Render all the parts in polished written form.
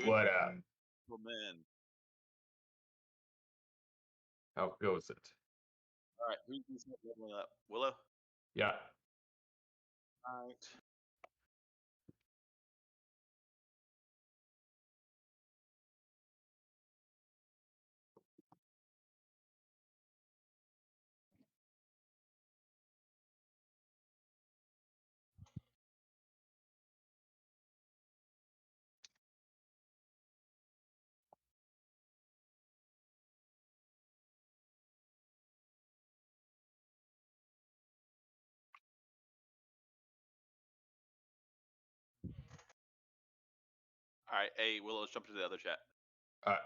What up? Oh, man. How goes it? All right, who's leveling up? Willow? Yeah. All right. All right, hey, Willow, let's jump to the other chat. Uh,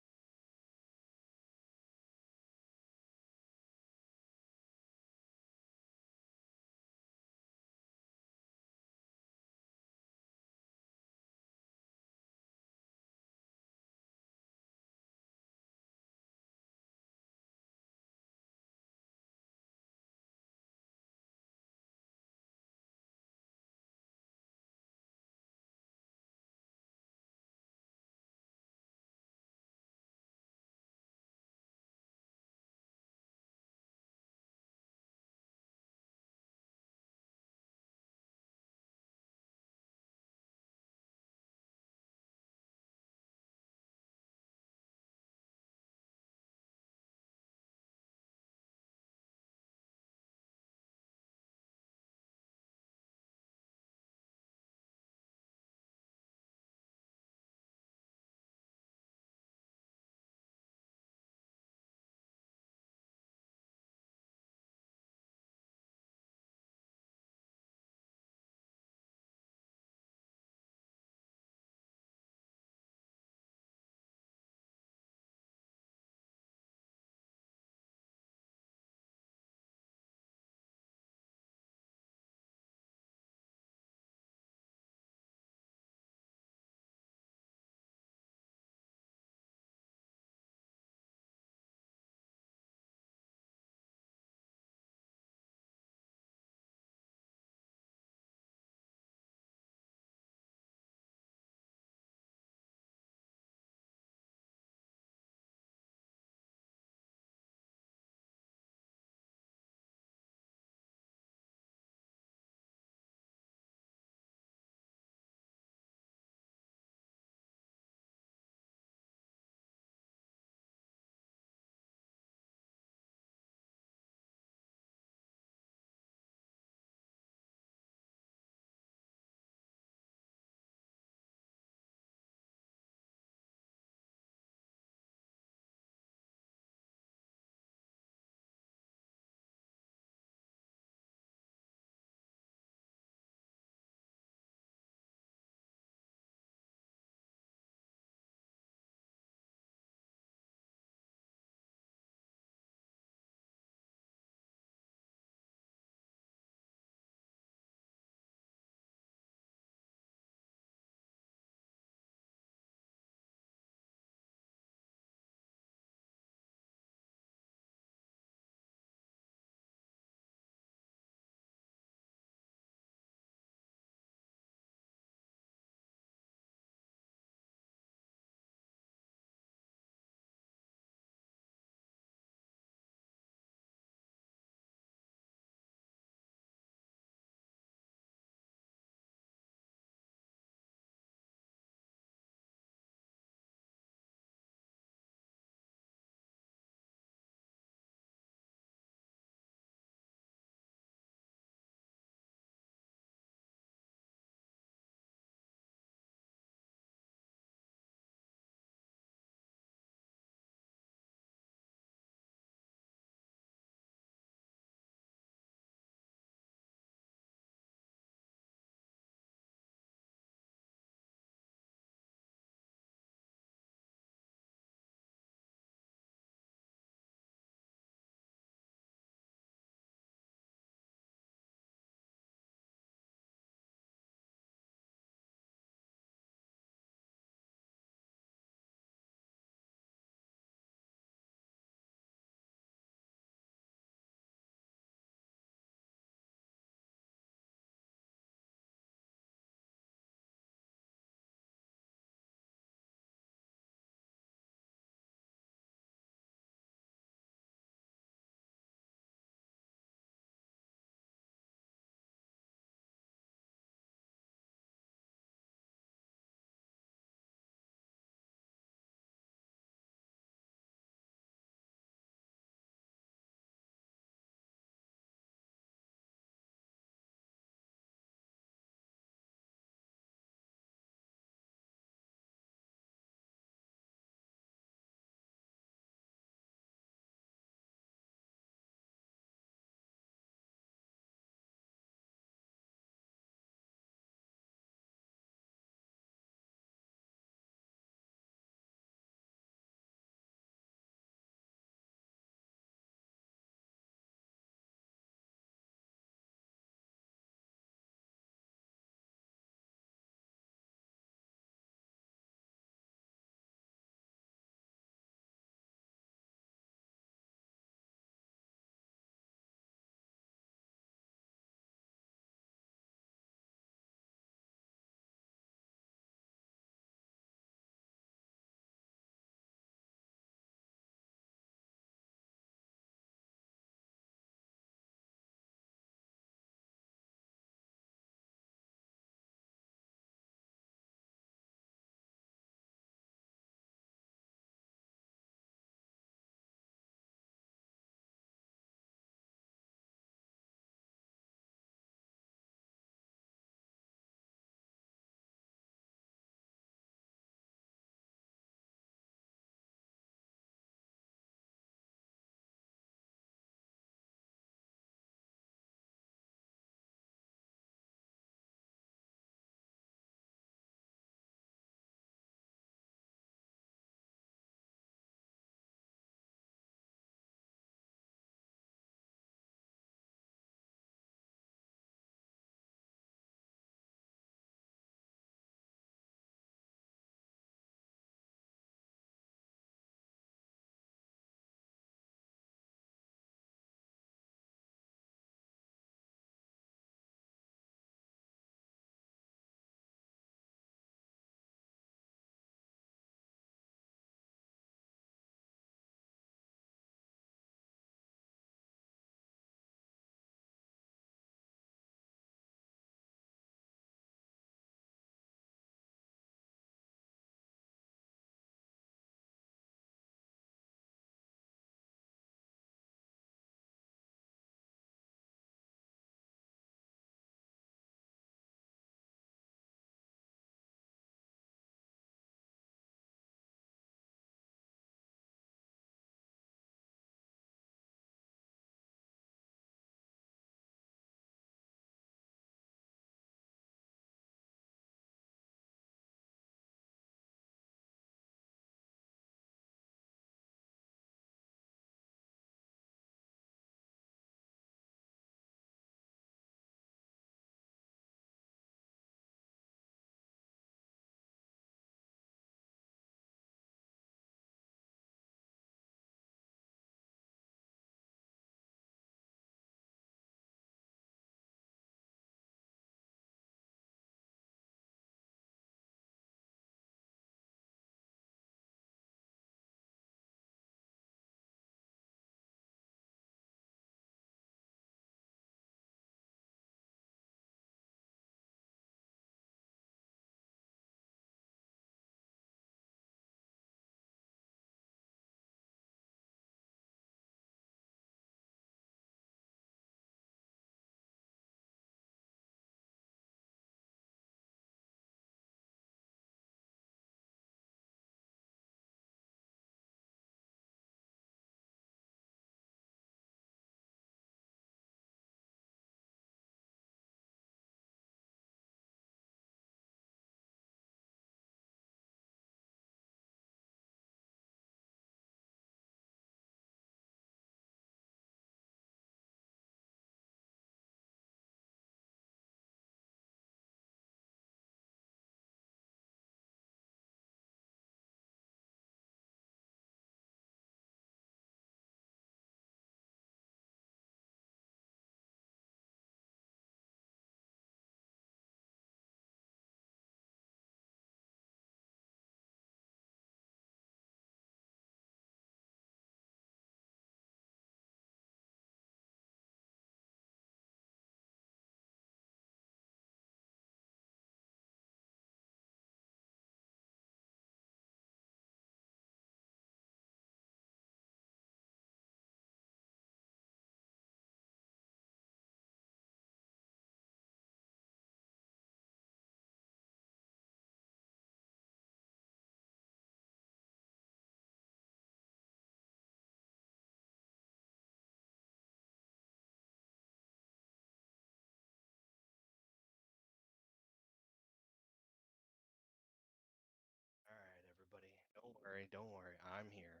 worry. Don't worry. I'm here.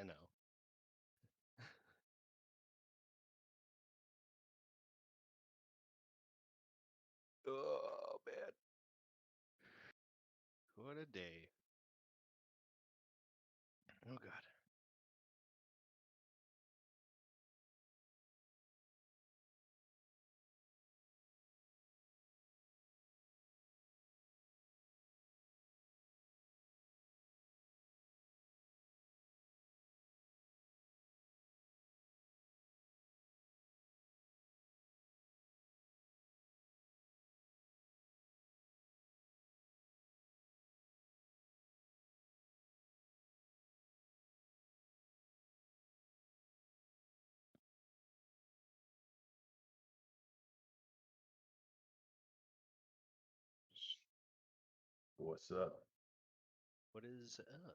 I know. Oh man. What a day. Oh god. What's up? What is up?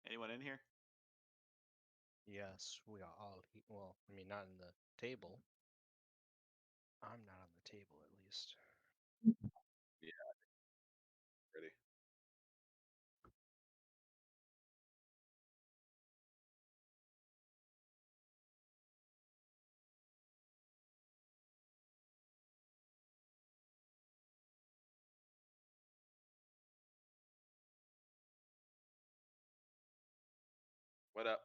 Anyone in here? Yes, we are all. Well, I mean, not in the table. I'm not on the table, at least. Ready. What up?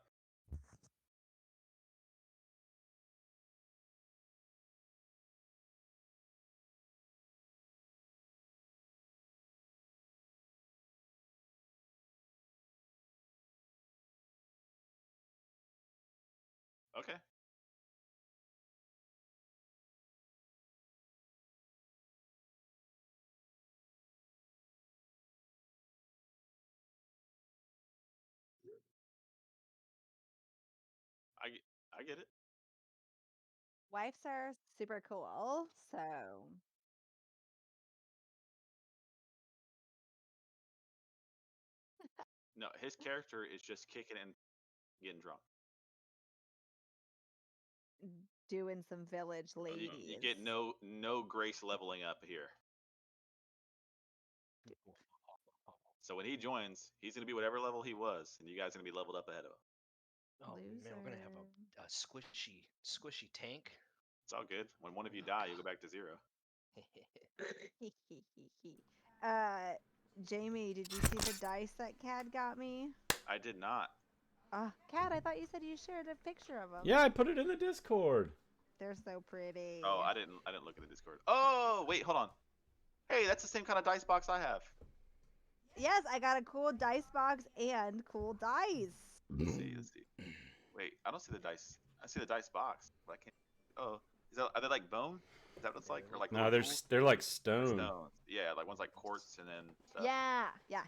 Okay. I get it. Wives are super cool, so No, his character is just kicking and getting drunk. doing some village ladies. You get no grace leveling up here. So when he joins, he's gonna be whatever level he was, and you guys are gonna be leveled up ahead of him. Oh man, we're gonna have Loser. a squishy tank. It's all good. When one of you die, you go back to 0. Jamie, did you see the dice that Cad got me? I did not. Cad, I thought you said you shared a picture of them. Yeah, I put it in the Discord. They're so pretty. Oh, I didn't look at the Discord. Oh, wait, hold on. Hey, that's the same kind of dice box I have. Yes, I got a cool dice box and cool dice. Let's see. Wait, I don't see the dice. I see the dice box, but I can't. Oh, are they like bone? Is that what it's like? Or like No, little they're jewels? they're like Or stone. stones. Yeah, like one's like quartz and then stuff. Yeah. Yeah.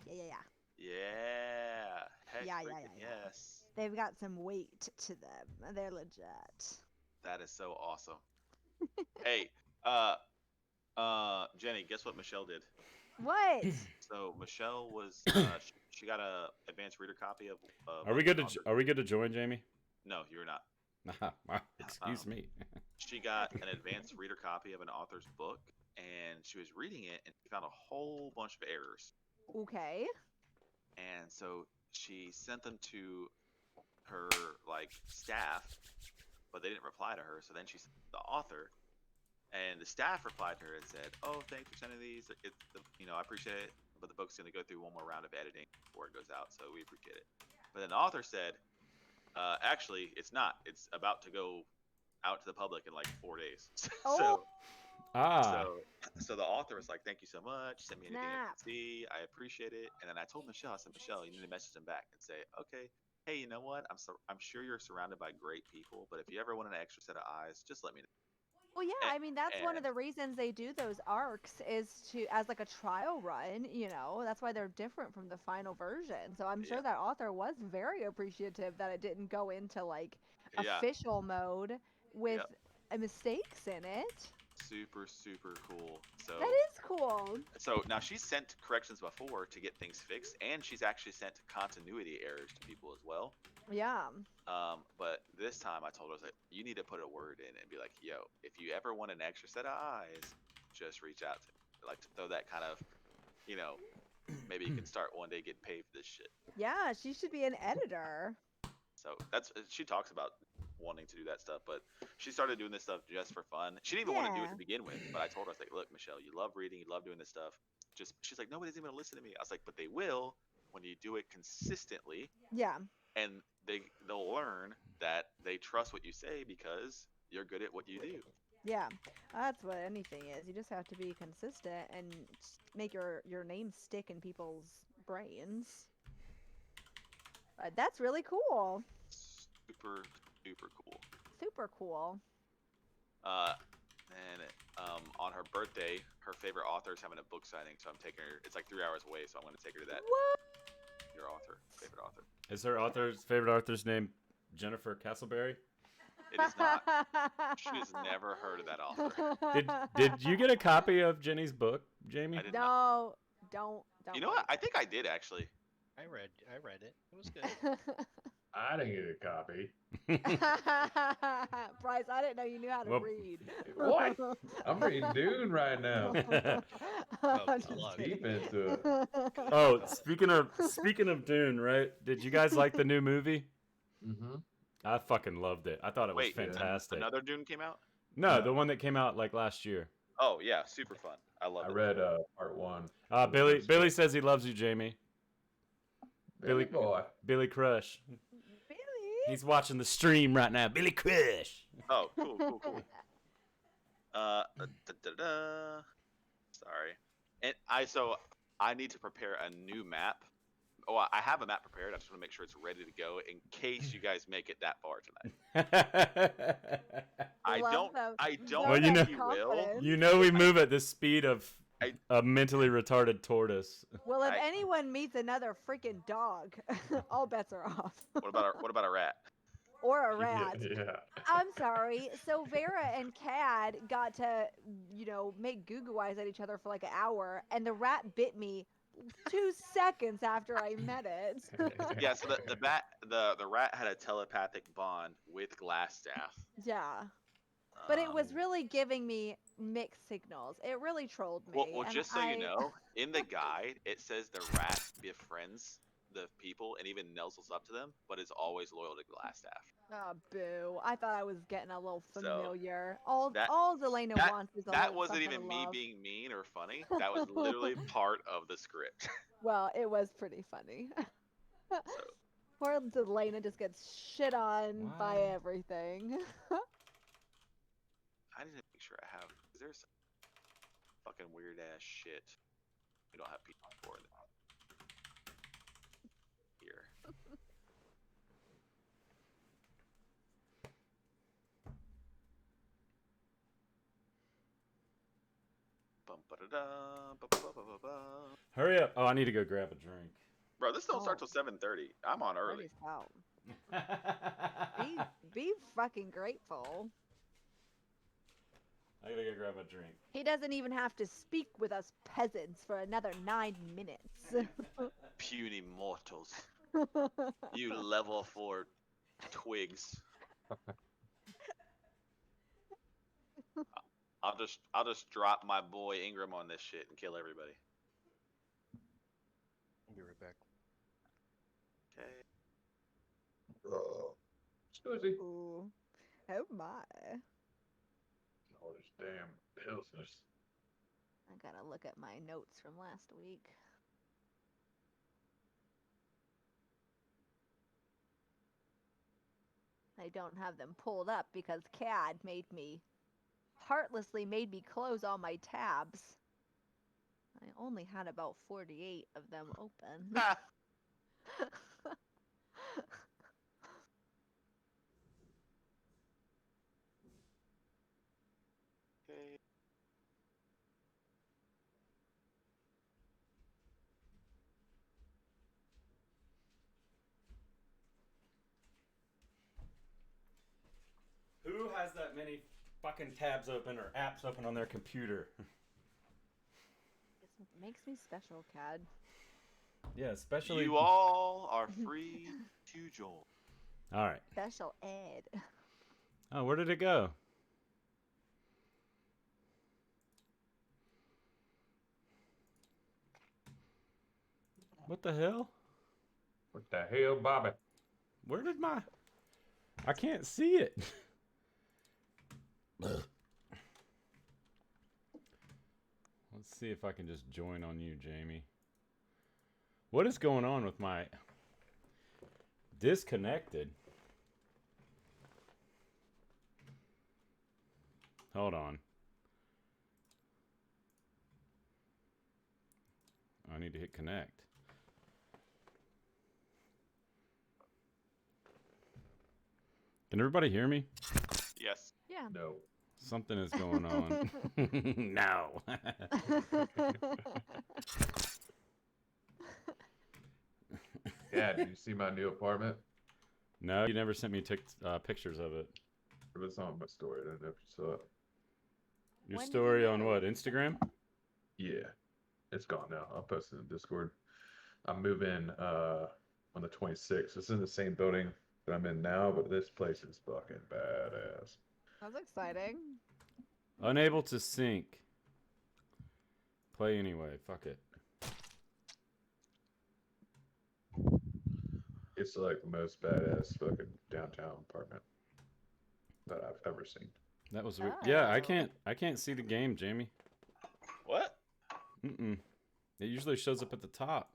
Heck, Yeah. freaking yes. They've got some weight to them. They're legit. That is so awesome. Hey, Jenny, guess what Michelle did? What? So Michelle was she got a advanced reader copy of. Are we good to join, Jamie? No, you're not. Excuse me. She got an advanced reader copy of an author's book, and she was reading it, and she found a whole bunch of errors. Okay. And so she sent them to her staff, but they didn't reply to her. So then she sent the author, and the staff replied to her and said, "Oh, thanks for sending these. I appreciate it, but the book's going to go through one more round of editing before it goes out, so we appreciate it." But then the author said, "Actually, it's not. It's about to go out to the public in like 4 days." Oh. Ah. So the author was like, "Thank you so much. Send me anything I Snap. can see. I appreciate it." And then I told Michelle, I said, "Michelle, you need to message him back and say, okay, hey, you know what? I'm sure you're surrounded by great people, but if you ever want an extra set of eyes, just let me know." Well, yeah, And, I mean that's one of and the reasons they do those arcs is to as like a trial run, That's why they're different from the final version. So I'm yeah, sure that author was very appreciative that it didn't go into like yeah, official mode with yeah, mistakes in it. super super cool. That is cool. So now she's sent corrections before to get things fixed, and she's actually sent continuity errors to people as well. Yeah. But this time I told her, I was like, you need to put a word in and be like, yo, if you ever want an extra set of eyes, just reach out to me. Like to throw that kind of, you know, maybe you can start one day getting paid for this shit. Yeah, she should be an editor. So that's she talks about wanting to do that stuff, but she started doing this stuff just for fun. She didn't even want to do it Yeah. to begin with, but I told her, I was like, look, Michelle, you love reading, you love doing this stuff. Just she's like, nobody's even gonna listen to me. I was like, but they will when you do it consistently, Yeah. and they'll learn that they trust what you say because you're good at what you do. Yeah. That's what anything is. You just have to be consistent and make your name stick in people's brains. That's really cool. Super super cool. Super cool. And on her birthday, her favorite author is having a book signing, so I'm taking her. It's like 3 hours away, so I'm going to take her to that. What? Your author, favorite author. Is her favorite author's name Jennifer Castleberry? It is not. She has never heard of that author. Did you get a copy of Jenny's book, Jamie? I did not. No, don't. You know what? I think I did actually. I read it. It was good. I didn't get a copy. Bryce, I didn't know you knew how to Well, read. What? I'm reading Dune right now. Oh, I'm just plug. kidding. Deep into it. Oh, speaking of Dune, right? Did you guys like the new movie? Mm-hmm. I fucking loved it. I thought it was Wait, fantastic. another Dune came out? No, No. the one that came out like last year. Oh yeah, super fun. I love I it. read part one. Billy says he loves you, Jamie. Billy boy. Billy Crush. Really? He's watching the stream right now. Billy Crush. Oh, cool. Sorry. And I need to prepare a new map. Oh, I have a map prepared. I just want to make sure it's ready to go in case you guys make it that far tonight. I Love don't Well, you think know- you will. confidence. You know we move at the speed of I- a mentally retarded tortoise. Well, if I- anyone meets another freaking dog, all bets are off. What about a rat? Or a rat. Yeah. I'm sorry. So Vera and Cad got to, make goo goo eyes at each other for like an hour, and the rat bit me 2 seconds after I met it. Yeah, so the rat had a telepathic bond with Glassstaff. Yeah. But it was Um, really giving me mixed signals. It really trolled me. Well, and just so I- you know, in the guide it says the rat befriends the people and even nuzzles up to them, but is always loyal to Glassstaff. Oh, boo. I thought I was getting a little So, familiar. All that- Zelena wants is a That little wasn't something even to me love. being mean or funny. That was literally part of the script. Well, it was pretty funny. So, Poor Zelena just gets shit on by Why? everything. I need to make sure I have. Is there some fucking weird ass shit we don't have people for that? Here. Bum-ba-da-da, ba-ba-ba-ba-ba. Hurry up. Oh, I need to go grab a drink. Bro, this don't start Oh. till 7:30. I'm on early. Holy cow. Be fucking grateful. I gotta go grab a drink. He doesn't even have to speak with us peasants for another 9 minutes. Puny mortals. You level 4 twigs. I'll just drop my boy Ingram on this shit and kill everybody. I'll be right back. Okay. Susie. Ooh. Oh my. All this damn business. I gotta look at my notes from last week. I don't have them pulled up because CAD made me heartlessly made me close all my tabs. I only had about 48 of them open. Okay. Who has that many fucking tabs open or apps open on their computer? It makes me special, Cad. Yeah, especially. You all are free to join. All right. Special ed. Oh, where did it go? What the hell? What the hell, Bobby? Where did my... I can't see it. Let's see if I can just join on you, Jamie. What is going on with my... Disconnected? Hold on. I need to hit connect. Can everybody hear me? Yes. Yeah. No. Something is going on. No. Yeah, did you see my new apartment? No, you never sent me pictures of it. It was on my story. I don't know if you saw it. Your When did story you on move? what? Instagram? Yeah. It's gone now. I'll post it in Discord. I'm moving on the 26th. It's in the same building that I'm in now, but this place is fucking badass. That's exciting. Unable to sync. Play anyway. Fuck it. It's like the most badass fucking downtown apartment that I've ever seen. That was weird. Yeah, Oh. I can't see the game, Jamie. What? Mm-mm. It usually shows up at the top.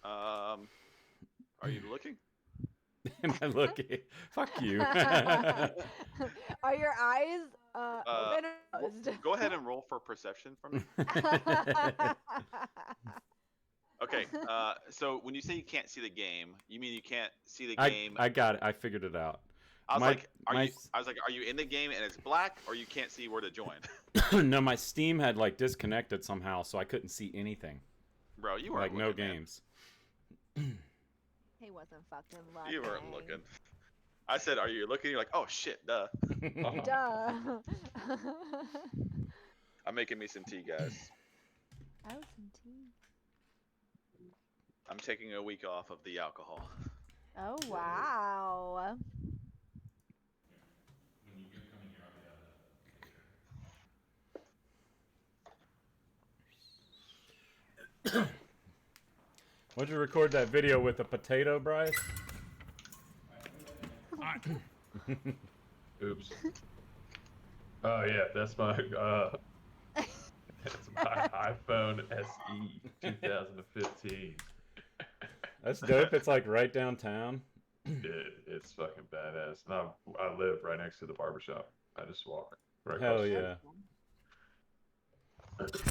Are you looking? Am I looking? Fuck you. Are your eyes open or closed? Go ahead and roll for perception for me. Okay. So when you say you can't see the game, you mean you can't see the game? I got it. I figured it out. I was my- like, my- are you in the game and it's black, or you can't see where to join? No, my Steam had like disconnected somehow, so I couldn't see anything. Bro, you weren't Like no looking, man. games. He wasn't fucking looking. You weren't looking. I said, are you looking? You're like, oh shit, duh. Duh. I'm making me some tea, guys. Oh, some tea. I'm taking a week off of the alcohol. Oh, wow. Why'd you record that video with a potato, Bryce? Oops. Oh yeah, that's my that's my iPhone SE 2015. That's dope. It's like right downtown. It's fucking badass. And I live right next to the barbershop. I just walk right Hell across the yeah.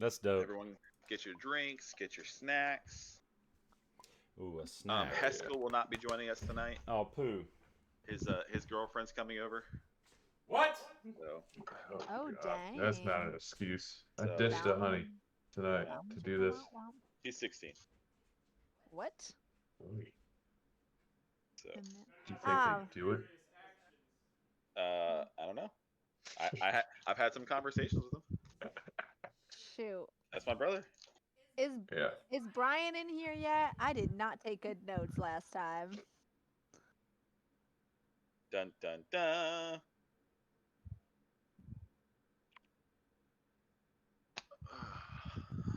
That's dope. Everyone, get your drinks, get your snacks. Ooh, a snack. Haskell will not be joining us tonight. Oh, poo. His girlfriend's coming over. What? So Oh, God. That's not dang. an excuse. I So- ditched a honey tonight to do this. he's 16. What? Do So you think Oh. they do it? I don't know. I've had some conversations with him. Shoot. That's my brother. Is Yeah. is Brian in here yet? I did not take good notes last time. Dun dun dun.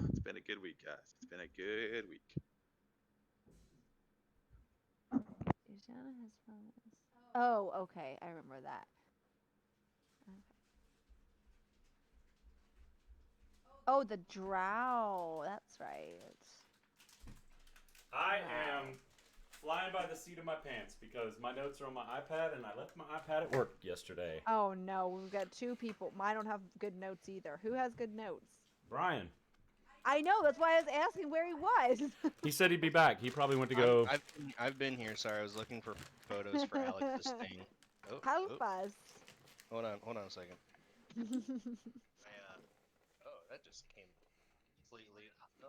It's been a good week, guys. It's been a good week. Susanna has promised. Oh, okay. I remember that. Okay. Oh, the drow. That's right. I am flying by the seat of my pants because my notes are on my iPad and I left my iPad at work yesterday. Oh no, we've got two people. I don't have good notes either. Who has good notes? Brian. I know. That's why I was asking where he was. He said he'd be back. He probably went to go. I've been here. Sorry, I was looking for photos for Alex's thing. Oh, Help oh, us. hold on a second. Oh, that just came completely. No.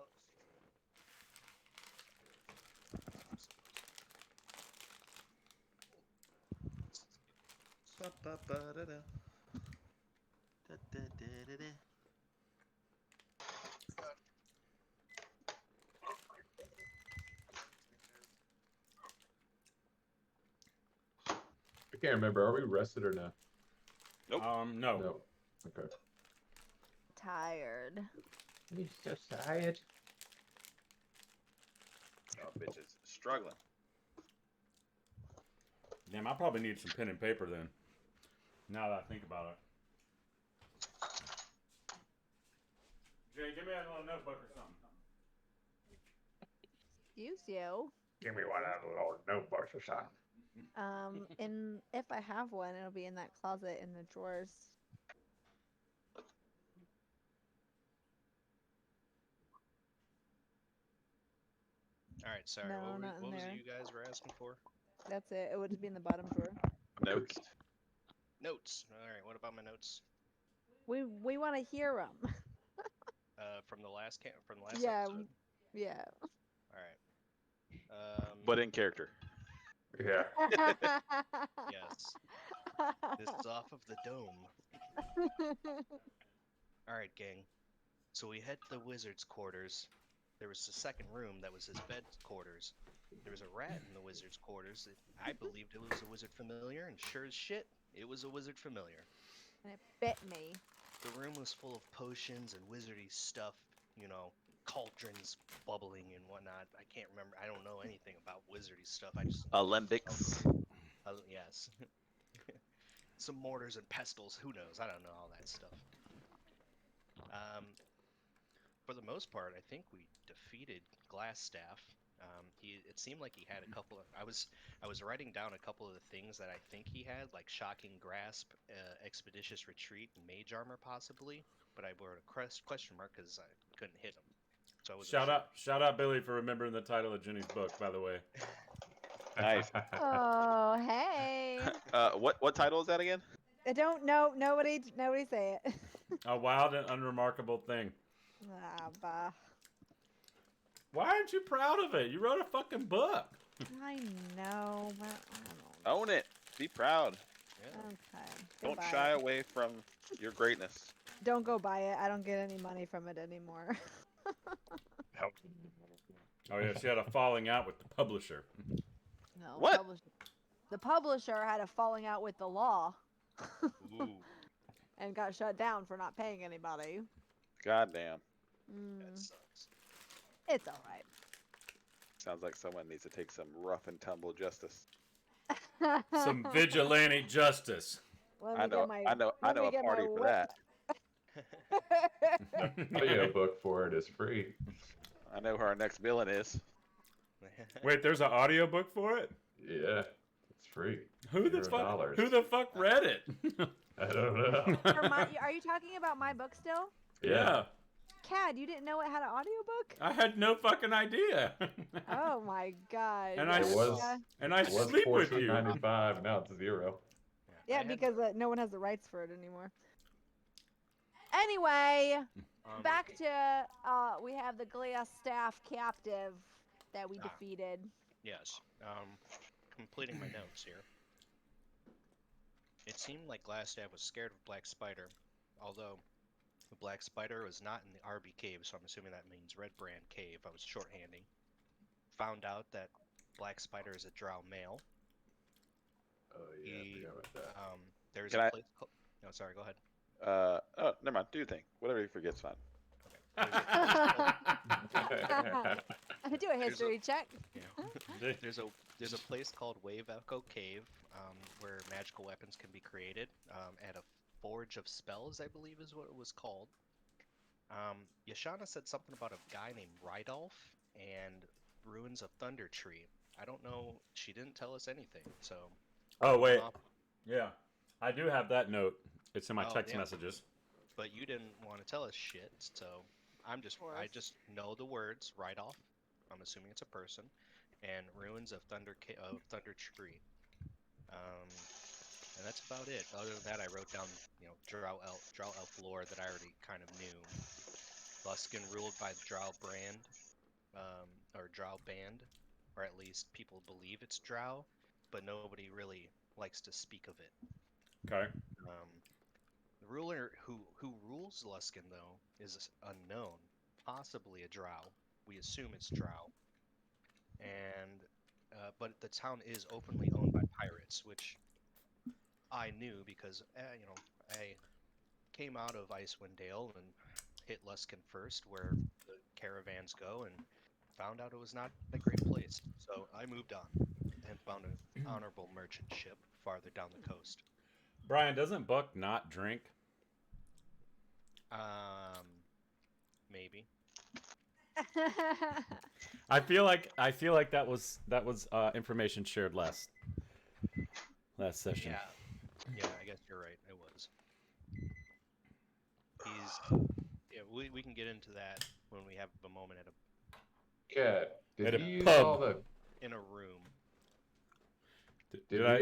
Ba-ba-ba-da-da. Da-da-da-da-da. I can't remember. Are we rested or not? Nope. No. No. Okay. Tired. You're so tired. Oh, bitches. Struggling. Damn, I probably need some pen and paper then. Now that I think about it. Jay, give me a little notebook or something. Excuse you. Give me one of those little notebooks or something. If I have one, it'll be in that closet in the drawers. All right, sorry. No, what not in was there. it you guys were asking for? That's it. It would just be in the bottom drawer. Notes. Notes. All right. What about my notes? We want to hear them. From the last Yeah. episode. Yeah. All right. But in character. Yeah. Yes. This is off of the dome. All right, gang. So we head to the wizard's quarters. There was a second room that was his bed quarters. There was a rat in the wizard's quarters. I believed it was a wizard familiar, and sure as shit, it was a wizard familiar. And it bit me. The room was full of potions and wizardy stuff, you know, cauldrons bubbling and whatnot. I can't remember. I don't know anything about wizardy stuff. I just Alembics. yes. Some mortars and pestles. Who knows? I don't know all that stuff. For the most part, I think we defeated Glassstaff. It seemed like he had a couple of. I was writing down a couple of the things that I think he had, like shocking grasp, expeditious retreat, and mage armor possibly. But I wrote a question mark because I couldn't hit him. So I wasn't sure. Shout out Billy for remembering the title of Jenny's book, by the way. Nice. Oh, hey. What title is that again? I don't know. Nobody say it. A wild and unremarkable thing. Ah, bah. Why aren't you proud of it? You wrote a fucking book. I know, but I don't know. Own it. Be proud. Yeah. Okay. Don't goodbye. shy away from your greatness. Don't go buy it. I don't get any money from it anymore. Oh yeah, she had a falling out with the publisher. No. What? The publisher had a falling out with the law Ooh, and got shut down for not paying anybody. Goddamn. that sucks. It's all right. Sounds like someone needs to take some rough and tumble justice. Some vigilante justice. Let I me know. get my, I know. I let know me a get my party for whip. that. Audio book for it is free. I know who our next villain is. Wait, there's an audiobook for it? Yeah. It's free. Who the $0. fuck read it? I don't know. Are you talking about my book still? Yeah. Cad, you didn't know it had an audiobook? I had no fucking idea. Oh my god. And It was. I It was sleep with you. $14.95. Now it's $0. Yeah, because no one has the rights for it anymore. Anyway, back to we have the Glassstaff captive that we defeated. Yes. Completing my notes here. It seemed like Glassstaff was scared of Black Spider, although the Black Spider was not in the RB cave, so I'm assuming that means Red Brand Cave. I was shorthanding. Found out that Black Spider is a drow male. Oh yeah, I forgot about that. There's Can a I- place called... No, sorry, go ahead. Oh, never mind. Do your thing. Whatever you forget's fine. Do a history check. Yeah. There's a place called Wave Echo Cave, where magical weapons can be created, at a Forge of Spells, I believe is what it was called. Yashana said something about a guy named Rydolph and Ruins of Thunder Tree. I don't know. She didn't tell us anything. So. Oh, we went wait. off- Yeah. I do have that note. It's in my Oh, text yeah. messages. But you didn't want to tell us shit. So I course. just know the words right off. I'm assuming it's a person. And ruins of Thunder Tree. And that's about it. Other than that, I wrote down, Drow elf lore that I already kind of knew. Luskin ruled by the Drow brand, or Drow band, or at least people believe it's Drow, but nobody really likes to speak of it. Okay. The ruler who rules Luskin though is unknown, possibly a Drow. We assume it's Drow, and but the town is openly owned by pirates, which I knew because I came out of Icewind Dale and hit Luskin first, where the caravans go, and found out it was not a great place. So I moved on and found an honorable merchant ship farther down the coast. Brian, doesn't Buck not drink? Maybe. I feel like that was information shared last session. Yeah, I guess you're right. It was. We can get into that when we have a moment Cat, At did a you use pub. all the? in a room. Did we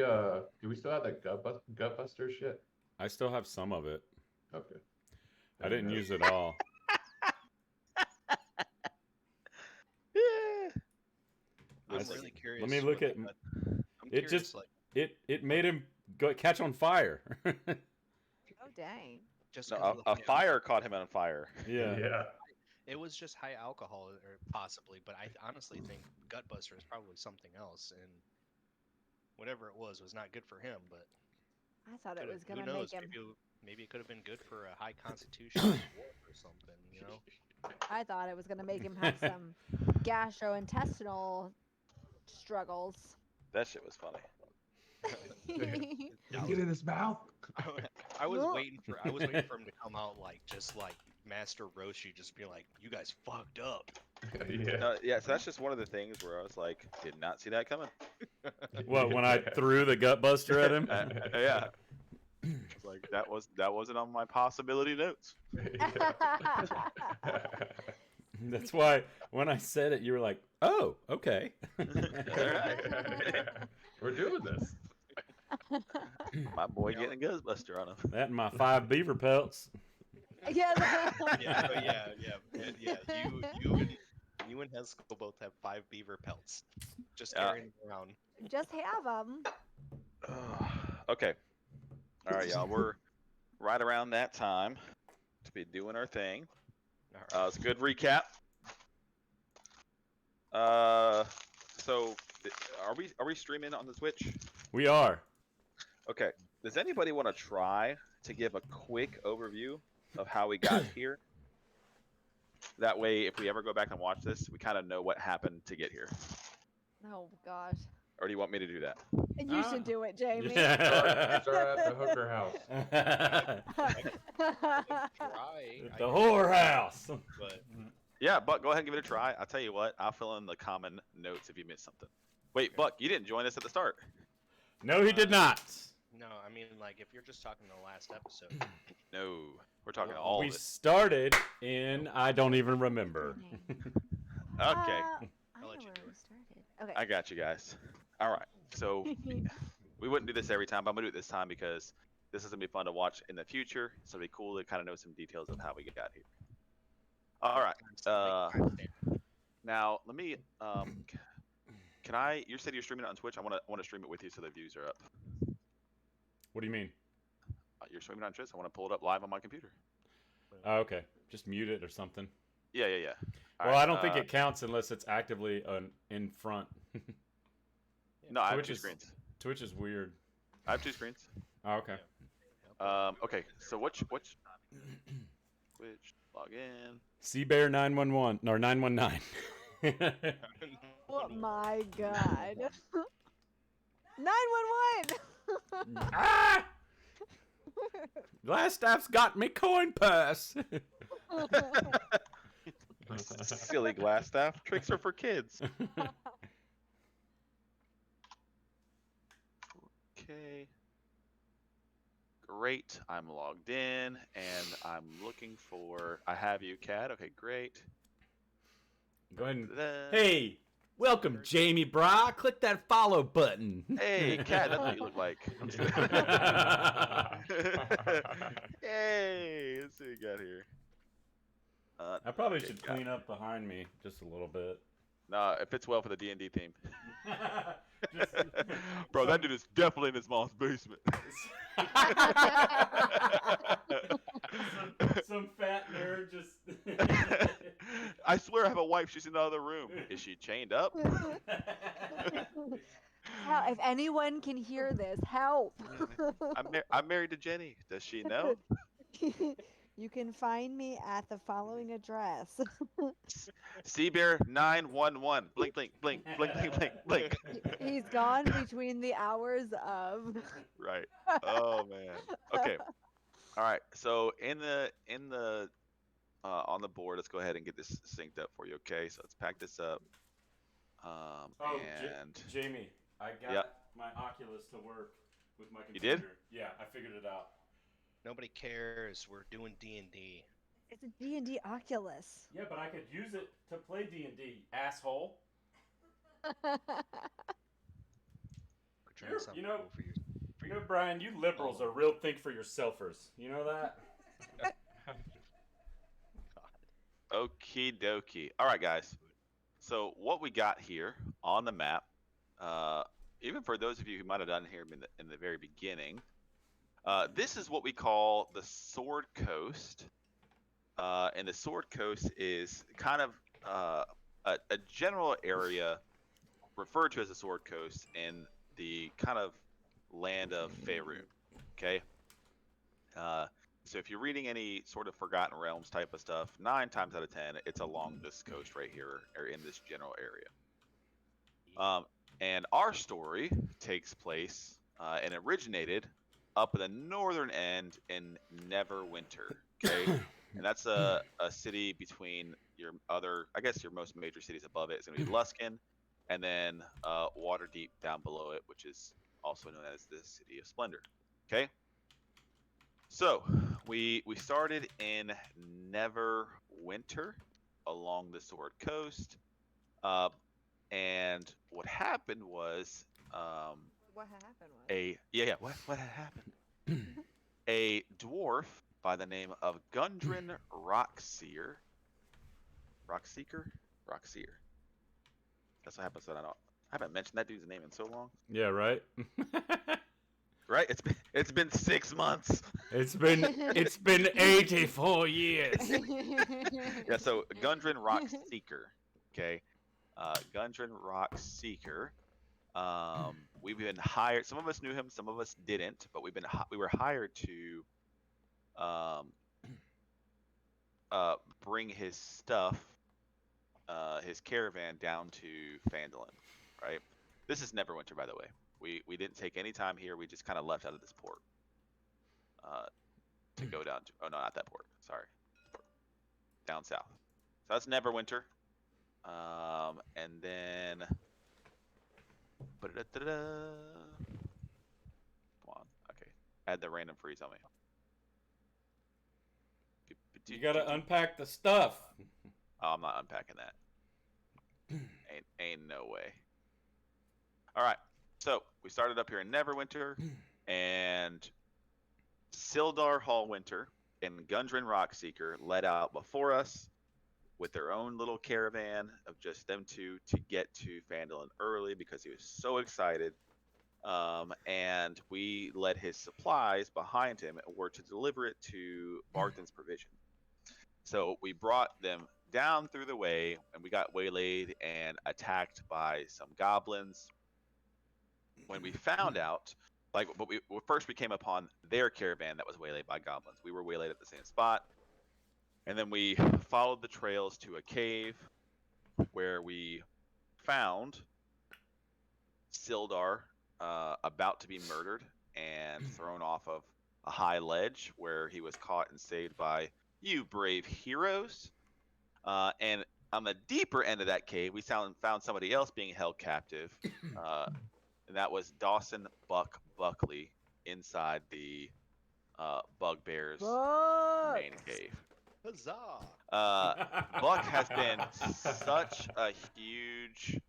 do we still have that gut buster shit? I still have some of it. Okay. I didn't know. use it all. I'm Listen, really curious. Let me look what at. the- I'm It curious, just- like, It made him catch on fire. Oh dang. just No, 'cause of the a high fire caught him on fire. Yeah. Yeah. It was just high alcohol, or possibly, but I honestly think Gutbuster is probably something else, and whatever it was not good for him. But I thought it was who gonna knows? make him. Maybe it could have been good for a high constitution or something. I thought it was gonna make him have some gastrointestinal struggles. That shit was funny. Get in his mouth. I was Well- waiting for him to come out like Master Roshi, just be like, "You guys fucked up." Yeah. Yeah, so that's just one of the things where I was like, did not see that coming. What, when I threw the gut buster at him? Yeah. It's like that wasn't on my possibility notes. That's why when I said it, you were like, "Oh, okay." We're doing this. My boy Yeah. getting a Ghostbuster on him. That and my 5 beaver pelts. Yeah. yeah. You and Heskel both have 5 beaver pelts, just Yeah. carrying them around. Just have them. Okay. All right, y'all. We're right around that time to be doing our thing. It's a good recap. So are we streaming on the Twitch? We are. Okay. Does anybody want to try to give a quick overview of how we got here? That way, if we ever go back and watch this, we kind of know what happened to get here. Oh gosh. Or do you want me to do that? You should do it, Jamie. Yeah. Start at the hooker house. Try, The whorehouse. but Yeah, Buck, go ahead and give it a try. I'll tell you what, I'll fill in the common notes if you missed something. Wait, Buck, you didn't join us at the start. No, he did not. no, I mean, like, if you're just talking the last episode, No, we're talking all We of it. started in I don't even remember. Okay, I I'll know let you where do we it. started. Okay. I got you guys. All right, so we wouldn't do this every time, but I'm gonna do it this time because this is gonna be fun to watch in the future. So it'll be cool to kind of know some details of how we got here. All right. Now let me. Can I? You said you're streaming it on Twitch. I want to stream it with you so the views are up. What do you mean? You're streaming on Twitch. I want to pull it up live on my computer. Oh, okay. Just mute it or something. Yeah. All Well, right, I don't think it counts unless it's actively in front. No, I have Twitch 2 is- screens. Twitch is weird. I have 2 screens. Oh, okay. Okay. So which Twitch log in? Seabear 911 or 919. Oh my god. 911. Ah! Last staff's got me coin purse. Silly glass staff. Tricks are for kids. Okay. Great. I'm logged in and I'm looking for. I have you, Cat. Okay, great. Go ahead and. Da-da. Hey, welcome, Jamie Bra. Click that follow button. Hey, Cat. That's what you look like. I'm just kidding. Hey, let's see what we got here. I probably okay, should got it. clean up behind me just a little bit. Nah, it fits well for the D&D theme. Just Bro, that dude is definitely in his mom's basement. some fat nerd just. I swear I have a wife. She's in the other room. Is she chained up? If anyone can hear this, help. I'm married to Jenny. Does she know? You can find me at the following address. Seabear 911. Blink, blink, blink, blink, blink, blink, blink. He's gone between the hours of. Right. Oh man. Okay. All right. So in the on the board, let's go ahead and get this synced up for you. Okay. So let's pack this up. And Jamie, I got Yep. my Oculus to work with my You computer. did? Yeah, I figured it out. Nobody cares. We're doing D&D. It's a D&D Oculus. Yeah, but I could use it to play D&D, asshole. We're trying You're- something you know- cool for you. You know, Brian, you liberals are real think for yourselfers. You know that? okie dokie. All right, guys. So what we got here on the map, even for those of you who might have done here in the very beginning, this is what we call the Sword Coast. And the Sword Coast is kind of a general area referred to as the Sword Coast in the kind of land of Faerun. Okay. So if you're reading any sort of Forgotten Realms type of stuff, 9 times out of 10, it's along this coast right here, or in this general area. And our story takes place and originated up in the northern end in Neverwinter. Okay. And that's a city between your other, I guess your most major cities above it. It's going to be Luskan, and then Waterdeep down below it, which is also known as the City of Splendor. Okay. So we started in Neverwinter along the Sword Coast, and what happened was What happened was? what had happened? A dwarf by the name of Gundren Rockseer. That's what happens when I haven't mentioned that dude's name in so long. Yeah, right? Right? It's been 6 months. It's been 84 years. Yeah, so Gundren Rockseeker. Okay. Gundren Rockseeker. We've been hired. Some of us knew him, some of us didn't, but we were hired to bring his stuff, his caravan down to Phandelver, right? This is Neverwinter, by the way. We didn't take any time here. We just kind of left out of this port to go down to. Oh no, not that port. Sorry, down south. So that's Neverwinter. And then. Come on. Okay. Add the random freeze on me. You gotta unpack the stuff. Oh, I'm not unpacking that. Ain't no way. All right. So we started up here in Neverwinter, and Sildar Hallwinter and Gundren Rockseeker led out before us with their own little caravan of just them two to get to Phandelver early because he was so excited. And we led his supplies behind him and were to deliver it to Barthen's Provision. So we brought them down through the way, and we got waylaid and attacked by some goblins. When we found out, first we came upon their caravan that was waylaid by goblins. We were waylaid at the same spot. And then we followed the trails to a cave where we found Sildar about to be murdered and thrown off of a high ledge where he was caught and saved by you brave heroes. And on the deeper end of that cave, we found somebody else being held captive and that was Dawson Buck Buckley inside the Bugbear's Fuck. main cave. Huzzah! Buck has been such a huge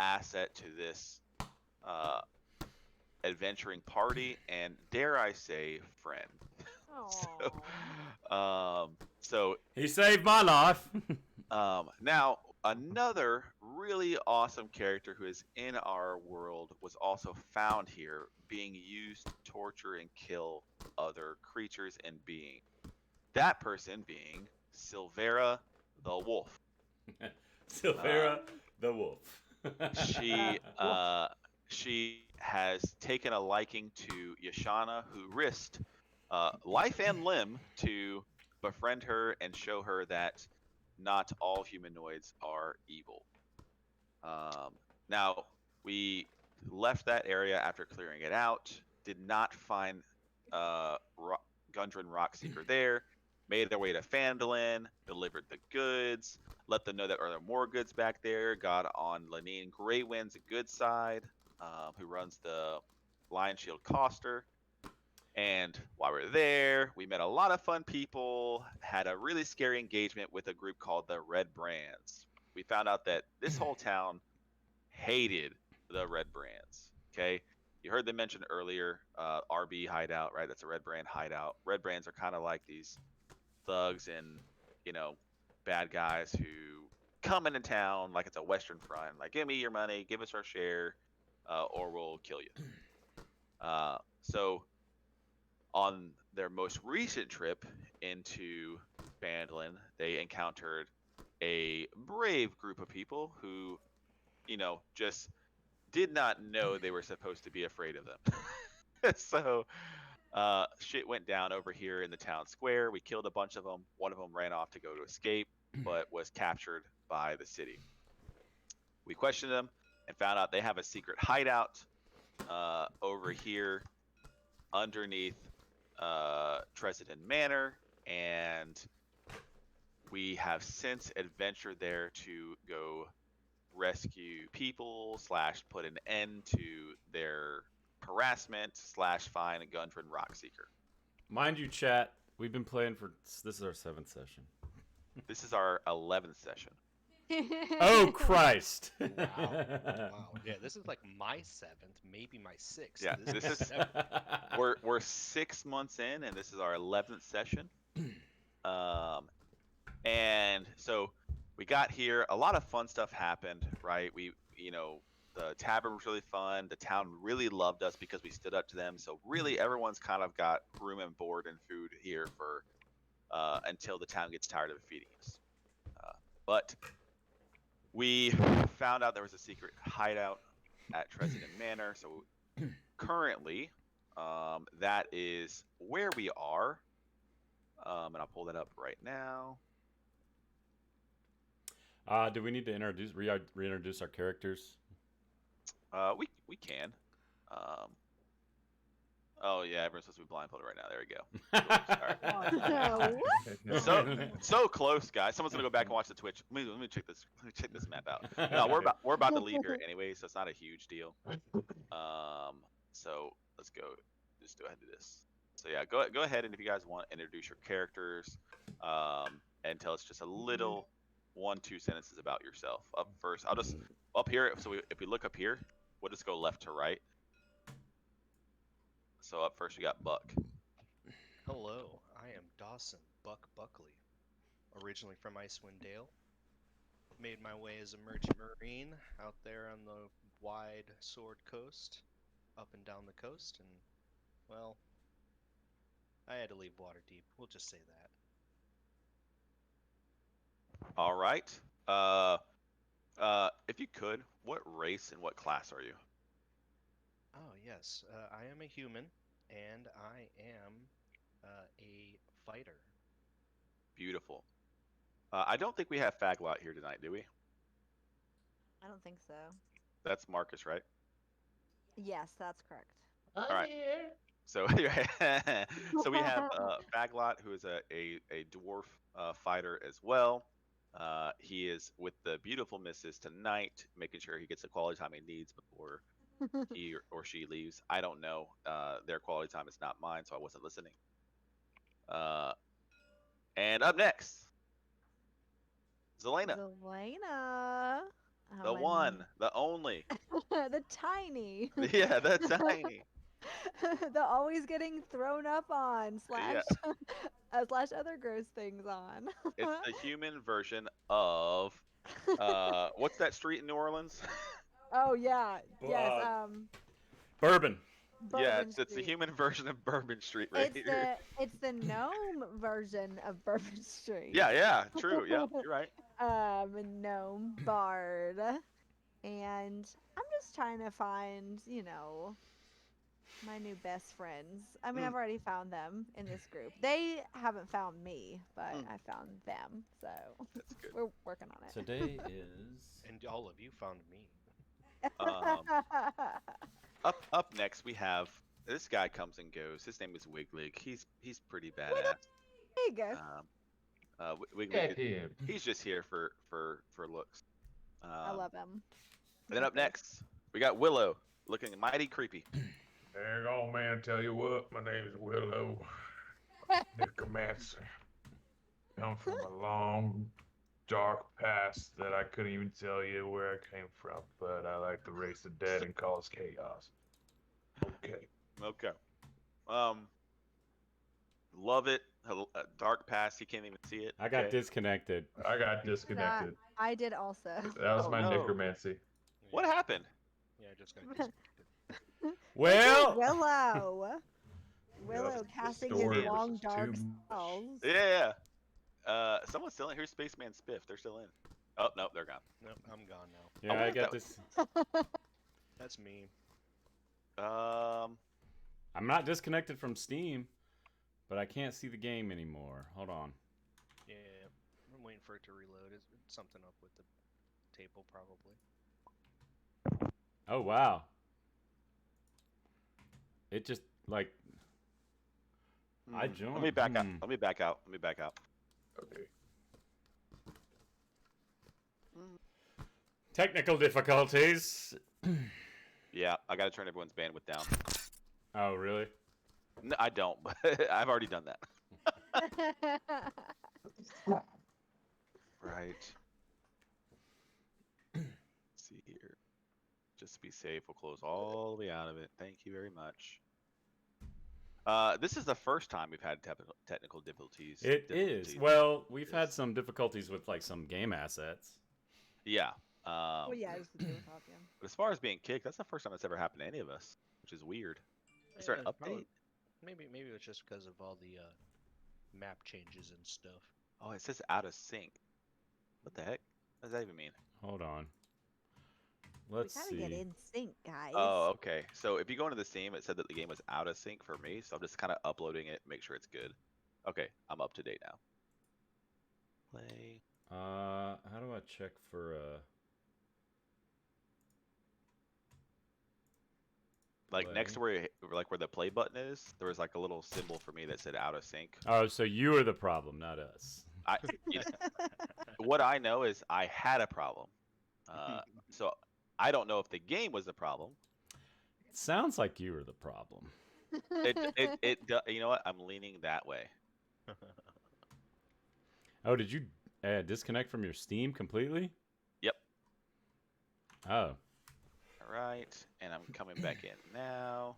asset to this uh, adventuring party, and dare I say, friend. So He saved my life. now another really awesome character who is in our world was also found here, being used to torture and kill other creatures and beings. That person being Silvera the Wolf. Silvera the wolf. She has taken a liking to Yashana, who risked life and limb to befriend her and show her that not all humanoids are evil. Now, we left that area after clearing it out, did not find Gundren Rockseeker there, made their way to Phandelver, delivered the goods, let them know that there are more goods back there, got on Lenine Greywind's good side, who runs the Lion Shield Coster. And while we were there, we met a lot of fun people, had a really scary engagement with a group called the Red Brands. We found out that this whole town hated the Red Brands. Okay, you heard them mention earlier, RB hideout, right? That's a Red Brand hideout. Red Brands are kind of like these thugs and, you know, bad guys who come into town like it's a Western front, like, give me your money, give us our share, or we'll kill you. So on their most recent trip into Bandlin, they encountered a brave group of people who, you know, just did not know they were supposed to be afraid of them. So shit went down over here in the town square. We killed a bunch of them. One of them ran off to go to escape, but was captured by the city. We questioned them and found out they have a secret hideout over here underneath Tresidon Manor, and we have since adventured there to go rescue people / put an end to their harassment / find a Gundren Rockseeker. Mind you, chat, we've been playing for, this is our 7th session. This is our 11th session. Oh, Christ. Wow. Wow. Yeah, this is like my 7th, maybe my 6th. Yeah, this is we're 6 months in, and this is our 11th session. And so we got here. A lot of fun stuff happened, right? The tavern was really fun. The town really loved us because we stood up to them. So really, everyone's kind of got room and board and food here for until the town gets tired of feeding us. But we found out there was a secret hideout at Tresidon Manor. So currently, that is where we are. And I'll pull that up right now. Do we need to reintroduce our characters? We can. Oh yeah, everyone's supposed to be blindfolded right now. There we go. Sorry. So close, guys. Someone's gonna go back and watch the Twitch. Let me check this. Let me check this map out. No, we're about to leave here anyway, so it's not a huge deal. So let's go. Just go ahead and do this. So yeah, go ahead, and if you guys want, introduce your characters, and tell us just a little 1-2 sentences about yourself. Up first, I'll just up here. So if we look up here, we'll just go left to right. So up first we got Buck. Hello, I am Dawson Buck Buckley, originally from Icewind Dale. Made my way as a merchant marine out there on the wide Sword Coast, up and down the coast, and, well, I had to leave Waterdeep. We'll just say that. All right. If you could, what race and what class are you? Oh, yes. I am a human, and I am a fighter. Beautiful. I don't think we have Faglot here tonight, do we? I don't think so. That's Marcus, right? Yes, that's correct. All right. So, so we have Faglot, who is a dwarf fighter as well. He is with the beautiful missus tonight, making sure he gets the quality time he needs before he or she leaves. I don't know. Their quality time is not mine, so I wasn't listening. And up next, Zelena, Zelena. the Oh, one, the only. the tiny. Yeah, the tiny. the always getting thrown up on Yeah. slash other gross things on. It's the human version of what's that street in New Orleans? Oh yeah. Yes. Bourbon. Yeah, Bourbon it's the Street. human version of Bourbon Street right It's here. the gnome version of Bourbon Street. Yeah, true. Yeah, you're right. Gnome bard, and I'm just trying to find, my new best friends. I mean, I've already found them in this group. They haven't found me, but I found them, so That's good. we're working on it. Today is. And all of you found me. Up next we have this guy comes and goes. His name is Wiglig. He's pretty badass. Hey, guys. Wiglig, him. he's just here for looks. I love him. And then up next we got Willow, looking mighty creepy. There you go, man. Tell you what, my name is Willow Necromancer. I'm from a long, dark past that I couldn't even tell you where I came from, but I like to raise the dead and cause chaos. Okay. Okay. Love it. A dark past. He can't even see it. I got Okay. disconnected. I got disconnected. I did also. That was Oh, my no. necromancy. What happened? Yeah, I just got disconnected. Well, Willow. Willow the casting story his was long just dark too spells. Yeah. Someone's still in. Here's Spaceman Spiff. They're still in. Oh no, they're gone. Nope, I'm gone now. yeah, what I if got that this. That's me. I'm not disconnected from Steam, but I can't see the game anymore. Hold on. Yeah, I'm waiting for it to reload. It's something up with the table, probably. Oh wow. It just like I joined. Let me back out. Let me back out. Let me back out. Okay. Technical difficulties. Yeah, I gotta turn everyone's bandwidth down. Oh really? No, I don't, but I've already done that. Right. Let's see here. Just to be safe, we'll close all the way out of it. Thank you very much. This is the first time we've had technical difficulties. It is. Well, we've had some difficulties with like some game assets. Yeah. Well, yeah, I just do with Hop, yeah. But as far as being kicked, that's the first time it's ever happened to any of us, which is weird. Is there an Yeah, update? Maybe it's just because of all the map changes and stuff. Oh, it says out of sync. What the heck? What does that even mean? Hold on. Let's we see. gotta get in sync, guys. Oh, okay. So if you go into the Steam, it said that the game was out of sync for me, so I'm just kind of uploading it, make sure it's good. Okay, I'm up to date now. Play. How do I check for Like next to play? where the play button is, there was like a little symbol for me that said out of sync. Oh, so you are the problem, not us. You know, what I know is I had a problem. So I don't know if the game was the problem. It sounds like you were the problem. You know what? I'm leaning that way. Oh, did you disconnect from your Steam completely? Yep. Oh. All right, and I'm coming back in now.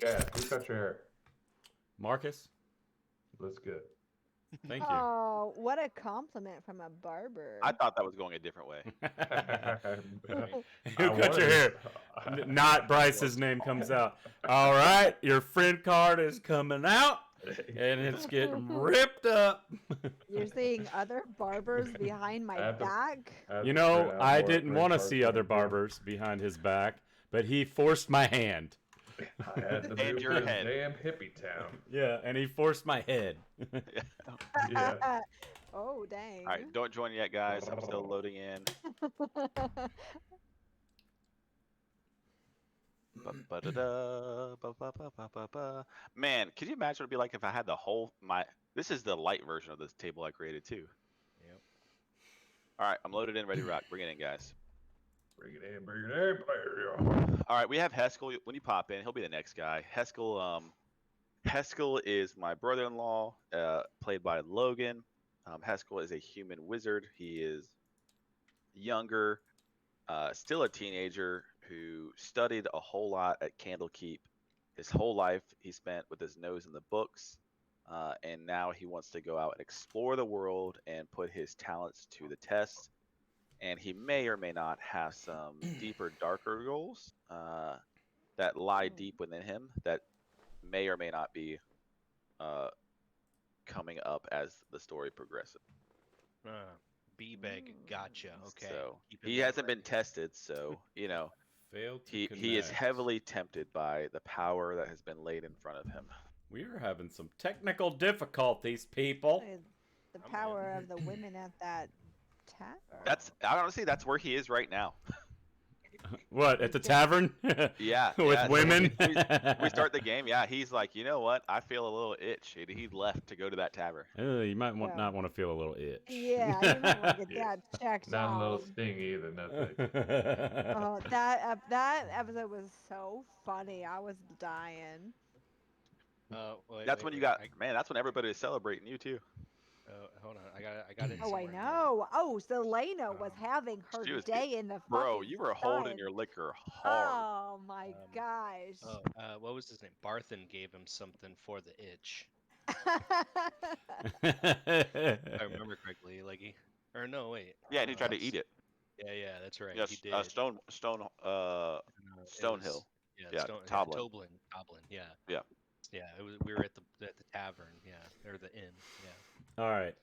Yeah, who cut your hair? Marcus? Looks good. Thank you. Oh, what a compliment from a barber. I thought that was going a different way. Who cut your hair? Not Bryce's name comes out. All right, your friend card is coming out, and it's getting ripped up. You're seeing other barbers behind my back. You know, I didn't want to see other barbers behind his back, but he forced my hand. I had to And move your to this head. damn hippie town. Yeah, and he forced my head. Yeah. Oh, dang. All right, don't join yet, guys. I'm still loading in. Man, could you imagine what it'd be like if I had the whole This is the light version of this table I created too. Yep. All right, I'm loaded in, ready to rock. Bring it in, guys. Bring it in, player. All right, we have Heskel. When you pop in, he'll be the next guy. Heskel is my brother-in-law, played by Logan. Heskel is a human wizard. He is younger, still a teenager who studied a whole lot at Candlekeep. His whole life he spent with his nose in the books, and now he wants to go out and explore the world and put his talents to the test. And he may or may not have some deeper, darker goals that lie deep within him that may or may not be coming up as the story progresses. B-Bag, gotcha. Okay. So Keeping he that hasn't been ready. tested, so Failed to he is connect. heavily tempted by the power that has been laid in front of him. We are having some technical difficulties, people. The power of the women at that tavern. Honestly, that's where he is right now. What, at the tavern? Yeah, With yeah, so women? we start the game. Yeah, he's like, you know what? I feel a little itch. And he left to go to that tavern. You might Yeah. not want to feel a little itch. Yeah, you might want to get that checked Not a little out. sting either. Nothing. Oh, that episode was so funny. I was dying. That's when you got man. That's when everybody is celebrating you too. Hold on, I got it. Oh, I somewhere here. know. Oh, Selena was having her She was day in the Bro, fucking you were holding sun. your liquor hard. Oh my gosh. What was his name? Barthen gave him something for the itch. If I remember correctly, like or no, wait. Yeah, and he tried to eat it. Yeah, that's right. Yes, he did. Stonehill. Yeah, Toblin. Toblin, yeah. Yeah. Yeah, we were at the tavern, yeah, or the inn, yeah. All right.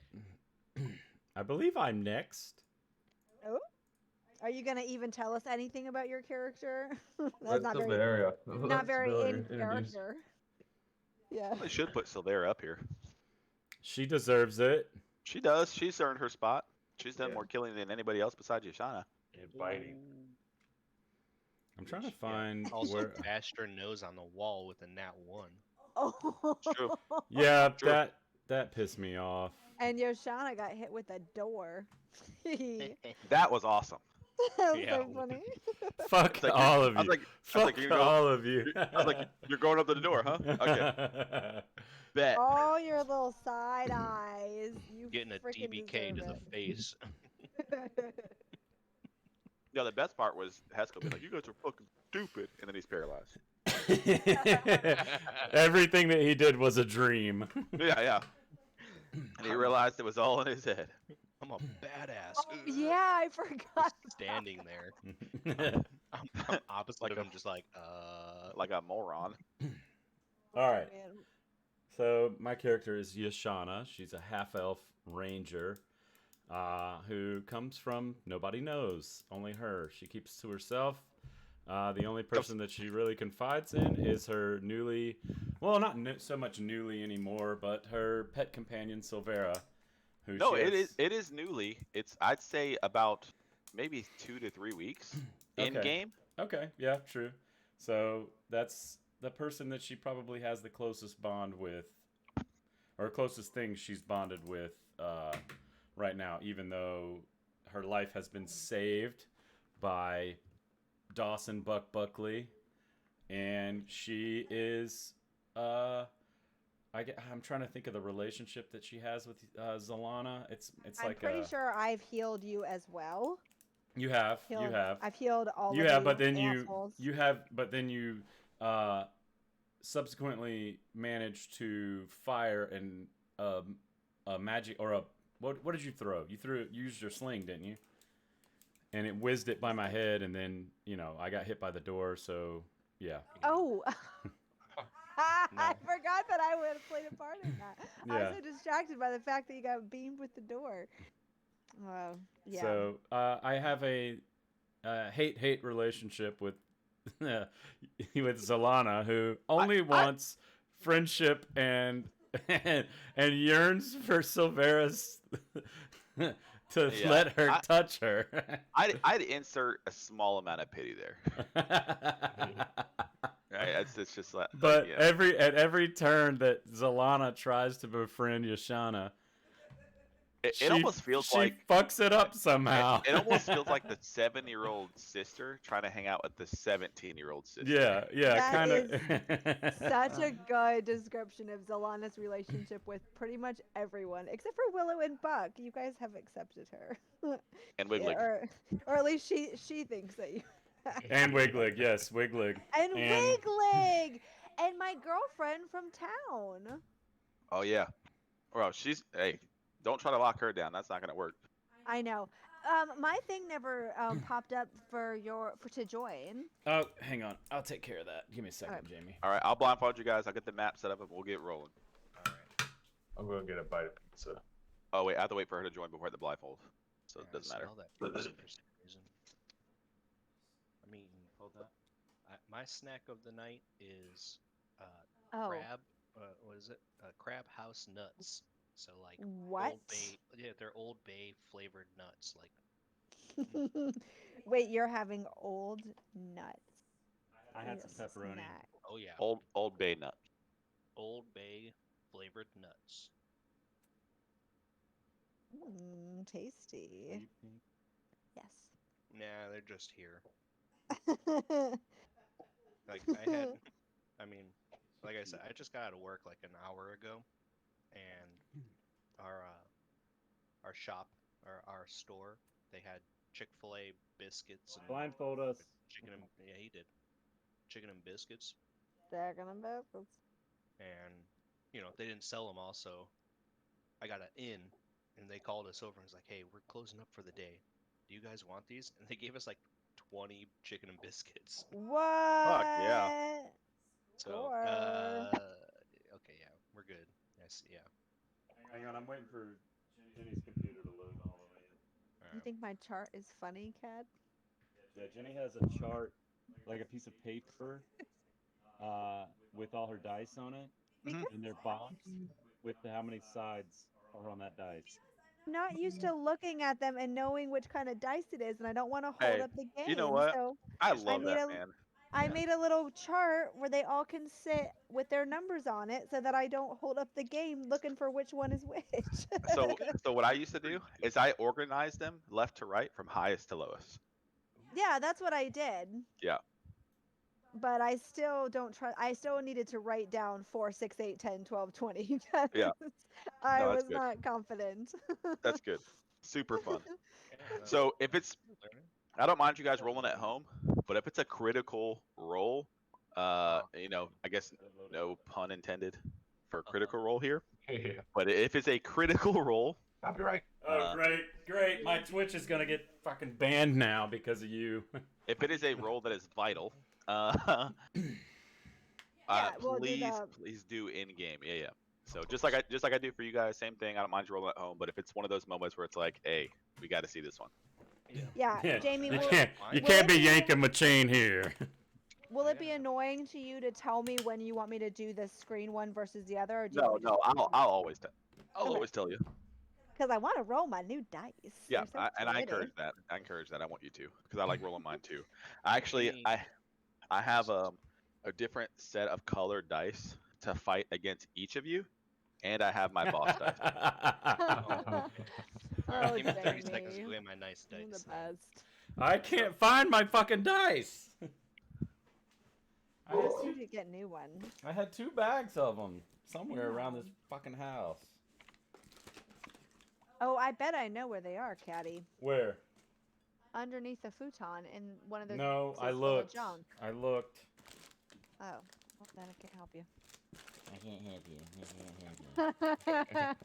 I believe I'm next. Oh, are you gonna even tell us anything about your character? That's Let's not the very, area. not very in character. Yeah. They should put Silvera up here. She deserves it. She does. She's earned her spot. She's done Yeah. more killing than anybody else besides Yashana. And biting. I'm trying to find Also, where. bashed her nose on the wall with a nat 1. Oh. True. Yeah, True. that pissed me off. And Yoshana got hit with a door. that That was awesome. was Yeah. so funny. Fuck like, all of I was you. like, Fuck you go- all of you. I was like, you're going up to the door, huh? Okay. Bet. Oh, your little side eyes. You Getting a frickin' DBK to deserve the face. it. Yeah, the best part was Haskell being like, you guys are fucking stupid. And then he's paralyzed. Everything that he did was a dream. Yeah. And he realized it was all in his head. I'm a badass. Oh, yeah, I forgot. Standing there. I'm opposite of him, just like, Like a moron. All right. Man. So my character is Yashana. She's a half-elf ranger who comes from nobody knows, only her. She keeps to herself. The only person that she really confides in is her not so much newly anymore, but her pet companion Silvera. Who No, she it has- is newly. It's I'd say about maybe 2 to 3 weeks in Okay. game. Okay, yeah, true. So that's the person that she probably has the closest bond with, or closest thing she's bonded with right now, even though her life has been saved by Dawson Buckley, and she is I'm trying to think of the relationship that she has with Zalana. It's I'm like pretty sure I've healed you as well. you have. I've healed all You of have, but then assholes. you subsequently managed to fire a magic or a what did you throw? You used your sling, didn't you? And it whizzed it by my head, and then I got hit by the door. So yeah. Oh. I No. forgot that I would have played a part in that. I Yeah. was so distracted by the fact that you got beamed with the door. Oh, yeah. So I have a hate relationship with with Zalana, who only wants friendship and yearns for Silvera's to Yeah, let her touch her. I'd insert a small amount of pity there. Right? It's just like. But yeah. at every turn that Zalana tries to befriend Yashana, It almost feels she like fucks it up somehow. it almost feels like the 7-year-old sister trying to hang out with the 17-year-old sister. Yeah, yeah, That kind is such a good description of Zalana's relationship with pretty much everyone, except for Willow and Buck. You guys have accepted her. And Yeah, Wiggly. or at least she thinks that you. And Wiglig, yes, Wiglig. And Wiglig! And my girlfriend from town. Oh yeah. Well, hey, don't try to lock her down. That's not gonna work. I know. My thing never popped up to join. Oh, hang on. I'll take care of that. Give me a second, Alright. Jamie. All right, I'll blindfold you guys. I'll get the map set up and we'll get rolling. All right. I'm going to get a bite of pizza. Oh wait, I have to wait for her to join before I hit the blindfold, so it I doesn't matter. smell that pizza for some reason. I'm eating. Hold up. My snack of the night is Oh, crab. What is it? Crab house nuts. So like what? Old Bay. Yeah, they're Old Bay flavored nuts. Like Wait, you're having old nuts. I had as some a pepperoni. snack. oh yeah, Old Bay nut. Old Bay flavored nuts. Tasty. Yes. Nah, they're just here. Like I mean, like I said, I just got out of work like an hour ago, and our shop, our store, they had Chick-fil-A biscuits and Blindfold us. chicken and yeah, he did chicken and biscuits, Dragon and Baffles. and they didn't sell them all, so I got an in, and they called us over and was like, "Hey, we're closing up for the day. Do you guys want these?" And they gave us like 20 chicken and biscuits. What? yeah. So, Sure. okay, yeah, we're good. Yes, yeah. Hang on, I'm waiting for Jenny's computer to load all the way in. You Alright. think my chart is funny, Cad? Yeah, Jenny has a chart, like a piece of paper, with all her dice on it, Because and they're boxed with how many sides are on that dice. I'm not used to looking at them and knowing which kind of dice it is, and I don't want to hold Hey, up the game. you know what? So I love made that a- man. I made a little chart where they all can sit with their numbers on it, so that I don't hold up the game looking for which one is which. So what I used to do is I organized them left to right from highest to lowest. Yeah, that's what I did. Yeah. But I still don't trust. I still needed to write down 4, 6, 8, 10, 12, 20. Yeah. I No, that's was good. not confident. That's good. Super fun. Yeah, no, So if it's, we're learning. I don't mind you guys rolling at home, but if it's a critical roll, I guess no pun intended for critical roll here. Yeah. But if it's a critical roll, Copyright. Oh, great. My Twitch is gonna get fucking banned now because of you. if it is a roll that is vital, we'll do that. please do in game. Yeah. So just like I do for you guys, same thing. I don't mind you rolling at home, but if it's one of those moments where it's like, hey, we got to see this one. Yeah. Yeah, Jamie, you will, can't will be it be- yanking my chain here. will it be annoying to you to tell me when you want me to do the screen one versus the other? Or do you No, want me no, to I'll always Okay. always tell you. Because I want to roll my new dice. Yeah, They're so and I pretty. encourage that. I want you to, because I like rolling mine too. I actually, Jamie- I have a different set of colored dice to fight against each of you, and I have my boss dice. Oh, Give me 30 seconds to Jamie. go get my nice You're dice. the best. I can't find my fucking dice. I just need to get new ones. I had 2 bags of them somewhere around this fucking house. Oh, I bet I know where they are, Caddy. Where? Underneath the futon in one of those. No, I boxes full of looked. Junk. I looked. Oh, well, then I can't help you. I can't have you.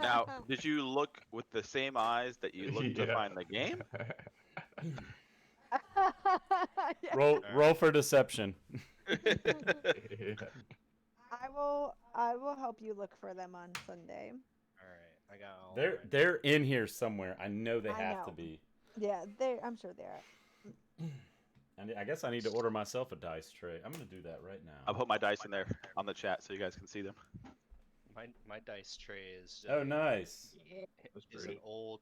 Now, did you look with the same eyes that you looked to Yeah. find the game? Yeah. Roll for deception. I will help you look for them on Sunday. Alright, I got all They're in here somewhere. I know they I have to know. be. Yeah, I'm sure they are. And I guess I need to order myself a dice tray. I'm gonna do that right now. I'll put my dice in there on the chat so you guys can see them. my dice tray is Oh, nice. That's is an pretty. old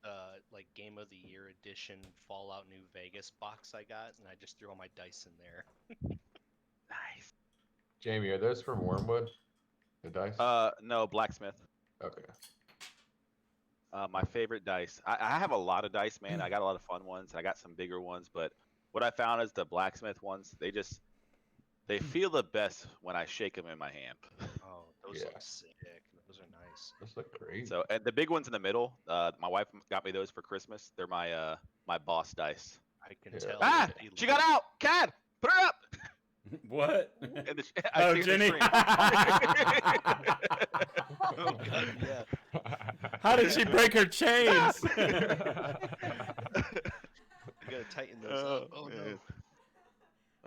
like Game of the Year edition Fallout New Vegas box I got, and I just threw all my dice in there. Nice. Jamie, are those from Wormwood? The dice? No, blacksmith. Okay. My favorite dice. I have a lot of dice, man. I got a lot of fun ones. I got some bigger ones, but what I found is the blacksmith ones. They feel the best when I shake them in my hand. Oh, those Yeah. look sick. Those are nice. Those look great. So, and the big ones in the middle. My wife got me those for Christmas. They're my boss dice. I can Yeah. tell. Ah, they she look- got out. Cad, put her up. What? And Oh, see her Jenny. scream. Oh god, yeah. How did she break her chains? You gotta tighten those up. Oh no. man.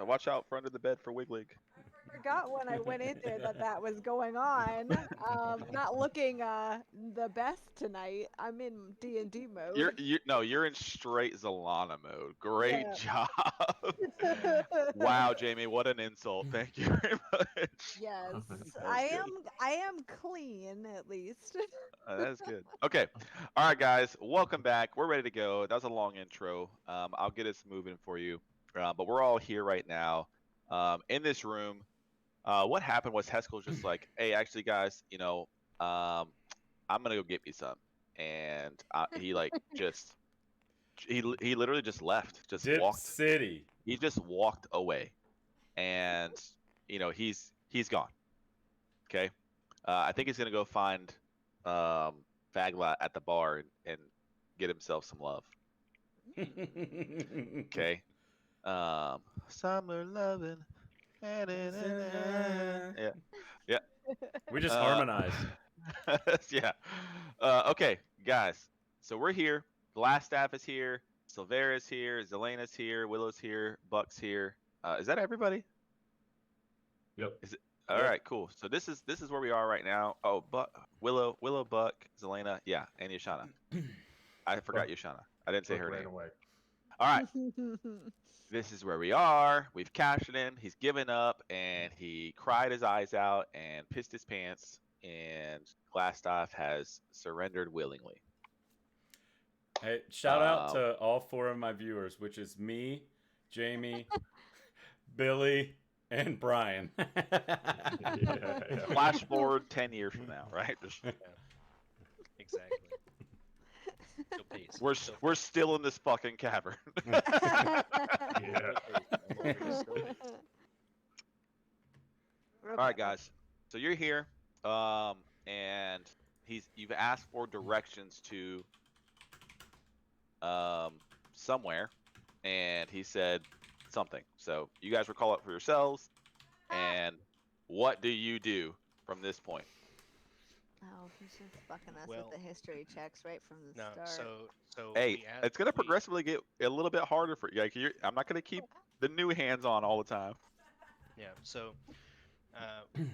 Watch out for under the bed for Wiglig. Forgot when I went in there that was going on. Not looking the best tonight. I'm in D&D mode. You're in straight Zalana mode. Great Yeah. job. Wow, Jamie, what an insult. Thank you very much. Yes, That was I good. am. I am clean at least. That's good. Okay. All right, guys. Welcome back. We're ready to go. That was a long intro. I'll get us moving for you. But we're all here right now in this room. What happened was Heskel's just like, hey, actually, guys, I'm going to go get me some. And he like just, he literally just left, just Dip walked. City. He just walked away. And, he's gone. Okay. I think he's going to go find Fagla at the bar and get himself some love. Okay. Summer loving. Yeah. Yeah. We just harmonized. Yeah. Okay, guys. So we're here. Glassstaff is here. Silvera's here. Zelena's here. Willow's here. Buck's here. Is that everybody? Yep. All Yep. right, cool. So this is where we are right now. Oh, Willow, Buck, Zelena, yeah, and Yashana. I forgot Yashana. I didn't say Buck her ran name. away. All right, this is where we are. We've cashed it in. He's given up, and he cried his eyes out and pissed his pants. And Glassstaff has surrendered willingly. Hey, shout out to all 4 of my viewers, which is me, Jamie, Billy, and Brian. Yeah. Flash forward 10 years from now, right? Just- Exactly. Go pace. we're still in this fucking cavern. Yeah. All right, guys. So you're here, and you've asked for directions to somewhere, and he said something. So you guys recall it for yourselves, and what do you do from this point? Oh, he's just fucking us Well- with the history checks right from the No, start. so Hey, we it's gonna progressively get a little bit harder for you. Like, I'm not gonna keep the new hands on all the time. Yeah, so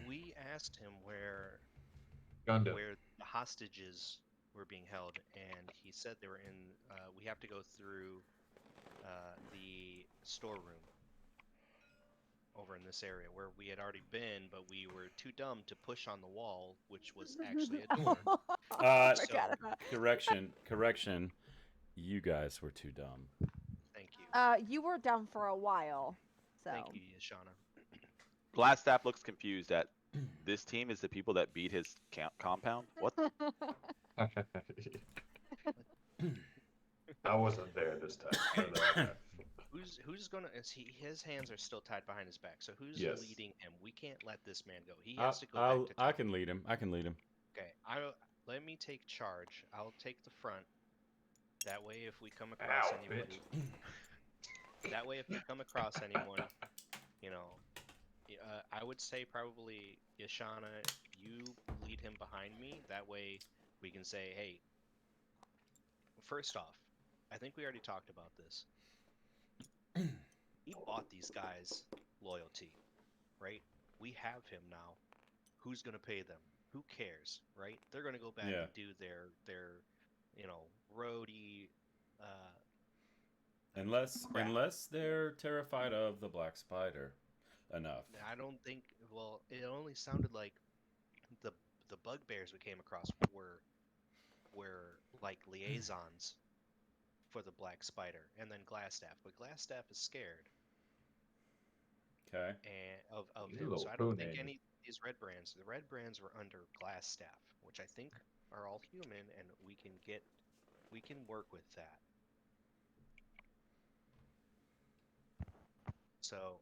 we asked him where Gundam. the hostages were being held, and he said they were in. We have to go through the storeroom over in this area where we had already been, but we were too dumb to push on the wall, which was actually a door. I So- forgot about. Correction. You guys were too dumb. Thank you. You were down for a while, so. Thank you, Yashana. Glassstaff looks confused at this team is the people that beat his compound. What? I wasn't there this time. But, Who's gonna? His hands are still tied behind his back. So who's Yes. leading him? We can't let this man go. He has to go back to. I can lead him. Okay, let me take charge. I'll take the front. That way, if we come across Ow, anybody, that way if we come across anyone, I would say probably Yashana, you lead him behind me. That way, we can say, hey. First off, I think we already talked about this. He bought these guys loyalty, right? We have him now. Who's gonna pay them? Who cares, right? They're gonna go back Yeah. and do their roadie. Unless Crap. they're terrified of the black spider enough. I don't think. Well, it only sounded like the bugbears we came across were like liaisons for the black spider, and then Glassstaff. But Glassstaff is scared. Okay. And of He's a him. little So I don't poo think name. any of these red brands. The red brands were under Glassstaff, which I think are all human, and we can work with that. So,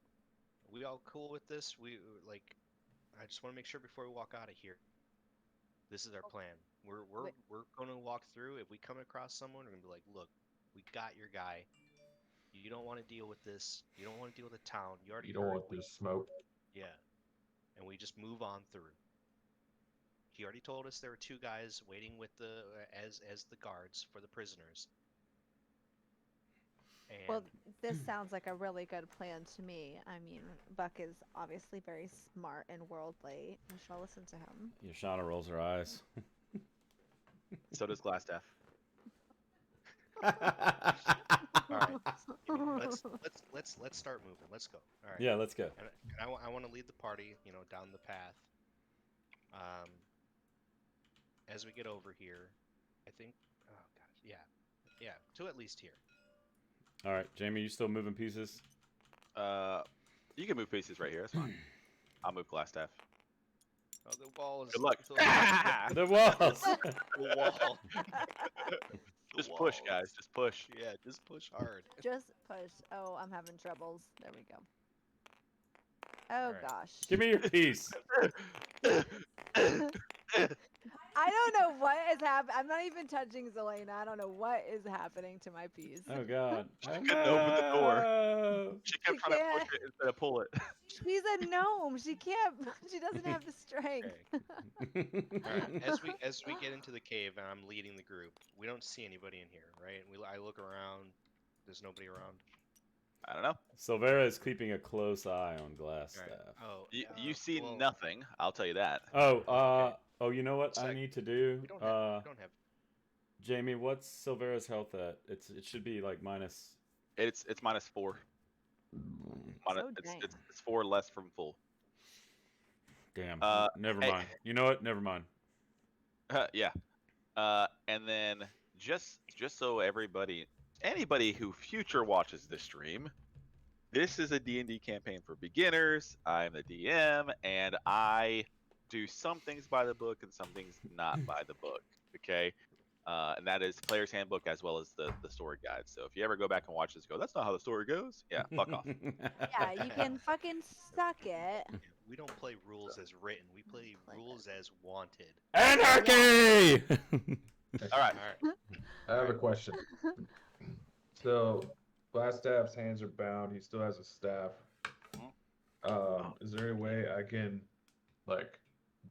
we all cool with this? I just want to make sure before we walk out of here. This is our plan. We're gonna walk through. If we come across someone, we're gonna be like, look, we got your guy. You don't want to deal with this. You don't want to deal with the town. You already You don't heard. want this smoke. Yeah. And we just move on through. He already told us there were 2 guys waiting with the as the guards for the prisoners. And Well, this sounds like a really good plan to me. I mean, Buck is obviously very smart and worldly. We shall listen to him. Yashana rolls her eyes. So does Glassstaff. all right, let's start moving. Let's go. All right. Yeah, let's go. And I want to lead the party, down the path. As we get over here, I think. Oh gosh, yeah, to at least here. All right, Jamie, you still moving pieces? You can move pieces right here. That's fine. I'll move Glassstaff. Oh, the wall is. Good luck. The walls. The wall. Just push, guys. Just push. Yeah, just push hard. Just push. Oh, I'm having troubles. There we go. Oh Alright. gosh. Give me your piece. I don't know what is happening. I'm not even touching Zelena. I don't know what is happening to my piece. Oh God. She couldn't open the door. No. She kept trying to push it instead of pull it. She's a gnome. She can't. She doesn't have the strength. Okay. All right. As we get into the cave and I'm leading the group, we don't see anybody in here, right? I look around. There's nobody around. I don't know. Silvera is keeping a close eye on Glassstaff. All right. Oh. You see well, nothing. I'll tell you that. Oh, Okay. oh, you know what I Sec- need to do? We don't have. Jamie, what's Silvera's health at? It should be like minus. It's -4. So dang. It's 4 less from full. Damn. Uh, Never hey. mind. You know what? Never mind. Yeah. And then just so anybody who future watches the stream, this is a D&D campaign for beginners. I'm the DM, and I do some things by the book and some things not by the book. Okay. And that is Player's Handbook as well as the story guide. So if you ever go back and watch this, go, that's not how the story goes. Yeah, fuck off. Yeah, you can fucking suck it. We don't play rules as written. We play rules as wanted. Anarchy! All right. All right. I have a question. So, Glassstaff's hands are bound. He still has a staff. Is there any way I can, like,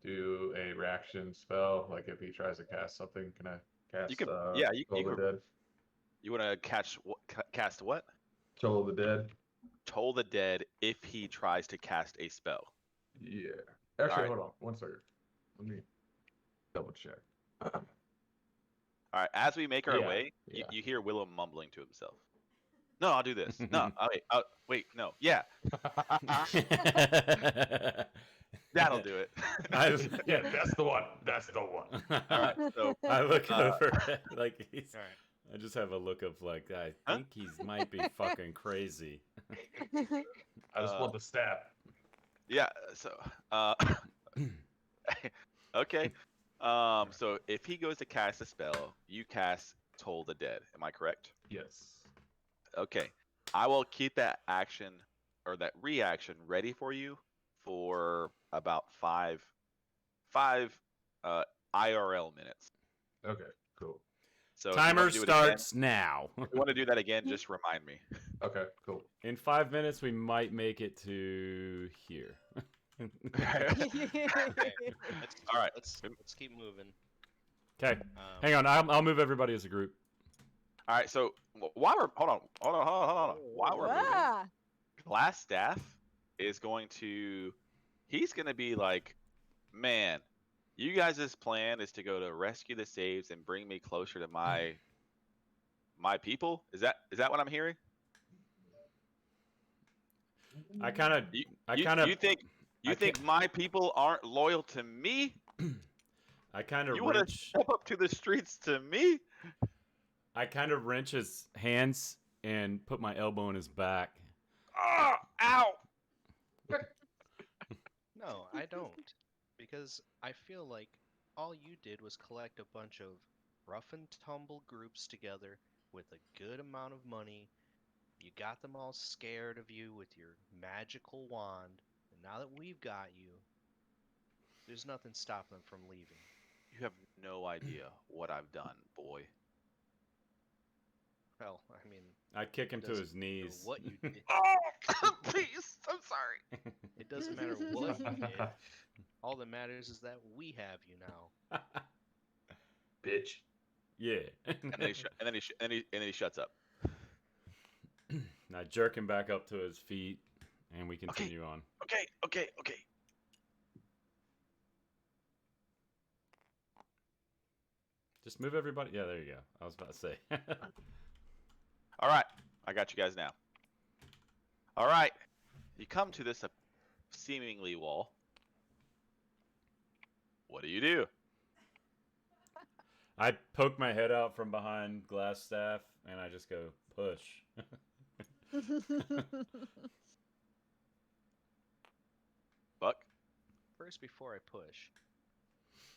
do a reaction spell? Like, if he tries to cast something, can I cast? You can- Toll you the can- Dead. You want to cast what? Toll the Dead. Toll the Dead if he tries to cast a spell. Yeah. Actually, Alright. hold on 1 second. Let me double check. All right. As we make our Yeah, way, yeah. you hear Willow mumbling to himself. No, I'll do this. No, wait, no. Yeah, that'll do it. Yeah, that's the one. That's the one. All right. So I look over like he's. All right. I just have a look of like I Huh? think he might be fucking crazy. I just want the staff. yeah. So okay. So if he goes to cast a spell, you cast Toll the Dead. Am I correct? Yes. Okay. I will keep that action or that reaction ready for you for about five IRL minutes. Okay. Cool. So if you wanna Timer do it starts now. Again, if you want to do that again, just remind me. Okay. Cool. In 5 minutes, we might make it to here. All right. Let's keep moving. Okay, hang on. I'll move everybody as a group. All right. So while we're hold on. While we're moving, Ah, Glassstaff is going to. He's going to be like, man, you guys' plan is to go to rescue the saves and bring me closer to my people. Is that what I'm hearing? I kind of. You think my people aren't loyal to me? I kind of You want to wrench. step up to the streets to me? I kind of wrench his hands and put my elbow in his back. Oh, ow! No, I don't, because I feel like all you did was collect a bunch of rough and tumble groups together with a good amount of money. You got them all scared of you with your magical wand, and now that we've got you, there's nothing stopping them from leaving. You have no idea what I've done, boy. Well, I mean, I kick him to doesn't his matter knees. what you did. Oh, please! I'm sorry. It doesn't matter what you did. All that matters is that we have you now. Bitch. Yeah. And then he shuts up. I jerk him back up to his feet, and we continue on. Okay. Just move everybody. Yeah, there you go. I was about to say. All right, I got you guys now. All right, you come to this seemingly wall. What do? I poke my head out from behind glass staff, and I just go, push. Buck? First, before I push,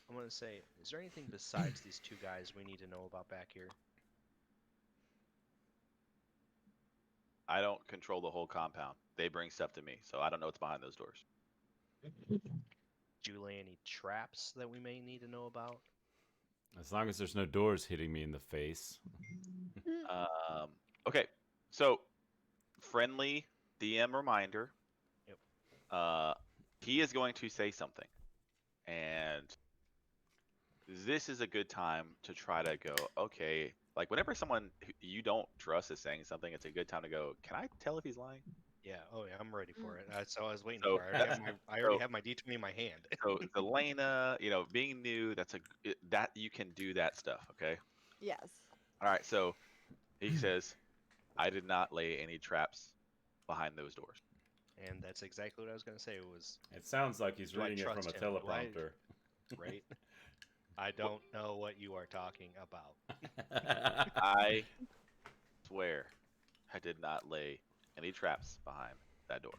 I'm going to say, is there anything besides these two guys we need to know about back here? I don't control the whole compound. They bring stuff to me, so I don't know what's behind those doors. Do you lay any traps that we may need to know about? As long as there's no doors hitting me in the face. Okay, so friendly DM reminder. Yep. He is going to say something, and this is a good time to try to go, okay, like whenever someone you don't trust is saying something, it's a good time to go, can I tell if he's lying? Yeah, oh yeah, I'm ready for it. That's all I was waiting So for. I already have my D20 in my hand. So Zelena, being new, that you can do that stuff, okay? Yes. All right, so he says, I did not lay any traps behind those doors. And that's exactly what I was going to say. It sounds like he's Do I reading it from a trust him? Do I- teleprompter. right? I don't know what you are talking about. I swear I did not lay any traps behind that door.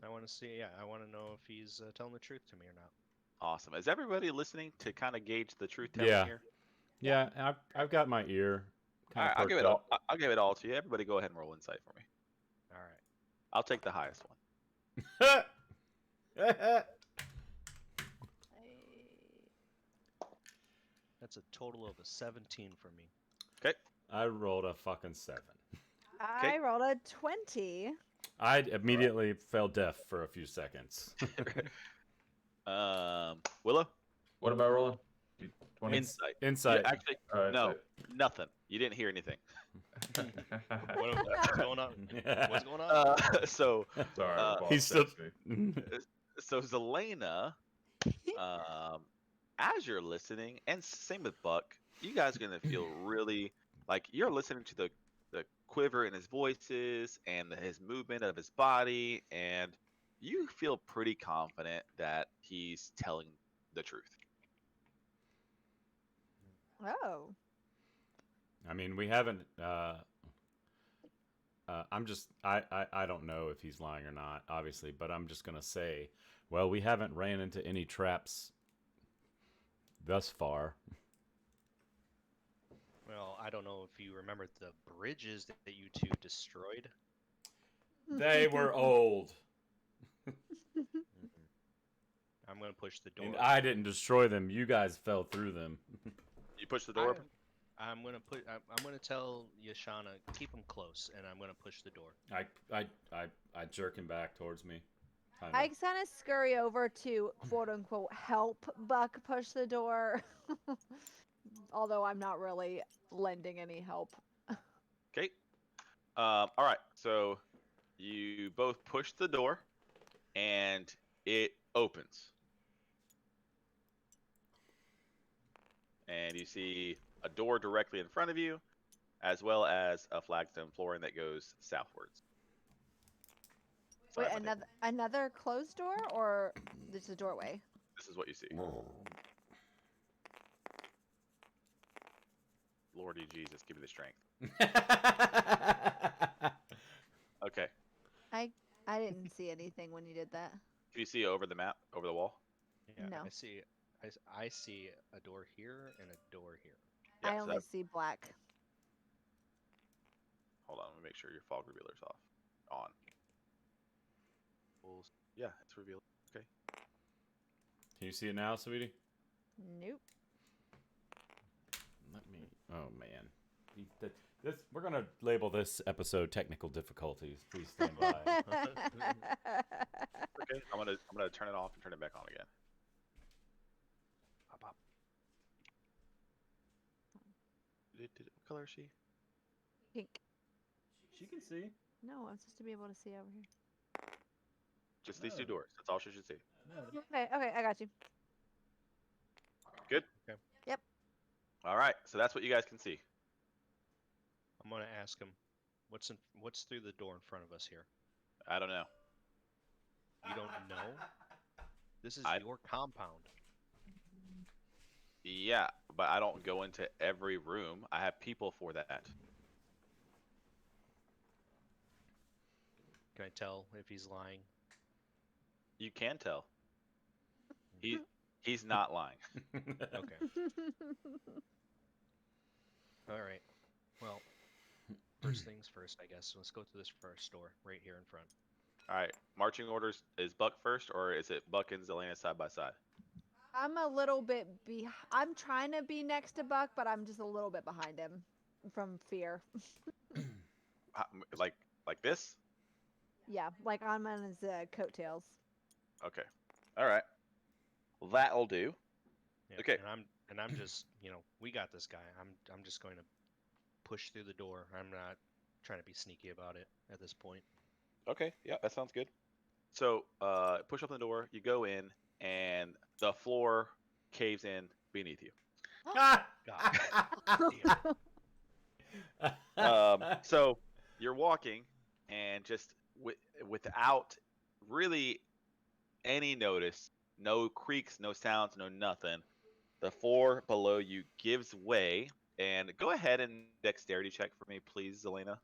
I want to see. Yeah, I want to know if he's telling the truth to me or not. Awesome. Is everybody listening to kind of gauge the truth telling Yeah. here? Yeah, I've got my ear All kind right, of I'll give perked it up. all. I'll give it all to you. Everybody, go ahead and roll insight for me. All right. I'll take the highest one. That's a total of a 17 for me. Okay. I rolled a fucking 7. I rolled a 20. I immediately fell deaf for a few seconds. Willow? What am I rolling? 20? Insight. Insight. Yeah, actually, no, nothing. You didn't hear anything. What's going on? What's going on? So, Sorry, my boss He's still. texted me. so Zelena, as you're listening, and same with Buck, you guys are gonna feel really like you're listening to the quiver in his voices and his movement of his body, and you feel pretty confident that he's telling the truth. Oh. I mean, we haven't. I'm just. I don't know if he's lying or not, obviously, but I'm just gonna say, well, we haven't ran into any traps thus far. Well, I don't know if you remember the bridges that you two destroyed. They were old, I'm gonna push the door. and I didn't destroy them. You guys fell through them. You push the door open. I'm gonna tell Yashana keep him close, and I'm gonna push the door. I jerk him back towards me. Kinda. I kind of scurry over to quote unquote help Buck push the door. Although I'm not really lending any help. Okay. All right. So you both push the door, and it opens. And you see a door directly in front of you, as well as a flagstone flooring that goes southwards. Wait, Sorry, my name. another closed door or this is a doorway? This is what you see. Lordy Jesus, give me the strength. Okay. I didn't see anything when you did that. Can you see over the map, over the wall? Yeah, No. I see a door here and a door here. Yeah, I so only that, see black. hold on, let me make sure your fog revealer's off. On. Yeah, it's revealed. Okay. Can you see it now, sweetie? Nope. Let me. Oh man. We're gonna label this episode technical difficulties. Please stand by. Okay. I'm gonna turn it off and turn it back on again. Pop, pop. What color is she? Pink. She can see. No, I'm supposed to be able to see over here. Just these two doors. That's all she should see. Okay, I got you. Good? Okay. Yep. All right. So that's what you guys can see. I'm gonna ask him, what's through the door in front of us here? I don't know. You don't know? This is I- your compound. Yeah, but I don't go into every room. I have people for that. Can I tell if he's lying? You can tell. He's not lying. Okay. All right. Well, first things first, I guess. Let's go to this first door right here in front. All right. Marching orders, is Buck first, or is it Buck and Zelena side by side? I'm a little bit I'm trying to be next to Buck, but I'm just a little bit behind him from fear. Like this? Yeah, like I'm on his coattails. Okay. All right. That'll do. Yeah, Okay. And I'm just, we got this guy. I'm just going to push through the door. I'm not trying to be sneaky about it at this point. Okay. Yeah, that sounds good. So, push open the door. You go in, and the floor caves in beneath you. So you're walking, and just without really any notice, no creaks, no sounds, no nothing, the floor below you gives way. And go ahead and dexterity check for me, please, Zelena.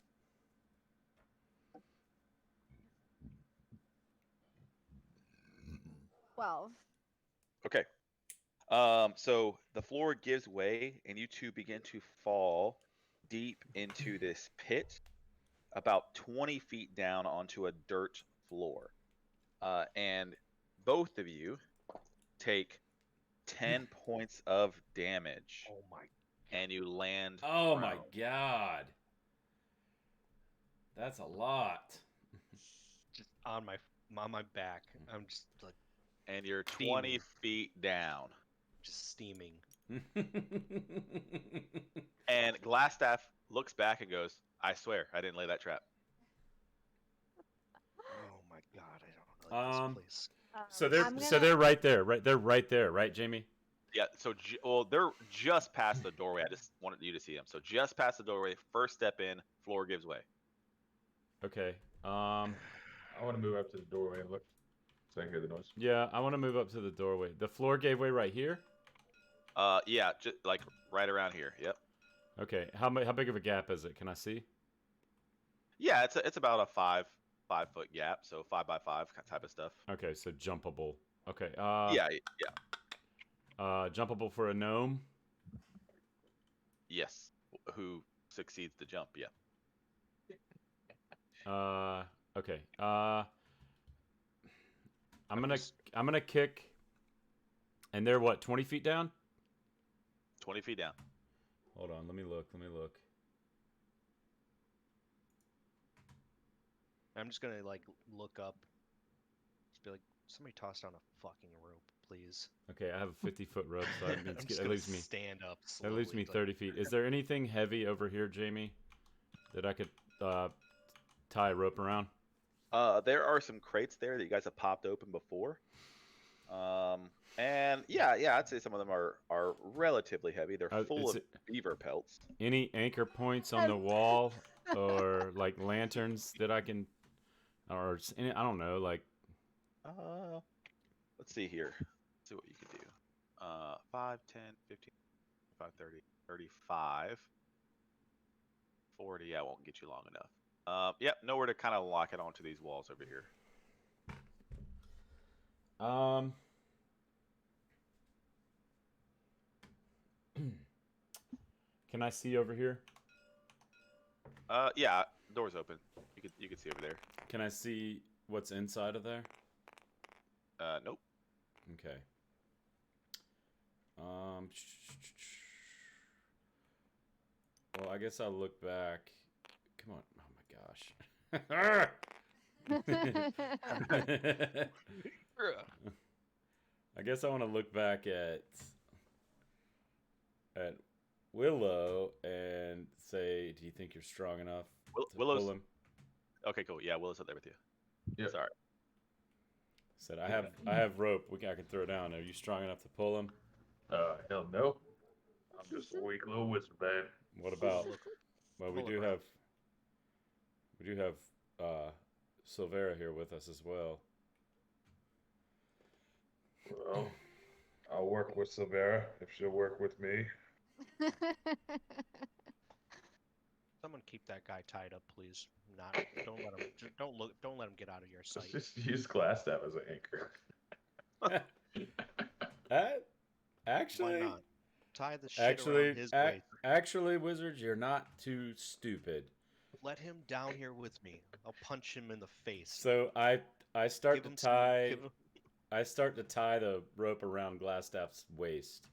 12. Okay. So the floor gives way, and you two begin to fall deep into this pit, about 20 feet down onto a dirt floor. And both of you take 10 points of damage, Oh my. and you land. Oh my prone. god. That's a lot. Just on my back. I'm just like And you're Steaming. 20 feet down. just steaming. And Glassstaff looks back and goes, "I swear, I didn't lay that trap." Oh my god, I don't like this place. So they're right there, right? They're right there, right, Jamie? Yeah, so they're just past the doorway. I just wanted you to see them. So just past the doorway, first step in, floor gives way. Okay. I want to move up to the doorway and look so I can hear the noise. Yeah, I want to move up to the doorway. The floor gave way right here. Yeah, just like right around here. Yep. Okay. How big of a gap is it? Can I see? Yeah, it's about a 5 foot gap, so 5 by 5 type of stuff. Okay, so jumpable. Okay. Yeah. Jumpable for a gnome. Yes. Who succeeds the jump? Yeah. Okay. I'm gonna kick. And they're what? 20 feet down? 20 feet down. Hold on. Let me look. I'm just gonna like look up. Just be like, somebody toss down a fucking rope, please. Okay, I have a 50-foot rope, so I'm just that gonna leaves me. stand up That slowly. leaves me like, 30 feet. Is there anything heavy over here, Jamie, that I could tie a rope around? There are some crates there that you guys have popped open before. And yeah, I'd say some of them are relatively heavy. They're full of beaver pelts. Any anchor points on the wall, or like lanterns that I can, or I don't know, like. Let's see here. Let's see what you can do. 5, 10, 15, 5, 30, 35, 40. Yeah, I won't get you long enough. Yep, nowhere to kind of lock it onto these walls over here. Can I see over here? Yeah, door's open. You could see over there. Can I see what's inside of there? Nope. Okay. Well, I guess I'll look back. Come on. Oh my gosh. I guess I want to look back at Willow and say, do you think you're strong enough to Willow's pull him? okay. Cool. Yeah, Willow's up there with you. Yep. Sorry. Said I have rope. I can throw down. Are you strong enough to pull him? Hell no. I'm just a weak little wizard, man. What about? Well, we Pull do him have Silvera here with us as well. Well, I'll work with Silvera if she'll work with me. Someone keep that guy tied up, please. Don't let him. Don't let him get out of your Let's sight. just use glass staff as an anchor. Actually, Why not? Tie the shit around his waist. actually, wizards, you're not too stupid. Let him down here with me. I'll punch him in the face. So I start Give to him some- tie give him- I start to tie the rope around Glassstaff's waist.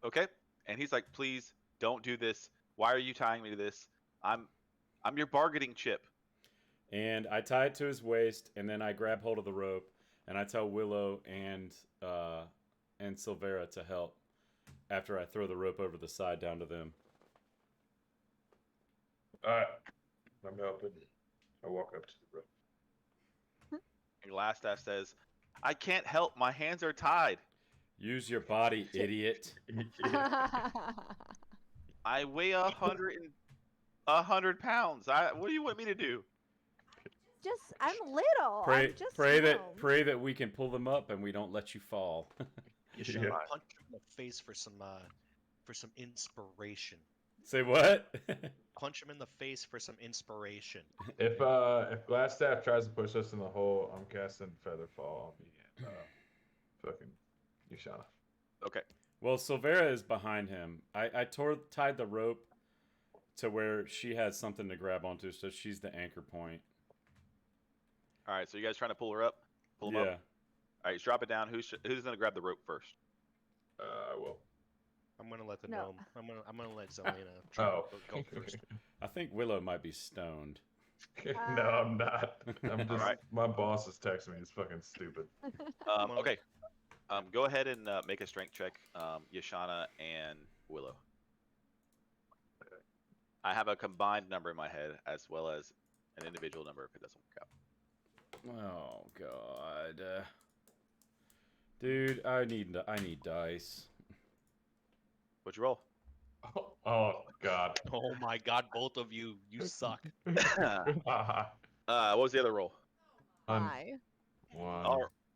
Okay. And he's like, please don't do this. Why are you tying me to this? I'm your bargaining chip. And I tie it to his waist, and then I grab hold of the rope, and I tell Willow and Silvera to help after I throw the rope over the side down to them. Alright. I'm helping. I walk up to the rope. And Glassstaff says, I can't help. My hands are tied. Use your body, idiot. I weigh 100 pounds. What do you want me to do? I'm little. I'm just gnome. Pray that we can pull them up and we don't let you fall. You should Yeah. punch him in the face for some inspiration. Say what? Punch him in the face for some inspiration. If Glassstaff tries to push us in the hole, I'm casting Featherfall on me and fucking Yushana. Okay. Well, Silvera is behind him. I tied the rope to where she has something to grab onto, so she's the anchor point. All right. So you guys trying to pull her up? Pull him Yeah. up? All right. Drop it down. Who's going to grab the rope first? I will. I'm gonna let the No. gnome. I'm gonna let Zelena try Oh. go first. I think Willow might be stoned. No, I'm not. I'm just. Alright. My boss is texting me. It's fucking stupid. on. Okay. Go ahead and make a strength check, Yashana and Willow. I have a combined number in my head as well as an individual number if it doesn't work out. Oh God, dude, I need dice. What'd you roll? Oh God. Oh my God, both of you suck. What was the other roll? Why? One.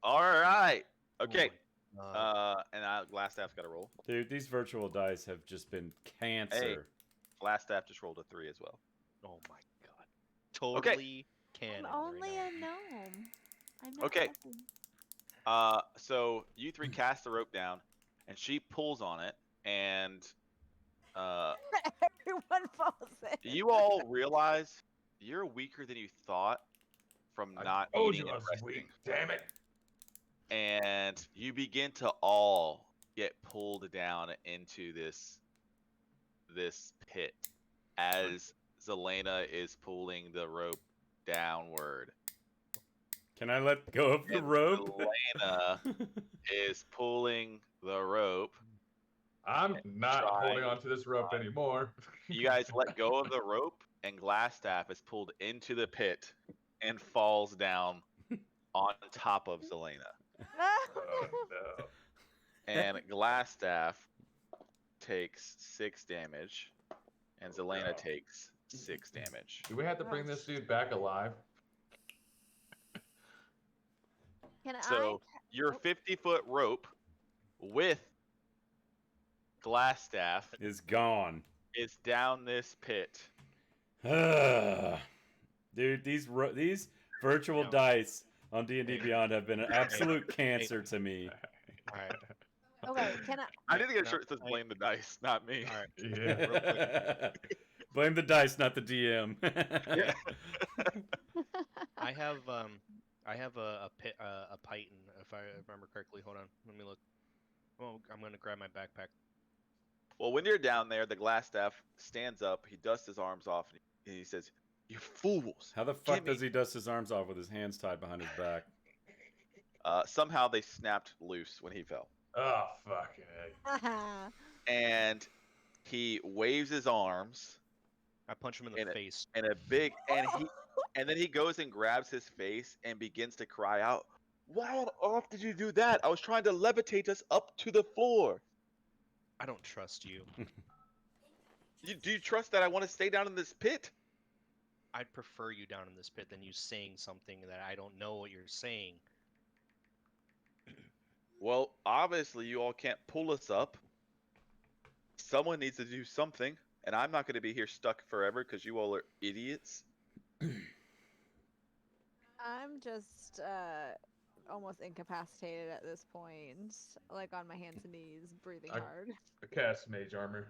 All right. Okay. Oh my God. And Glassstaff's got a roll. Dude, these virtual dice have just been cancer. Glassstaff just rolled a 3 as well. Oh my God. Totally canon. I'm only right a now. gnome. I'm not Okay. nothing. So you three cast the rope down, and she pulls on it, and Everyone falls in. you all realize you're weaker than you thought from not I told eating you I and was resting. weak. Damn it. And you begin to all get pulled down into this pit as Zelena is pulling the rope downward. Can I let go of the And rope? Zelena is pulling the rope. I'm not Trying holding onto this rope anymore. You guys let go of the rope, and Glassstaff is pulled into the pit and falls down on top of Zelena. Oh no. And Glassstaff takes 6 damage, and Zelena No. takes 6 damage. Do we have to bring this dude back alive? Can So your 50-foot rope with Glassstaff Is gone. is down this pit. Dude, these virtual No. dice on D&D Beyond have been an absolute cancer to me. All right. Okay, can I? I need to get a No, shirt that says I- "Blame the dice," not me. All right. Yeah. Real quick. Blame the dice, not the DM. Yeah. I have a python, if I remember correctly. Hold on, let me look. Oh, I'm gonna grab my backpack. Well, when you're down there, the glass staff stands up. He dusts his arms off, and he says, "You fools! How the fuck Gimme." does he dust his arms off with his hands tied behind his back? Somehow they snapped loose when he fell, Oh, fucking heck. and he waves his arms I punch him in the in face. and then he goes and grabs his face and begins to cry out, "Why on earth did you do that? I was trying to levitate us up to the floor. I don't trust you. Do you trust that I want to stay down in this pit?" I'd prefer you down in this pit than you saying something that I don't know what you're saying. Well, obviously you all can't pull us up. Someone needs to do something, and I'm not going to be here stuck forever because you all are idiots. I'm just almost incapacitated at this point, like on my hands and knees, breathing I- hard. I cast mage armor.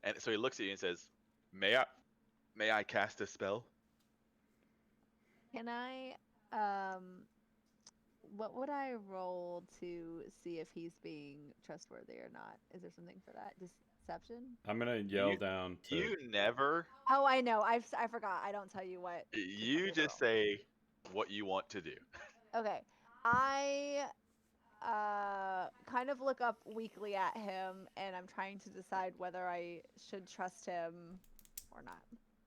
And so he looks at you and says, May I cast a spell?" Can I what would I roll to see if he's being trustworthy or not? Is there something for that? Deception? I'm gonna yell You- down to. You never. Oh, I know. I forgot. I don't tell you what. You Okay, just roll. say what you want to do. Okay. I kind of look up weakly at him, and I'm trying to decide whether I should trust him or not.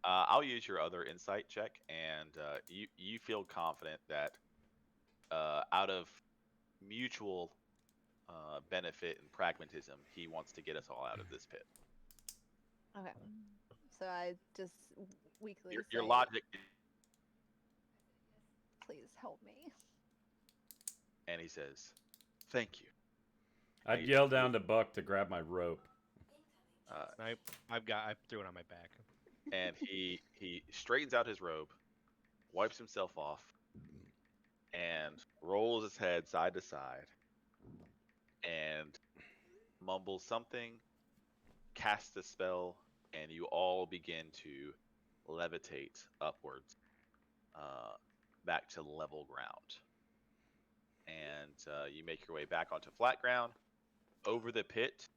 I'll use your other insight check, and you feel confident that out of mutual benefit and pragmatism, he wants to get us all out of this pit. Okay. So I just weakly Your say, logic, please help me. and he says, "Thank you." I'd Hey, yell down to Buck to grab my rope. I threw it on my back. And he straightens out his robe, wipes himself off, and rolls his head side to side, and mumbles something, casts a spell, and you all begin to levitate upwards, back to level ground. And you make your way back onto flat ground, over the pit,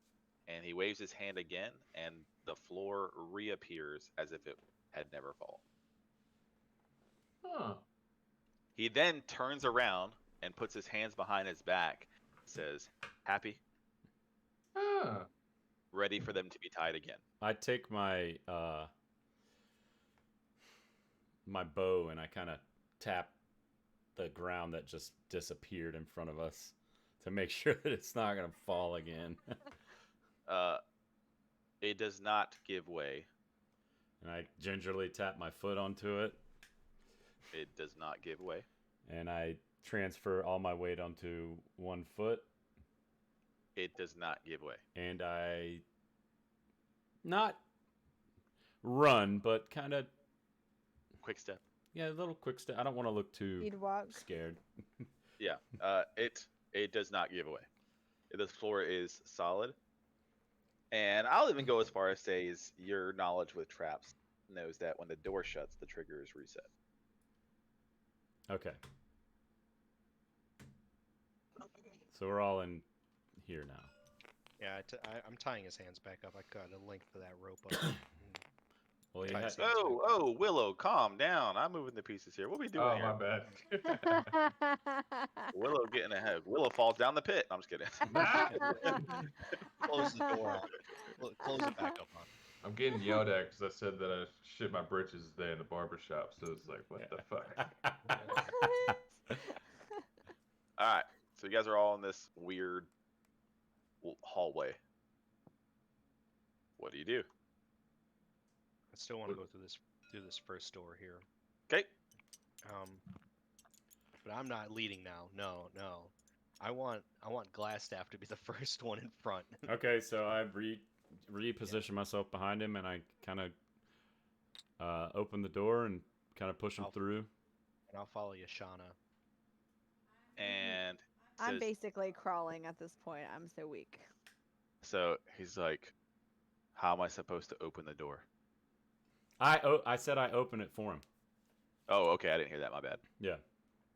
and he waves his hand again, and the floor reappears as if it had never fallen. Huh. He then turns around and puts his hands behind his back, says, "Happy? Huh. Ready for them to be tied again." I take my my bow and I kind of tap the ground that just disappeared in front of us to make sure that it's not gonna fall again. It does not give way. And I gingerly tap my foot onto it, It does not give way. and I transfer all my weight onto one foot, It does not give way. and I not run, but kind of Quick step. a little quick step. I don't want to look too Speed walk. scared. Yeah. It does not give away. The floor is solid. And I'll even go as far as say is your knowledge with traps knows that when the door shuts, the trigger is reset. Okay. So we're all in here now. Yeah, I'm tying his hands back up. I got the length of that rope up. Well, he Tight had, side. Oh, Willow, calm down. I'm moving the pieces here. What are we doing Oh, here? my bad. Willow getting ahead. Willow falls down the pit. I'm just kidding. Close the door on. Close it back up on. I'm getting yelled at because I said that I shit my britches today in the barber shop. So it's like, what the fuck? All right. So you guys are all in this weird hallway. What do you do? I still want to go through this first door here. Okay. But I'm not leading now. No. I want Glassstaff to be the first one in front. Okay, so I reposition myself behind him, and I kind of open the door and kind of push him through. And I'll follow Yashana. And I'm Says- basically crawling at this point. I'm so weak. So he's like, "How am I supposed to open the door?" I said I open it for him. Oh, okay, I didn't hear that. My bad. Yeah.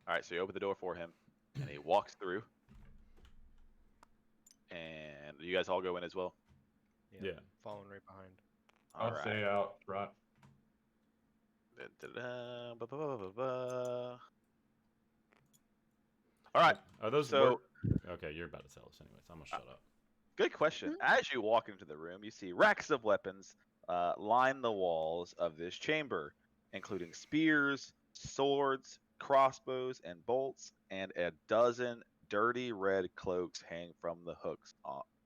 All right, so you open the door for him, and he walks through. And you guys all go in as well. Yeah. Following right behind. All I'll right. stay out front. Da-da-da, ba-ba-ba-ba-ba. All right. Are those So- Okay, you're about to tell us anyways. I'm gonna shut up. Good question. As you walk into the room, you see racks of weapons line the walls of this chamber, including spears, swords, crossbows, and bolts, and a dozen dirty red cloaks hang from the hooks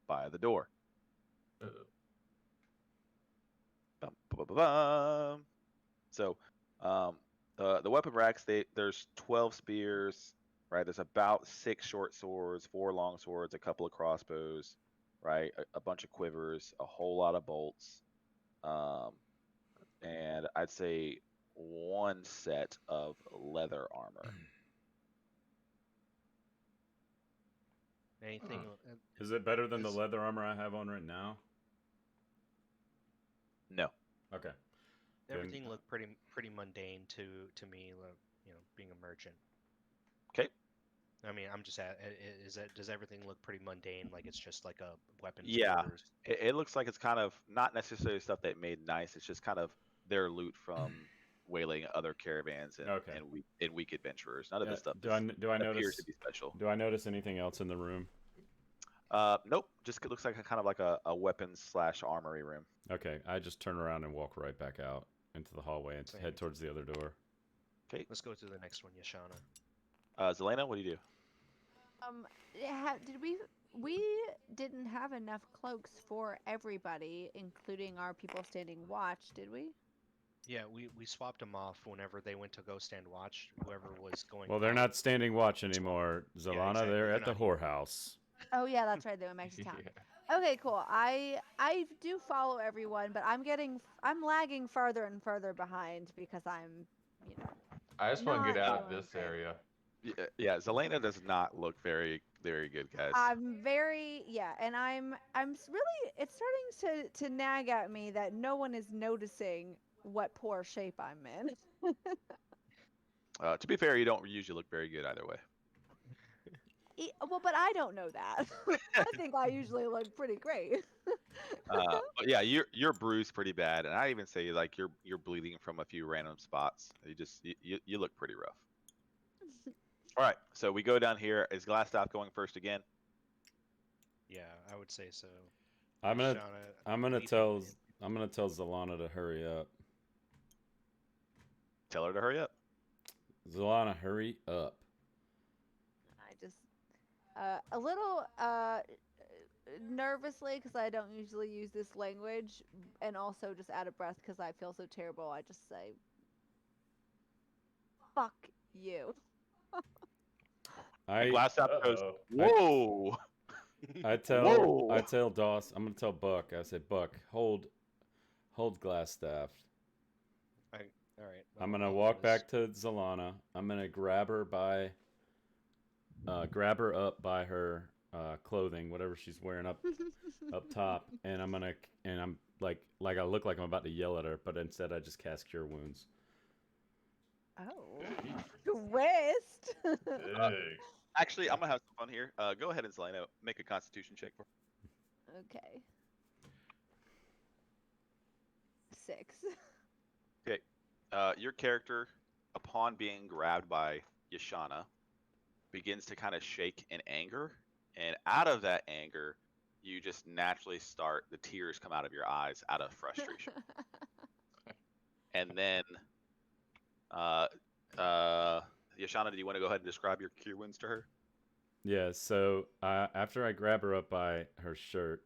by the door. Uh, Bum, bum, bum, bum. So, the weapon racks, there's 12 spears, right? There's about 6 short swords, 4 long swords, a couple of crossbows, right? A bunch of quivers, a whole lot of bolts, and I'd say 1 set of leather armor. Anything? Is it better than the Is- leather armor I have on right now? No. Okay. Then- Everything looked pretty mundane to me. Being a merchant. 'Kay. I mean, I'm just at. Does everything look pretty mundane? Like it's just like a weapon Yeah. stores? It looks like it's kind of not necessarily stuff they made nice. It's just kind of their loot from whaling other caravans and Okay. and weak adventurers. None of this stuff Do I appears notice? to be special. Do I notice anything else in the room? Nope. Just looks like kind of like a weapons / armory room. Okay, I just turn around and walk right back out into the hallway and Same. head towards the other door. Let's go to the next one, Yashana. Zelena, what do you do? Did we didn't have enough cloaks for everybody, including our people standing watch, did we? Yeah, we swapped them off whenever they went to go stand watch. Whoever was going. Well, they're out. not standing watch anymore, Zalana. exactly, They're they're at the not here. whorehouse. Oh yeah, that's right. They went back to town. Okay, cool. I do follow everyone, but I'm lagging further and further behind because I'm, I just want to get Not out of doing this great. area. Yeah, Zelena does not look very good, guys. I'm very and I'm really it's starting to nag at me that no one is noticing what poor shape I'm in. To be fair, you don't usually look very good either way. Well, but I don't know that. I think I usually look pretty great. But yeah, you're bruised pretty bad, and I even say like you're bleeding from a few random spots. You look pretty rough. All right, so we go down here. Is Glassstaff going first again? Yeah, I would say so. I'm gonna Yashana, tell lead the I'm gonna tell Zalana to hurry up. Tell her to hurry up. Zalana, hurry up. I just a little nervously because I don't usually use this language, and also just out of breath because I feel so terrible. I just say, "Fuck you." And I Glassstaff goes, Uh-oh. "Whoa!" I Whoa. tell Doss. I'm gonna tell Buck. I say, Buck, hold Glassstaff. All right. I'm well, gonna I'll walk do this. back to Zalana. I'm gonna grab her up by her clothing, whatever she's wearing up top, and I'm like I look like I'm about to yell at her, but instead I just cast Cure Wounds. Oh, twist. Dang. Actually, I'm gonna have some fun here. Go ahead and Zelena, make a Constitution check for. Okay. 6. Your character, upon being grabbed by Yashana, begins to kind of shake in anger, and out of that anger, you just naturally the tears come out of your eyes out of frustration, and then, Yashana, do you want to go ahead and describe your cure wounds to her? Yeah. So after I grab her up by her shirt,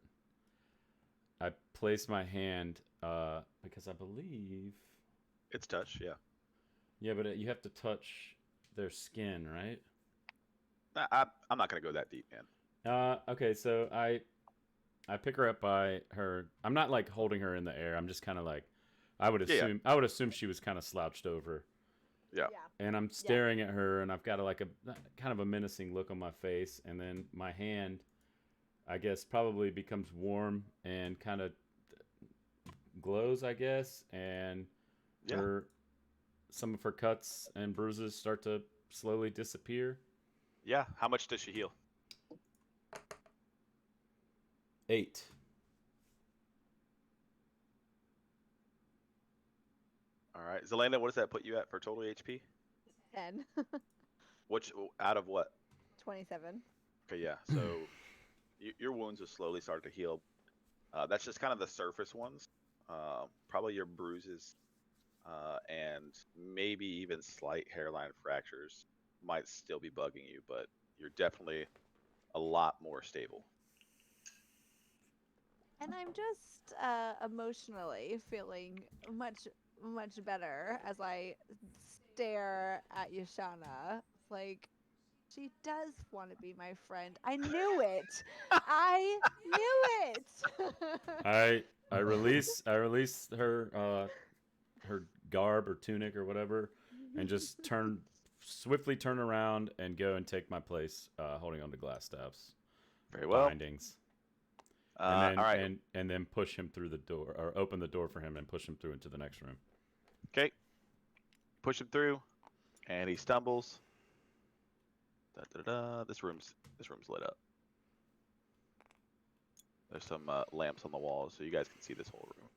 I place my hand because I believe. It's touch, yeah. Yeah, but you have to touch their skin, right? I'm not gonna go that deep, man. Okay, so I pick her up by her. I'm not like holding her in the air. I'm just kind of like, I would Yeah, yeah. assume she was kind of slouched over. Yeah. And I'm staring at her, and I've got like a kind of a menacing look on my face, and then my hand, I guess, probably becomes warm and kind of glows, I guess, and some of her cuts and bruises start to slowly disappear. Yeah. How much does she heal? 8. All right, Zelena, what does that put you at for total HP? 10. Which out of what? 27. Okay, yeah. So your wounds have slowly started to heal. That's just kind of the surface ones. Probably your bruises and maybe even slight hairline fractures might still be bugging you, but you're definitely a lot more stable. And I'm just emotionally feeling much better as I stare at Yashana. Like, she does want to be my friend. I knew it. I knew it. I release her her garb or tunic or whatever, and just swiftly turn around and go and take my place, holding on to glass staffs. Very well. Bindings. And then, all right. and then push him through the door, or open the door for him and push him through into the next room. Okay. Push him through, and he stumbles. This room's lit up. There's some lamps on the walls, so you guys can see this whole room.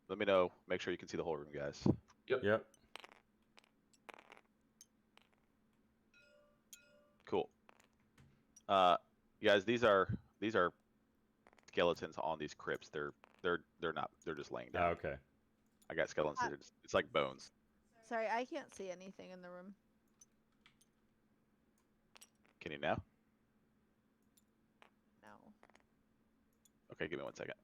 Let me know. Make sure you can see the whole room, guys. Yep. Cool. You guys, these are skeletons on these crypts. They're just laying down. Oh, okay. I got skeletons. It's like bones. Sorry, I can't see anything in the room. Can you now? No. Okay, give me 1 second.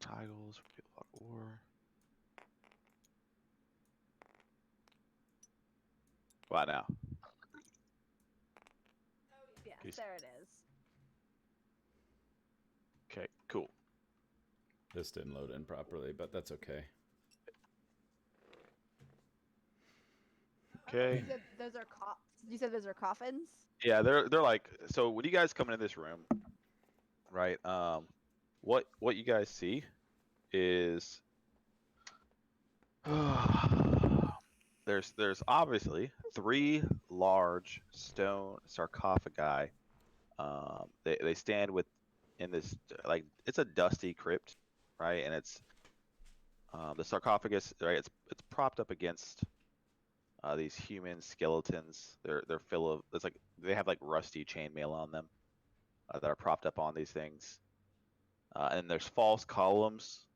Tiles, log ore. Wow, now. Yes, there it is. Okay, cool. This didn't load in properly, but that's okay. Okay. You said those are coffins? Yeah, they're like, so when you guys come into this room, right? What you guys see is there's obviously 3 large stone sarcophagi. They stand in this, like, it's a dusty crypt, right? And it's the sarcophagus, right? It's propped up against these human skeletons. They're full of, it's like they have like rusty chainmail on them that are propped up on these things. And there's false columns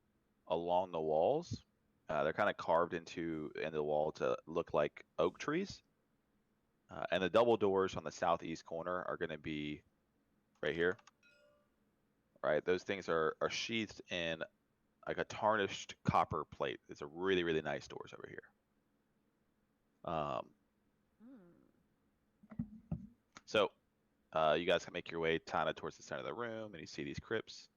along the walls. They're kind of carved into the wall to look like oak trees. And the double doors on the southeast corner are going to be right here. Right, those things are sheathed in like a tarnished copper plate. It's a really, really nice doors over here. So you guys can make your way kind of towards the center of the room, and you see these crypts.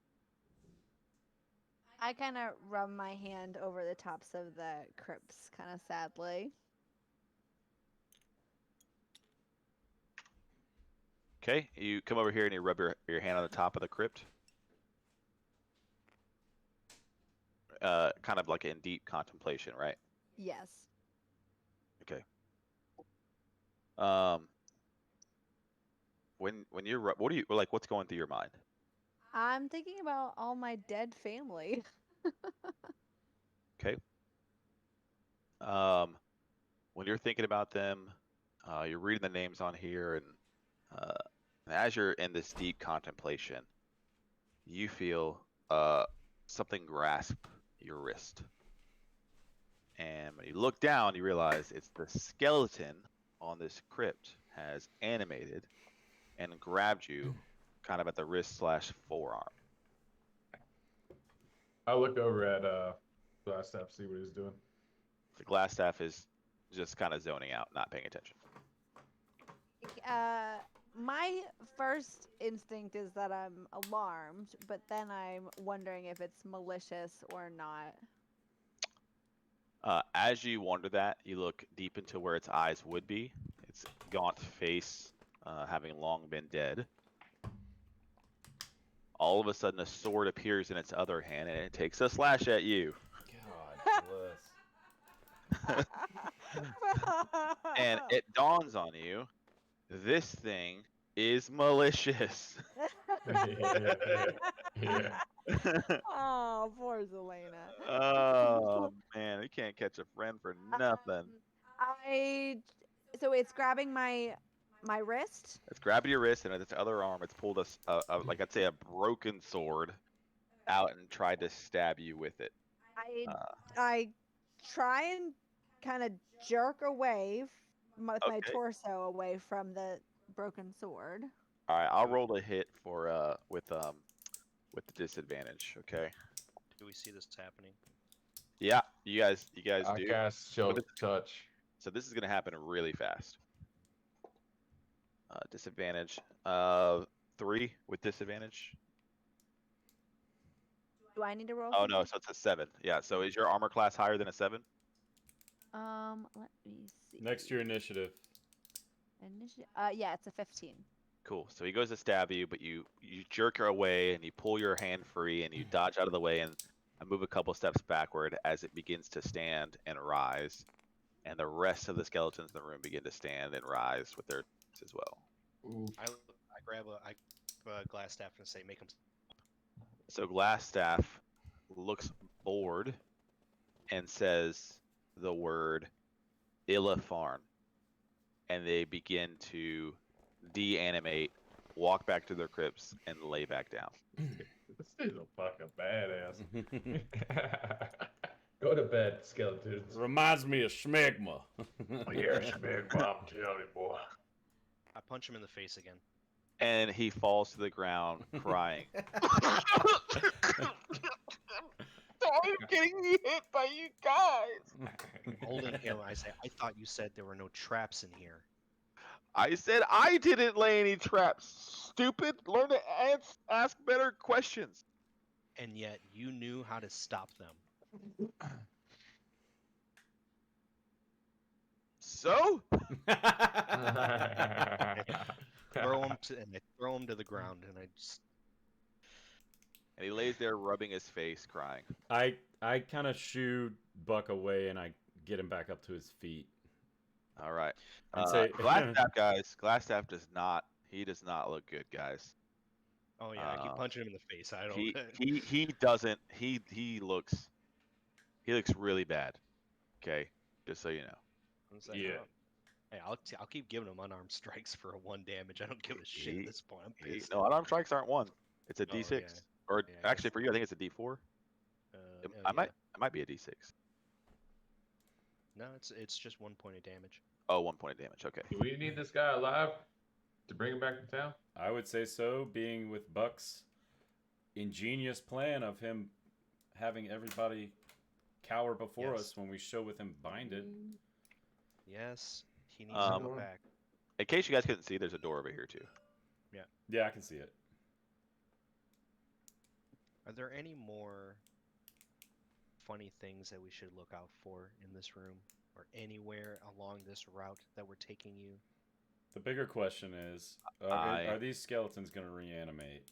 I kind of rub my hand over the tops of the crypts, kind of sadly. Okay, you come over here and you rub your hand on the top of the crypt. Kind of like in deep contemplation, right? Yes. Okay. When you're what do you like? What's going through your mind? I'm thinking about all my dead family. Okay. When you're thinking about them, you're reading the names on here, and as you're in this deep contemplation, you feel something grasp your wrist. And when you look down, you realize it's the skeleton on this crypt has animated and grabbed you kind of at the wrist/forearm. I look over at Glassstaff, see what he's doing. The glass staff is just kind of zoning out, not paying attention. my first instinct is that I'm alarmed, but then I'm wondering if it's malicious or not. As you wonder that, you look deep into where its eyes would be. Its gaunt face, having long been dead. All of a sudden, a sword appears in its other hand, and it takes a slash at you. God bless. And it dawns on you, this thing is malicious. Yeah. Oh, poor Zelena. Oh man, you can't catch a friend for nothing. I so it's grabbing my wrist. It's grabbing your wrist, and with its other arm, it's pulled like I'd say a broken sword out and tried to stab you with it. I Uh, I try and kind of jerk away with my okay. torso away from the broken sword. All right, I'll roll a hit for with the disadvantage. Okay. Do we see this happening? Yeah, you guys I do. cast Chill Touch. So this is gonna happen really fast. Disadvantage. 3 with disadvantage. Do I need to roll? Oh something? no, so it's a 7. Yeah. So is your armor class higher than a 7? Let me see. Next to your initiative. Yeah, it's a 15. Cool. So he goes to stab you, but you jerk her away and you pull your hand free and you dodge out of the way and move a couple steps backward as it begins to stand and rise, and the rest of the skeletons in the room begin to stand and rise with their as well. Ooh. I grab a glass staff and say, make him. So Glassstaff looks bored and says the word Illafarn, and they begin to deanimate, walk back to their crypts, and lay back down. This is a fucking badass. Go to bed, skeletons. Reminds me of Schmegma. Yeah, Schmeg, I'm telling you, boy. I punch him in the face again. And he falls to the ground crying. I'm getting hit by you guys. Holding him, I say, I thought you said there were no traps in here. I said I didn't lay any traps. Stupid. Learn to ask better questions. And yet you knew how to stop them. So? Throw him to the ground, and I just. And he lays there rubbing his face, crying. I kind of shoo Buck away and I get him back up to his feet. All right. And say, Glassstaff, guys. Glassstaff does not look good, guys. Oh yeah, I keep punching him in the face. I don't. He doesn't. He looks really bad. Okay, just so you know. Yeah. Hey, I'll keep giving him unarmed strikes for a 1 damage. I don't give a shit at this point. I'm pissed. No, unarmed strikes aren't 1. It's a Oh, D6, yeah. or Yeah, I actually guess for you, I think it's a D4. I It might be a D6. No, it's just 1 point of damage. Oh, 1 point of damage. Okay. Do we need this guy alive to bring him back to town? I would say so, being with Buck's ingenious plan of him having everybody cower before Yes. us when we show with him binded. Yes, he needs to go back. In case you guys couldn't see, there's a door over here too. Yeah, I can see it. Are there any more funny things that we should look out for in this room or anywhere along this route that we're taking you? The bigger question is, are these skeletons going to reanimate?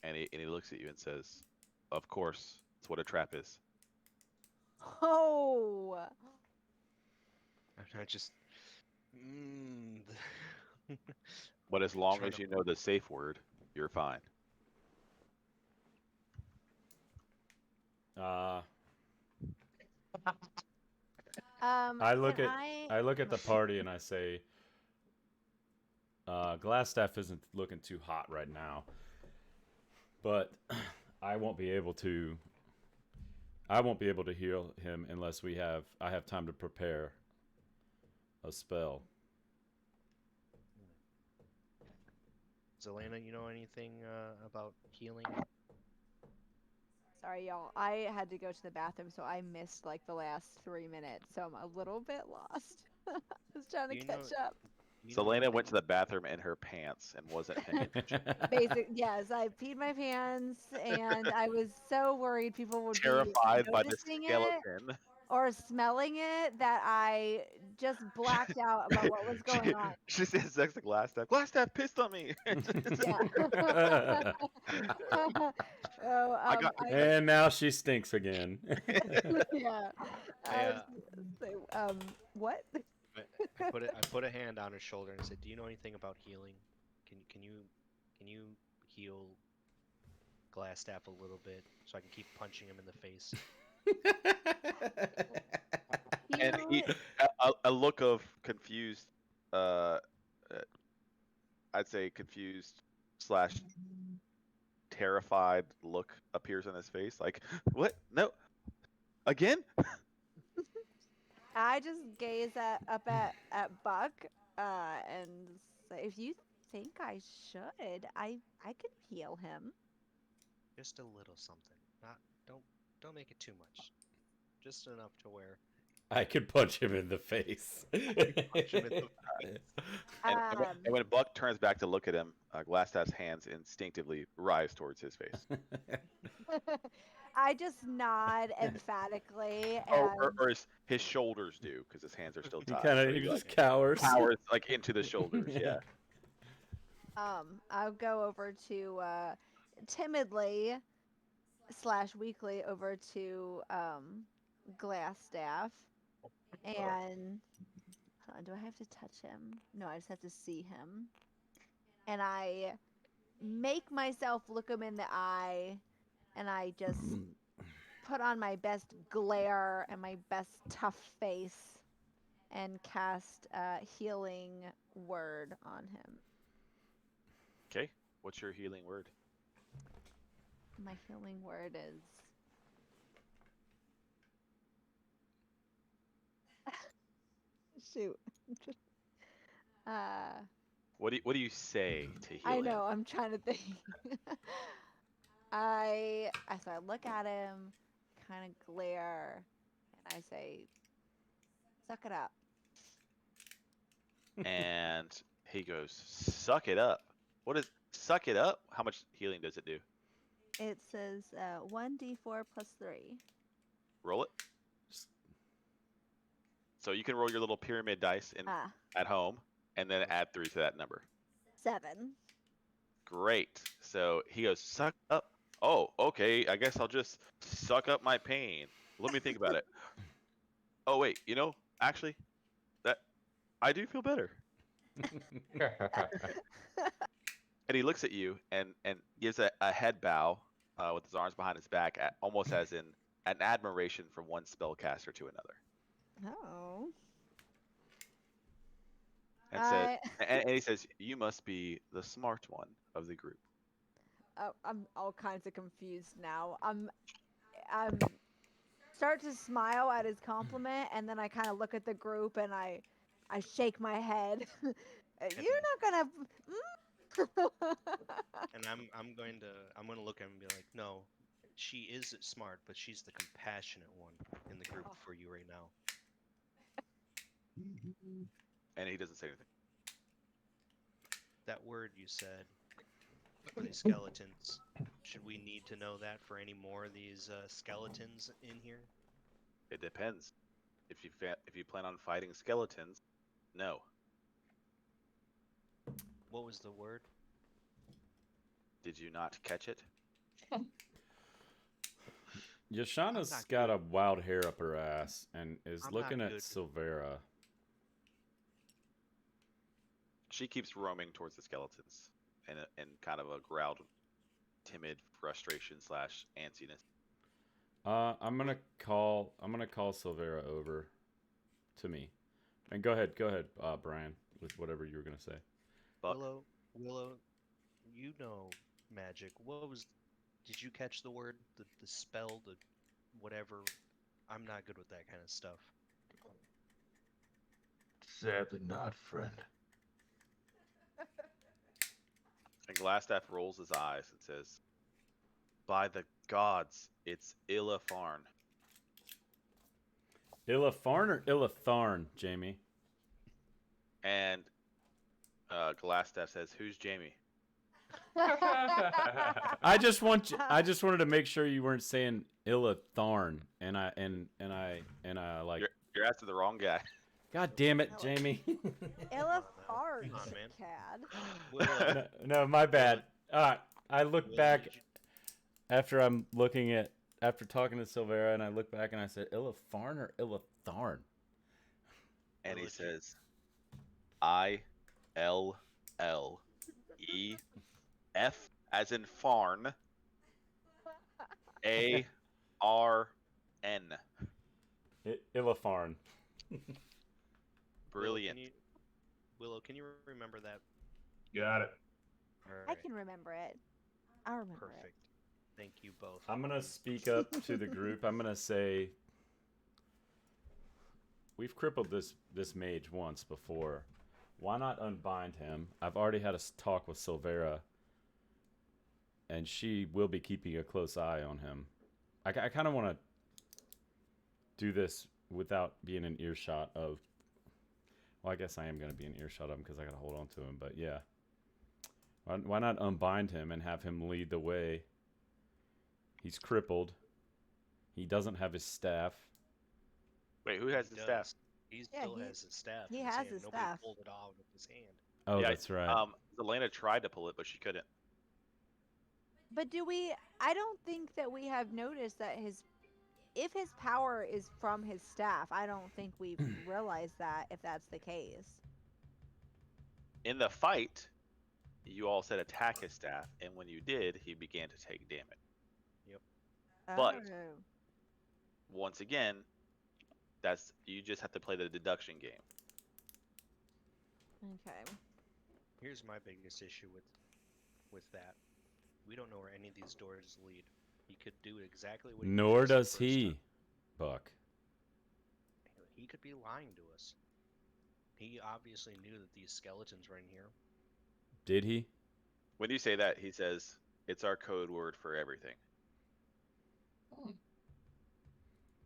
And he looks at you and says, "Of course, it's what a trap is." Oh. I just. But as long Trying as to- you know the safe word, you're fine. I look can I look at the party and I say, Glassstaff isn't looking too hot right now, but I won't be able to heal him unless I have time to prepare a spell. Zelena, you know anything about healing? Sorry, y'all. I had to go to the bathroom, so I missed like the last 3 minutes. So I'm a little bit lost. I was trying to You catch know- up. You know Selena anything- went to the bathroom in her pants and wasn't paying attention. Yes, I peed my pants, and I was so worried people would Terrified be by the noticing it skeleton. or smelling it that I just blacked out about what was going on. She says sex to Glass Staff. Glass Staff pissed on me. Yeah. Oh, I got- And now she stinks again. yeah. I, What? I put a hand on her shoulder and said, "Do you know anything about healing? Can you heal Glassstaff a little bit so I can keep punching him in the face?" and he, a look of confused, uh, I'd say confused slash terrified look appears on his face. Like, what? No, again? I just gaze at Buck, and say, if you think I should, I can heal him. Just a little something. Not don't make it too much. Just enough to where I could punch him in the face. punch him in the And when Buck turns back to look at him, Glassstaff's hands instinctively rise towards his face. I just nod emphatically, Or his shoulders do, because his hands are still He tied. kind of so he he, just like, cowers. powers like into the shoulders. Yeah. I'll go over to timidly / weakly over to Glassstaff, and hold on, do I have to touch him? No, I just have to see him, and I make myself look him in the eye, and I just put on my best glare and my best tough face and cast healing word on him. Okay. What's your healing word? My healing word is shoot. What do you say to heal I him? know, I'm trying to think. So I look at him, kind of glare, and I say, "Suck it up." And he goes, "Suck it up." What is suck it up? How much healing does it do? It says 1d4 plus 3. Roll it. So you can roll your little pyramid dice at home, and then add 3 to that number. 7. Great. So he goes, "Suck up." Oh, okay. I guess I'll just suck up my pain. Let me think about it. Oh wait, actually, that I do feel better. And he looks at you and gives a head bow with his arms behind his back, almost as in an admiration from one spellcaster to another. Oh. And said, and he says, "You must be the smart one of the group." I'm all kinds of confused now. I'm start to smile at his compliment, and then I kind of look at the group and I shake my head. You're not gonna. And I'm going to look at him and be like, "No, she is smart, but she's the compassionate one in the group for you right now." And he doesn't say anything. That word you said for these skeletons. Should we need to know that for any more of these skeletons in here? It depends. If you plan on fighting skeletons, no. What was the word? Did you not catch it? Yashana's not got a wild hair up her ass and is I'm looking not at good. Silvera. She keeps roaming towards the skeletons in kind of a growled, timid frustration / antsiness. I'm gonna call Silvera over to me, and go ahead, Brian, with whatever you were gonna say. Buck. Willow, you know magic. Did you catch the word? The spell, the whatever? I'm not good with that kind of stuff. Sadly not, friend. And Glassstaff rolls his eyes and says, "By the gods, it's Illafarn." Illafarn or Illatharn, Jamie? And Glassstaff says, "Who's Jamie?" I just wanted to make sure you weren't saying Ilatharn, and I like. You're asking the wrong guy. God damn it, Jamie. Ella Come farts, on, man. Cad. Willow, no, my bad. I look Willow, back did you- after talking to Silvera, and I look back and I said Ilatharn or Ilatharn. And he Willow, did you- says, ILLEF as in farn, ARN. Ilatharn. Brilliant. Willow, can you remember that? Got it. All I right, can remember it. I remember perfect. Thank you both. I'm gonna speak up to the group. I'm gonna say we've crippled this mage once before. Why not unbind him? I've already had a talk with Silvera, and she will be keeping a close eye on him. I kind of want to do this without being in earshot of. Well, I guess I am going to be in earshot of him because I got to hold on to him. But yeah, why not unbind him and have him lead the way? He's crippled. He doesn't have his staff. Wait, who has He the staff? He Yeah, still he- has his staff. he in has hand. his Nobody staff. pulled it off with his hand. Oh, Yeah, that's right. Zelena tried to pull it, but she couldn't. it. But I don't think that we have noticed that if his power is from his staff, I don't think we've realized that if that's the case. In the fight, you all said attack his staff, and when you did, he began to take damage. But- Oh. Once again, you just have to play the deduction game. Okay. Here's my biggest issue with that. We don't know where any of these doors lead. He could do exactly what. Nor did the does first he, time. Buck. He could be lying to us. He obviously knew that these skeletons were in here. Did he? When you say that, he says it's our code word for everything.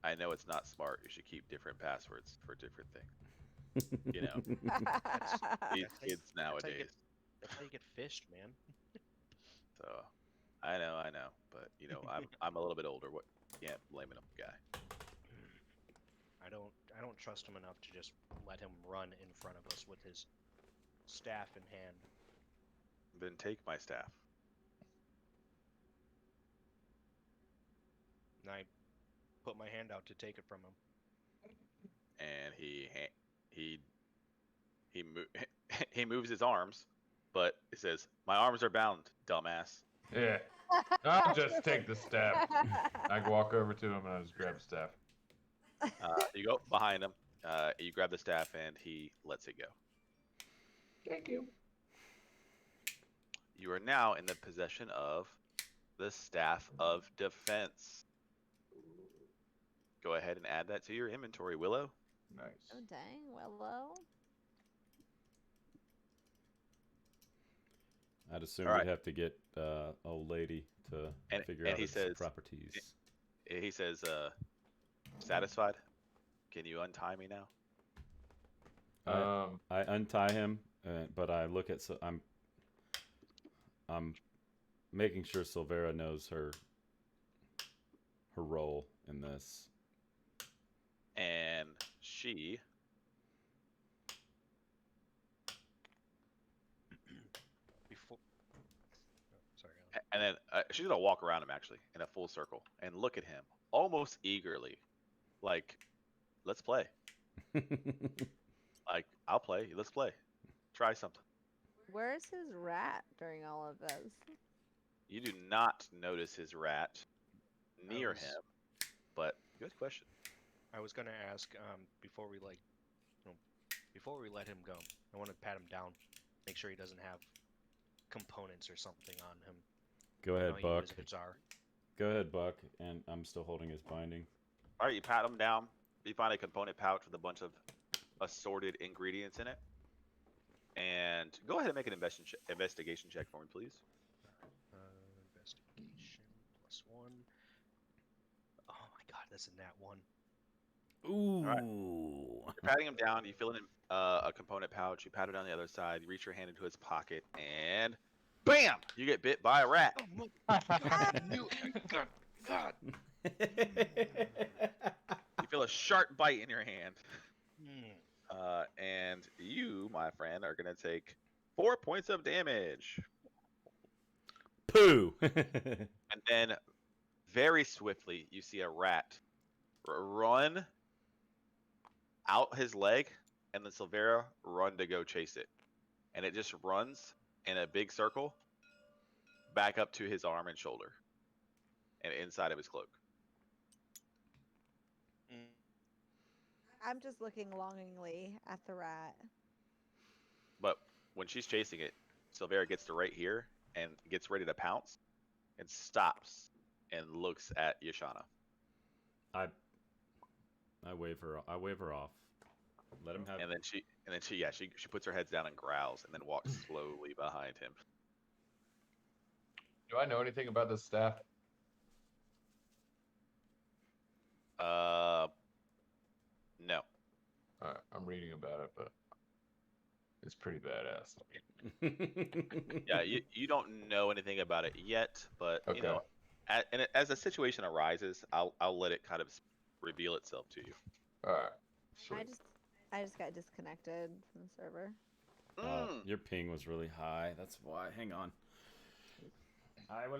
I know it's not smart. You should keep different passwords for different things. You know, these That's how you- kids nowadays. That's how you get fished, man. So, I know, but you know, I'm a little bit older. What? Can't blame an old guy. I don't trust him enough to just let him run in front of us with his staff in hand. Then take my staff. And I put my hand out to take it from him. And he moves his arms, but it says, "My arms are bound, dumbass." Yeah. I'll just take the staff. I walk over to him and I just grab the staff. You go behind him. You grab the staff, and he lets it go. Thank you. You are now in the possession of the Staff of Defense. Go ahead and add that to your inventory, Willow. Nice. Oh dang, Willow. I'd assume Alright. we'd have to get old lady to And- figure and out he its says- properties. He says, satisfied? Can you untie me now? I untie him, but I look at. I'm making sure Silvera knows her role in this. And she Before. Oh, sorry. Alan. and then she's gonna walk around him actually in a full circle and look at him almost eagerly, like, "Let's play. Like, I'll play. Let's play. Try something." Where's his rat during all of this? You do not notice his rat near was- him, but good question. I was gonna ask before we before we let him go. I want to pat him down, make sure he doesn't have components or something on him. Go You know ahead, how you Buck. wizards are. Go ahead, Buck. And I'm still holding his binding. All right, you pat him down. You find a component pouch with a bunch of assorted ingredients in it. And go ahead and make an investigation check for me, please. Investigation +1. Oh my god, that's a nat 1. Ooh. You're patting him down. You feel a component pouch. You pat it on the other side. You reach your hand into his pocket, and bam! You get bit by a rat. God. You feel a sharp bite in your hand. Hmm. And you, my friend, are gonna take 4 points of damage. Pooh. And then, very swiftly, you see a rat run out his leg, and then Silvera run to go chase it. And it just runs in a big circle back up to his arm and shoulder and inside of his cloak. Mm. I'm just looking longingly at the rat. But when she's chasing it, Silvera gets to right here and gets ready to pounce and stops and looks at Yashana. I wave her. I wave her off. Let him have. And then she puts her head down and growls and then walks slowly behind him. Do I know anything about this staff? No. I'm reading about it, but it's pretty badass. Yeah, you don't know anything about it yet, but Okay. you know, as the situation arises, I'll let it kind of reveal itself to you. All right. I just got disconnected from the server. Your ping was really high. That's why. Hang on.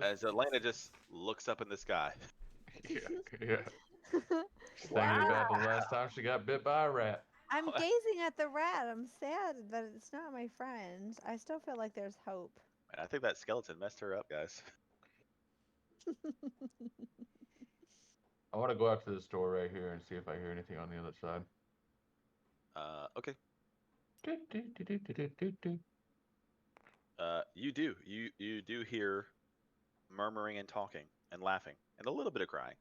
As Elena just looks up in the sky. Yeah. Just thinking about the last time she got bit by a rat. I'm gazing at the rat. I'm sad that it's not my friend. I still feel like there's hope. Man, I think that skeleton messed her up, guys. I want to go out to this door right here and see if I hear anything on the other side. Okay. You do. You do hear murmuring and talking and laughing and a little bit of crying.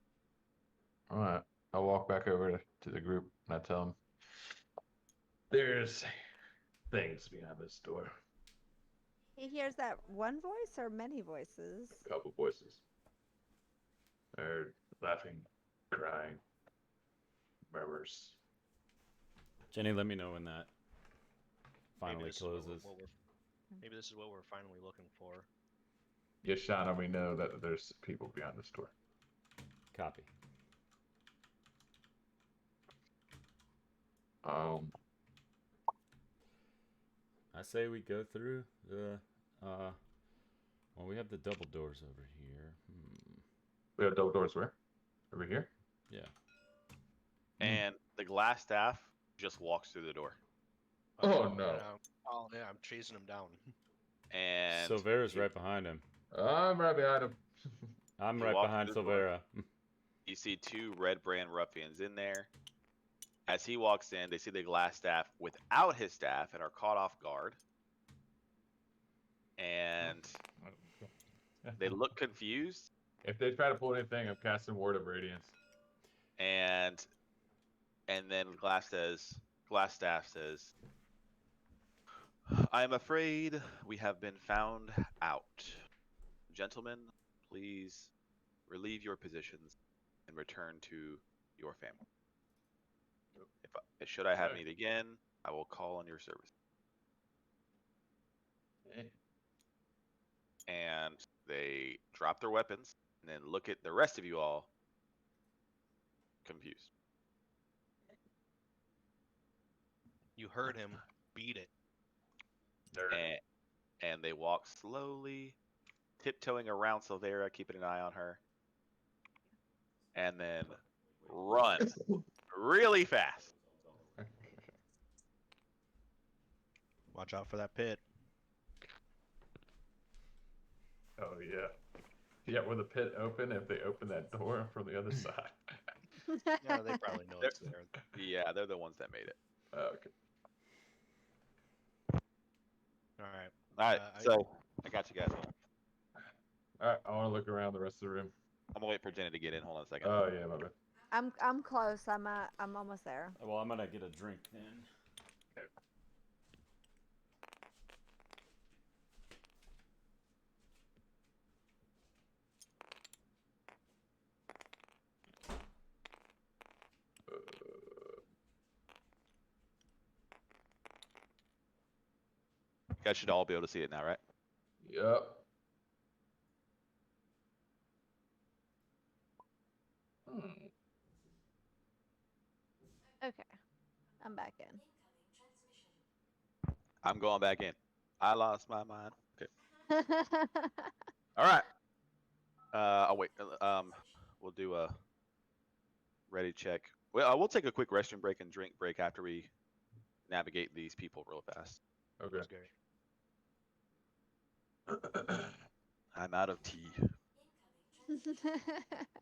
All right. I'll walk back over to the group and I tell them there's things behind this door. He hears that one voice or many voices? A couple voices. They're laughing, crying, murmurs. Jenny, let me know when that finally this is what closes. Maybe this is what we're finally looking for. Yashana, we know that there's people behind this door. Copy. I say we go through the well, we have the double doors over here. We have double doors where? Over here? Yeah. And the glass staff just walks through the door. Oh, no. Oh yeah, I'm chasing him down. And Silvera's right behind him. I'm right behind him. I'm You right walk behind through the door. Silvera. you see two red brand ruffians in there. As he walks in, they see the glass staff without his staff and are caught off guard. And they look confused. If they try to pull anything, I'm casting Word of Radiance. And then glass staff says, I am afraid we have been found out. Gentlemen, please relieve your positions and return to your family. Should I have need again, I will call on your service. And they drop their weapons and then look at the rest of you all confused. You heard him. Beat it. And they walk slowly, tiptoeing around Silvera, keeping an eye on her, and then run really fast. Watch out for that pit. Oh, yeah. Yeah, will the pit open if they open that door from the other side? Yeah, they probably know it's there. Yeah, they're the ones that made it. Oh, okay. All right. All right, so I got you guys. All right, I want to look around the rest of the room. I'm gonna wait for Jenny to get in. Hold on a second. Oh, yeah, my bad. I'm close. I'm almost there. Well, I'm gonna get a drink then. guys should all be able to see it now, right? Yep. Hmm. Okay, I'm back in. I'm going back in. I lost my mind. Okay. All right. Oh wait. We'll do a ready check. Well, we'll take a quick restroom break and drink break after we navigate these people real fast. Okay. That's great. I'm out of tea.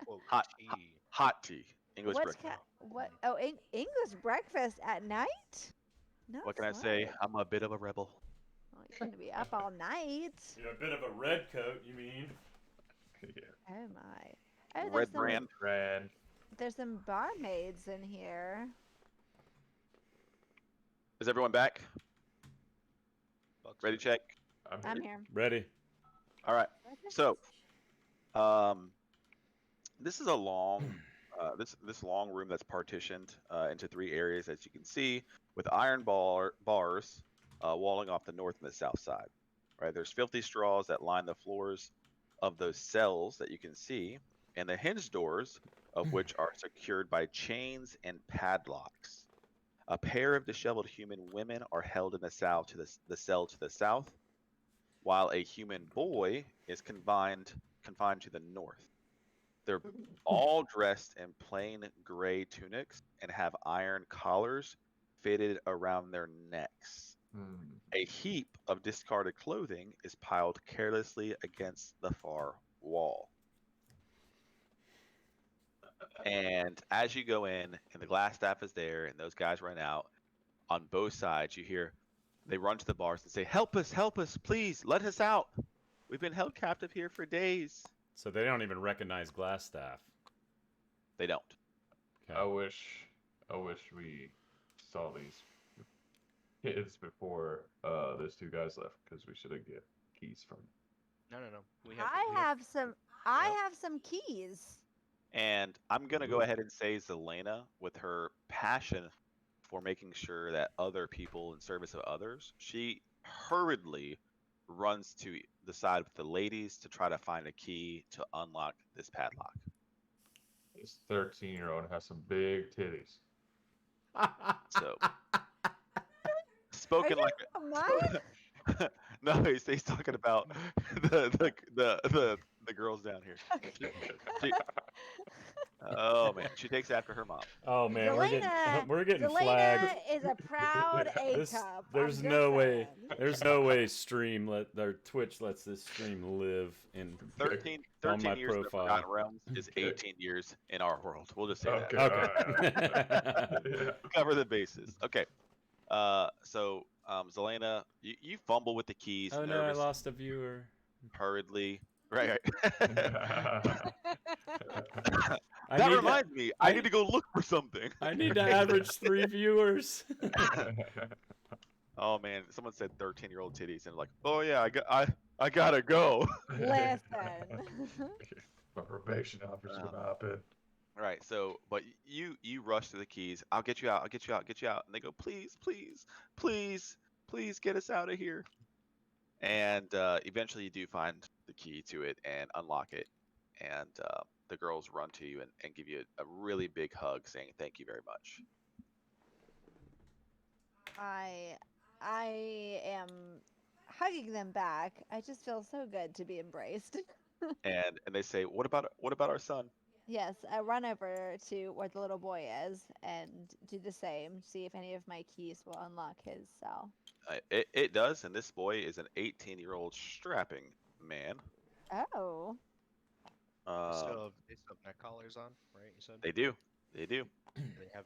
Whoa, Hot, tea. hot tea. English What's breakfast. what? Oh, English breakfast at night? No. What can I say? I'm a bit of a rebel. Oh, you're gonna be up all night. You're a bit of a red coat, you mean? Yeah. Oh my. Oh, Red brand. Brand. There's some barmaids in here. Is everyone back? Bucks Ready are- check. I'm here. Ready. All right. So, this is a long, this long room that's partitioned into 3 areas, as you can see, with iron bars walling off the north and the south side. Right, there's filthy straws that line the floors of those cells that you can see, and the hinge doors of which are secured by chains and padlocks. A pair of disheveled human women are held in the cell to the south, while a human boy is confined to the north. They're all dressed in plain gray tunics and have iron collars fitted around their necks. Hmm. A heap of discarded clothing is piled carelessly against the far wall. And as you go in, and the glass staff is there, and those guys run out, on both sides, you hear they run to the bars and say, help us, please, let us out. We've been held captive here for days. So they don't even recognize Glassstaff. They don't. Okay. I wish we saw these kids before those 2 guys left, because we should have get keys from them. No. I have some keys. And I'm going to go ahead and say Zelena, with her passion for making sure that other people in service of others, she hurriedly runs to the side with the ladies to try to find a key to unlock this padlock. This 13-year-old has some big titties. So, Are spoken you like from mine? no, he's talking about the girls down here. She- oh man, she takes after her mom. Oh man, Zelena, we're getting Zelena flagged. is a proud A This, cup. there's no way. There's no way Twitch lets this stream live in 13 on my years in the profile. Forgotten Realms is Okay. 18 years in our world. We'll just say Okay. that. Okay. Yeah. Cover the bases. Okay. So Zelena, you fumble with the keys, Oh no, I nervous, lost a viewer. hurriedly. Right. I That need reminds me, I need to go look for something. I need to average 3 viewers. Oh man, someone said 13-year-old titties, and like, oh yeah, I gotta go. Listen. My probation officer Wow. gonna hop in. All right, so but you rush to the keys. I'll get you out. Get you out. And they go, please, get us out of here. And eventually, you do find the key to it and unlock it. And the girls run to you and give you a really big hug, saying thank you very much. I am hugging them back. I just feel so good to be embraced. And they say, what about our son? Yes, I run over to where the little boy is and do the same. See if any of my keys will unlock his cell. It does, and this boy is an 18-year-old strapping man. Oh. They still have neck collars on, right? You said They do. They have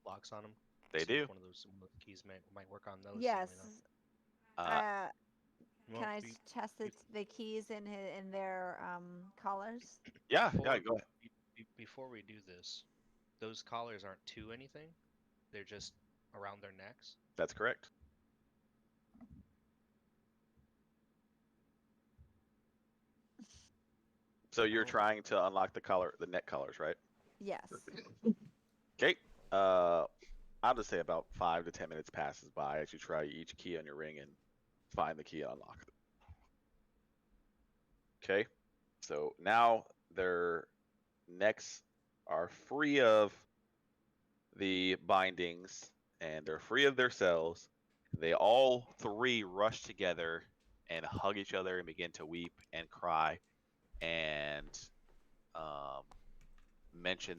locks on them. They do. One of those keys might work on those. Yes. Uh, Can I test the keys in their collars? yeah, Before, yeah, go ahead. Before we do this, those collars aren't to anything. They're just around their necks. That's correct. So you're trying to unlock the neck collars, right? Yes. Okay. I'll just say about 5 to 10 minutes passes by as you try each key on your ring and find the key and unlock it. Okay, so now their necks are free of the bindings and they're free of their cells. They all three rush together and hug each other and begin to weep and cry and um, mention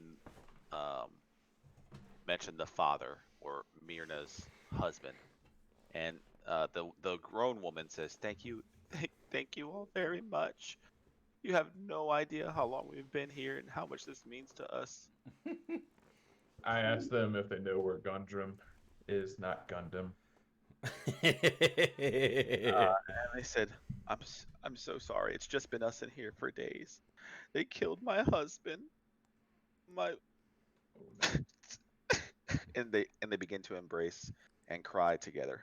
um, mention the father or Myrna's husband. And the grown woman says, "Thank you, thank you all very much. You have no idea how long we've been here and how much this means to us." I asked them if they know where Gundam is, not Gundam. And they said, I'm so sorry. It's just been us in here for days. They killed my husband. My Oh, no. and they begin to embrace and cry together.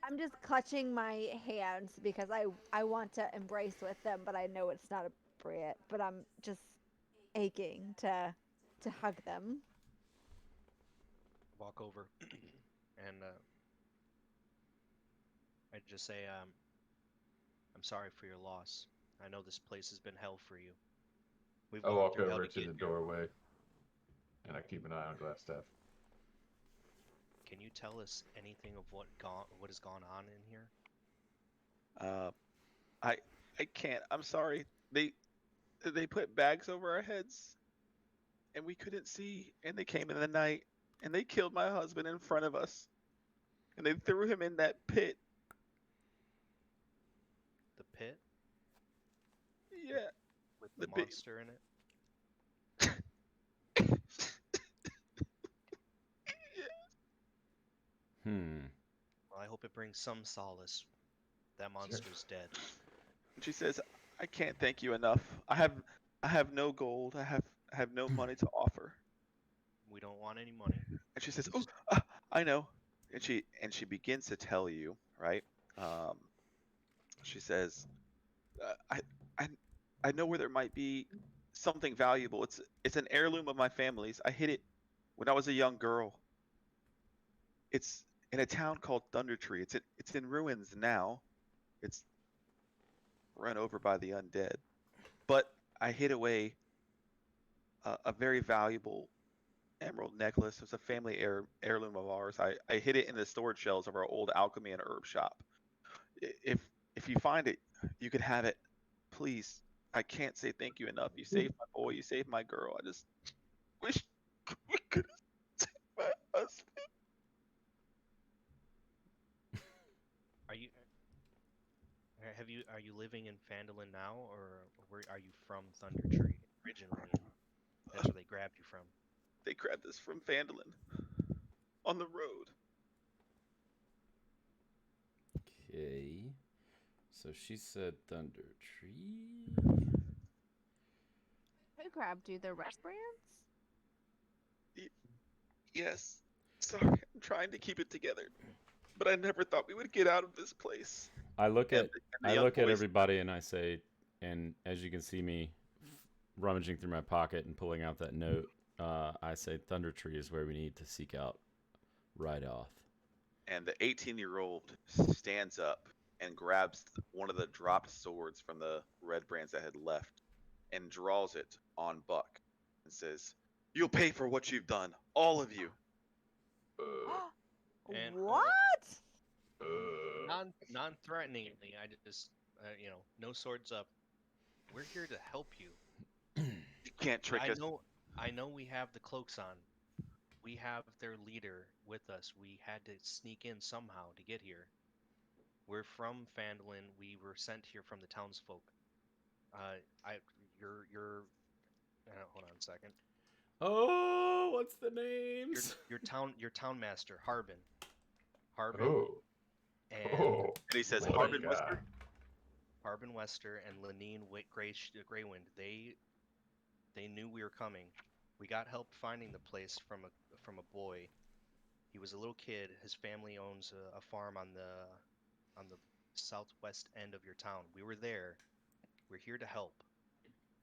I'm just clutching my hands because I want to embrace with them, but I know it's not appropriate. But I'm just aching to hug them. Walk over and I just say, I'm sorry for your loss. I know this place has been hell for you. We've I gone walk through hell over to to get the here. doorway, and I keep an eye on Glassstaff. Can you tell us anything of what has gone on in here? I can't. I'm sorry. They put bags over our heads, and we couldn't see. And they came in the night, and they killed my husband in front of us, and they threw him in that pit. The pit Yeah, with the the pit. monster in it? Well, I hope it brings some solace. That monster's dead. And she says, "I can't thank you enough. I have no gold. I have no money to offer." We don't want any money. And she says, "Oh, I know." And she begins to tell you, right? Um, she says, "I I I know where there might be something valuable. It's an heirloom of my family's. I hid it when I was a young girl. It's in a town called Thunder Tree. It's in ruins now. It's run over by the undead. But I hid away a very valuable emerald necklace. It was a family heirloom of ours. I hid it in the storage shelves of our old alchemy and herb shop. If you find it, you could have it. Please, I can't say thank you enough. You saved my boy. You saved my girl. I just wish we could have saved my husband." Are you living in Phandelver now, or where are you from Thunder Tree originally? That's where they grabbed you from. They grabbed us from Phandalin on the road. Okay. So she said Thunder Tree. Who grabbed you? The Red Brands? Yes. Sorry, I'm trying to keep it together. But I never thought we would get out of this place. I look at the I young look at boys- everybody and I say, and as you can see me rummaging through my pocket and pulling out that note, I say Thunder Tree is where we need to seek out right off. And the 18-year-old stands up and grabs one of the dropped swords from the red brands that had left and draws it on Buck and says, "You'll pay for what you've done, all of you." And, What? Non-threateningly, I just, no swords up. We're here to help you. You can't trick us. I know we have the cloaks on. We have their leader with us. We had to sneak in somehow to get here. We're from Phandalin. We were sent here from the townsfolk. Hold on a second. Oh, what's the names? Your town master, Harbin. Oh. And Oh. And he says, my "Harbin God. Wester." Harbin Wester and Lenine Greywind, they knew we were coming. We got help finding the place from a boy. He was a little kid. His family owns a farm on the southwest end of your town. We were there. We're here to help.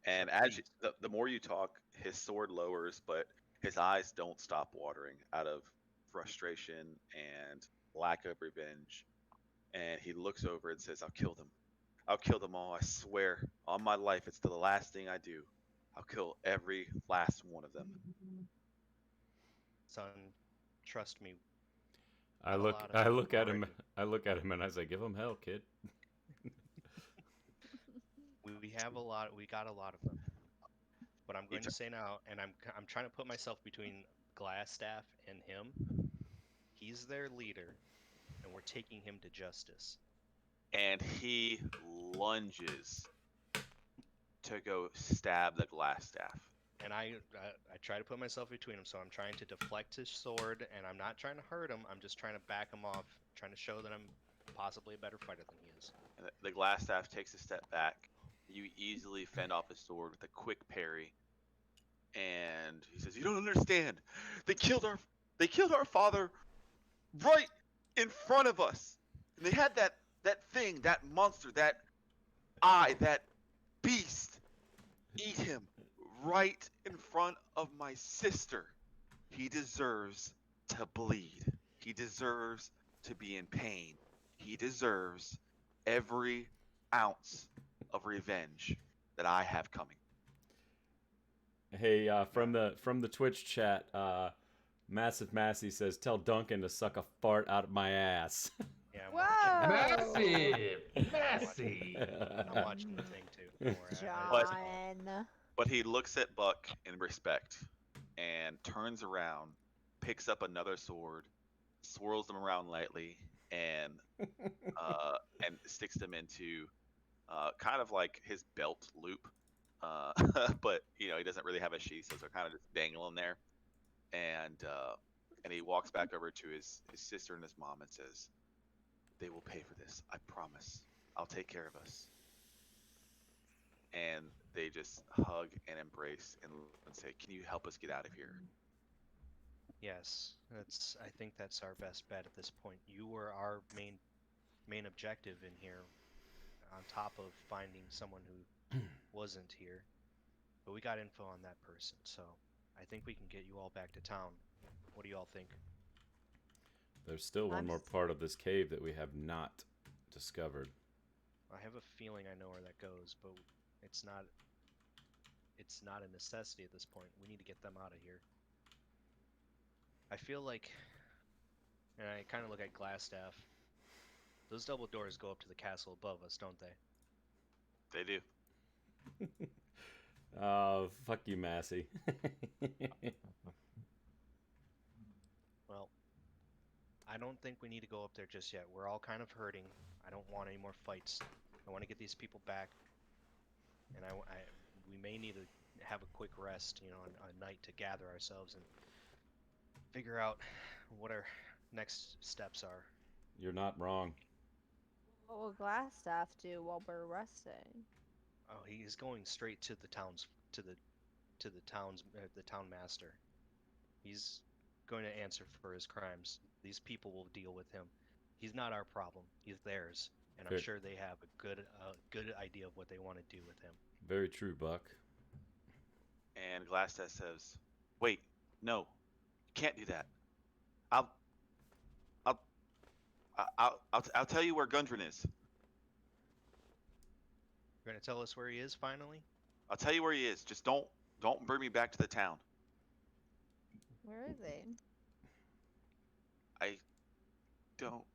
And So as please. the more you talk, his sword lowers, but his eyes don't stop watering out of frustration and lack of revenge. And he looks over and says, "I'll kill them. I'll kill them all. I swear on my life, it's the last thing I do. I'll kill every last one of them." Son, trust me. I Got a look, lot of I them look at him, already. I look at him, and I say, "Give him hell, kid." We have a lot. We got a lot of them. But I'm going to tur- say now, and I'm trying to put myself between Glassstaff and him. He's their leader, and we're taking him to justice. And he lunges to go stab the glass staff. And I try to put myself between them, so I'm trying to deflect his sword, and I'm not trying to hurt him. I'm just trying to back him off, trying to show that I'm possibly a better fighter than he is. And the glass staff takes a step back. You easily fend off his sword with a quick parry. And he says, "You don't understand. They killed our father right in front of us. And they had that thing, that monster, that that beast eat him right in front of my sister. He deserves to bleed. He deserves to be in pain. He deserves every ounce of revenge that I have coming." Hey, from the Twitch chat, Massive Massey says, "Tell Duncan to suck a fart out of my ass." Yeah, I'm Whoa! I'm watching the thing too. Don't worry, John. But he looks at Buck in respect and turns around, picks up another sword, swirls them around lightly, and sticks them into kind of like his belt loop. But he doesn't really have a sheath, so they're kind of just dangling there. And he walks back over to his sister and his mom and says, "They will pay for this. I promise. I'll take care of us." And they just hug and embrace and say, "Can you help us get out of here?" Yes, I think that's our best bet at this point. You were our main objective in here, on top of finding someone who wasn't here. But we got info on that person, so I think we can get you all back to town. What do you all think? There's still one more part of this cave that we have not discovered. I have a feeling I know where that goes, but it's not a necessity at this point. We need to get them out of here. I feel like, and I kind of look at Glassstaff, those double doors go up to the castle above us, don't they? They do. Oh, fuck you, Massey. Well, I don't think we need to go up there just yet. We're all kind of hurting. I don't want any more fights. I want to get these people back, and we may need to have a quick rest, a night to gather ourselves and figure out what our next steps are. You're not wrong. What will Glassstaff do while we're resting? Oh, he's going straight to the town master. He's going to answer for his crimes. These people will deal with him. He's not our problem. He's theirs, and I'm sure they have a good idea of what they want to do with him. Very true, Buck. And Glasstaff says, "Wait, no, you can't do that. I'll tell you where Gundren is. You're gonna tell us where he is finally? I'll tell you where he is. Just don't bring me back to the town." Where is he? "I don't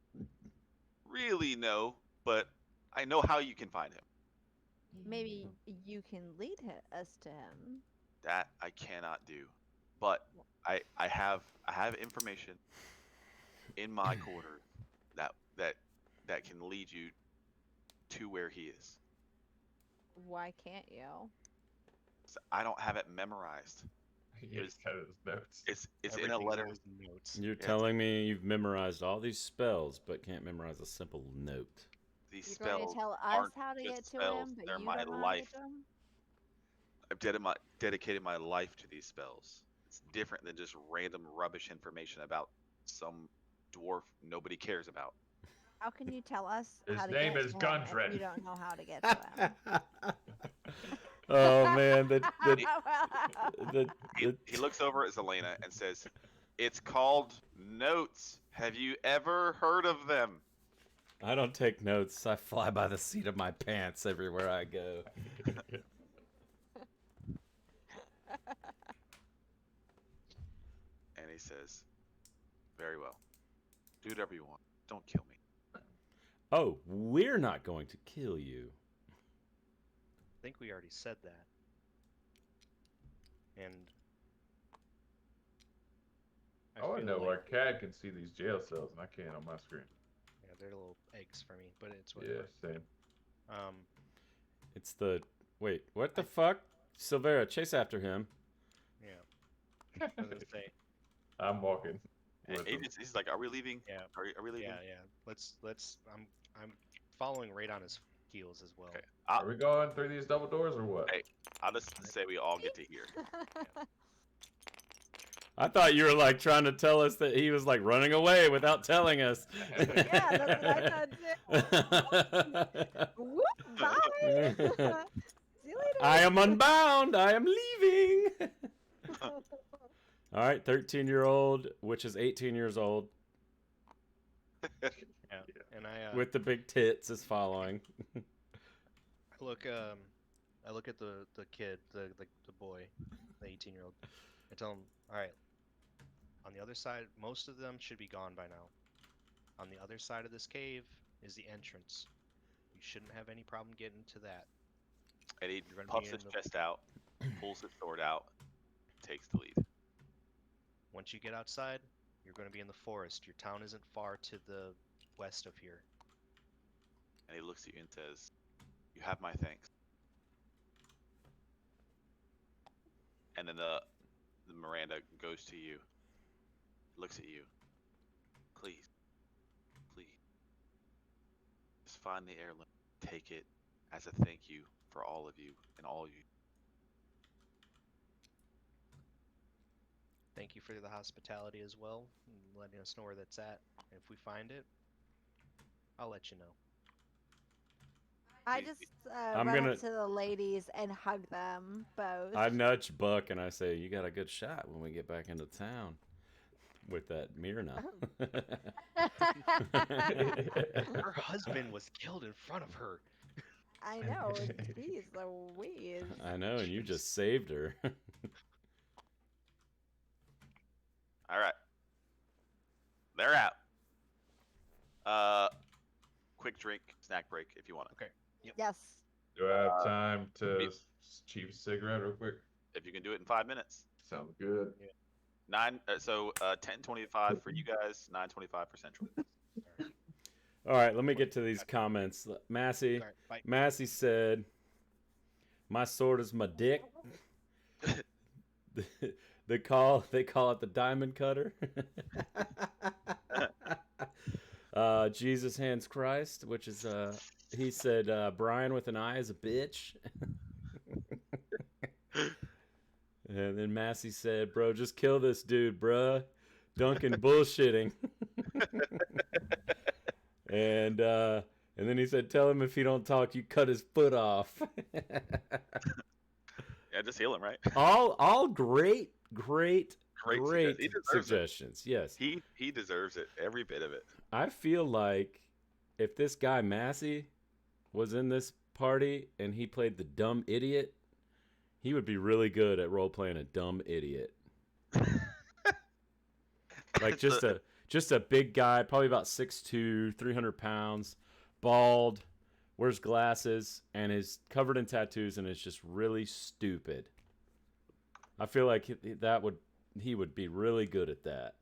really know, but I know how you can find him." Maybe you can lead us to him. "That I cannot do, but I have information in my quarter that can lead you to where he is." Why can't you? So I don't have it memorized. He's got his notes. It's in a Everything's letter. in his notes. You're Yeah, telling me you've memorized all these spells, but can't memorize a simple note. These You're going to spells tell us aren't how to just get to spells, him, but they're you my don't know how to life. get to him? I've dedicated my life to these spells. It's different than just random rubbish information about some dwarf nobody cares about. How can you tell us His how to name get is to him if Gundren. you don't know how to get to him? Oh man, He looks over at Zelena and says, "It's called notes. Have you ever heard of them?" I don't take notes. I fly by the seat of my pants everywhere I go. And he says, "Very well. Do whatever you want. Don't kill me." Oh, we're not going to kill you. I think we already said that. And I want to feel know why Cad can see these jail cells and I can't on my screen. yeah, they're little eggs for me, but it's Yeah, whatever. same. It's the... Wait, what the fuck? Silvera, chase after him. Yeah. I was gonna say, I'm walking. And with him. he's like, "Are we leaving? yeah, Are we leaving?" yeah. Let's. I'm following right on his heels as well. Okay. Are we going through these double doors or what? Hey. I'll just say we all get to hear. I thought you were like trying to tell us that he was like running away without telling us. Yeah, that's what I thought too. Whoop, bye. See you later. I am unbound. I am leaving. All right, 13-year-old, which is 18 years old, Yeah. And I with the big tits, is following. I look at the kid, the boy, the 18-year-old. I tell him, all right. On the other side, most of them should be gone by now. On the other side of this cave is the entrance. You shouldn't have any problem getting to that. And he You're gonna puffs be his in the- chest out, pulls his sword out, takes the lead. Once you get outside, you're going to be in the forest. Your town isn't far to the west of here. And he looks at you and says, "You have my thanks." And then the Miranda goes to you, looks at you. "Please, please, just find the heirloom. Take it as a thank you for all of you and all you." Thank you for the hospitality as well, and letting us know where that's at. And if we find it, I'll let you know. I Please, just I'm run gonna- up to the ladies and hug them both. I nudge Buck and I say, "You got a good shot when we get back into town with that Myrna." Her husband was killed in front of her. I know. Jeez Louise. I know, and you just saved her. All right. They're out. Quick drink, snack break if you want it. Okay. Yes. Do I have time to cheap cigarette real quick? If you can do it in 5 minutes. Sounds good. 10:25 for you guys, 9:25 for Central. All right, let me get to these comments. Massey, All right, bye. Massey said, "My sword is my dick." They call it the diamond cutter. Jesus hands Christ, which is he said Brian with an eye is a bitch. And then Massey said, "Bro, just kill this dude, bruh. Duncan bullshitting." And then he said, "Tell him if he don't talk, you cut his foot off." Yeah, just heal him, right? all great Great suggestions. He deserves it. suggestions. Yes. He deserves it, every bit of it. I feel like if this guy Massey was in this party and he played the dumb idiot, he would be really good at role playing a dumb idiot. Like just a big guy, probably about 6'2", 300 pounds, bald, wears glasses, and is covered in tattoos and is just really stupid. I feel like he would be really good at that.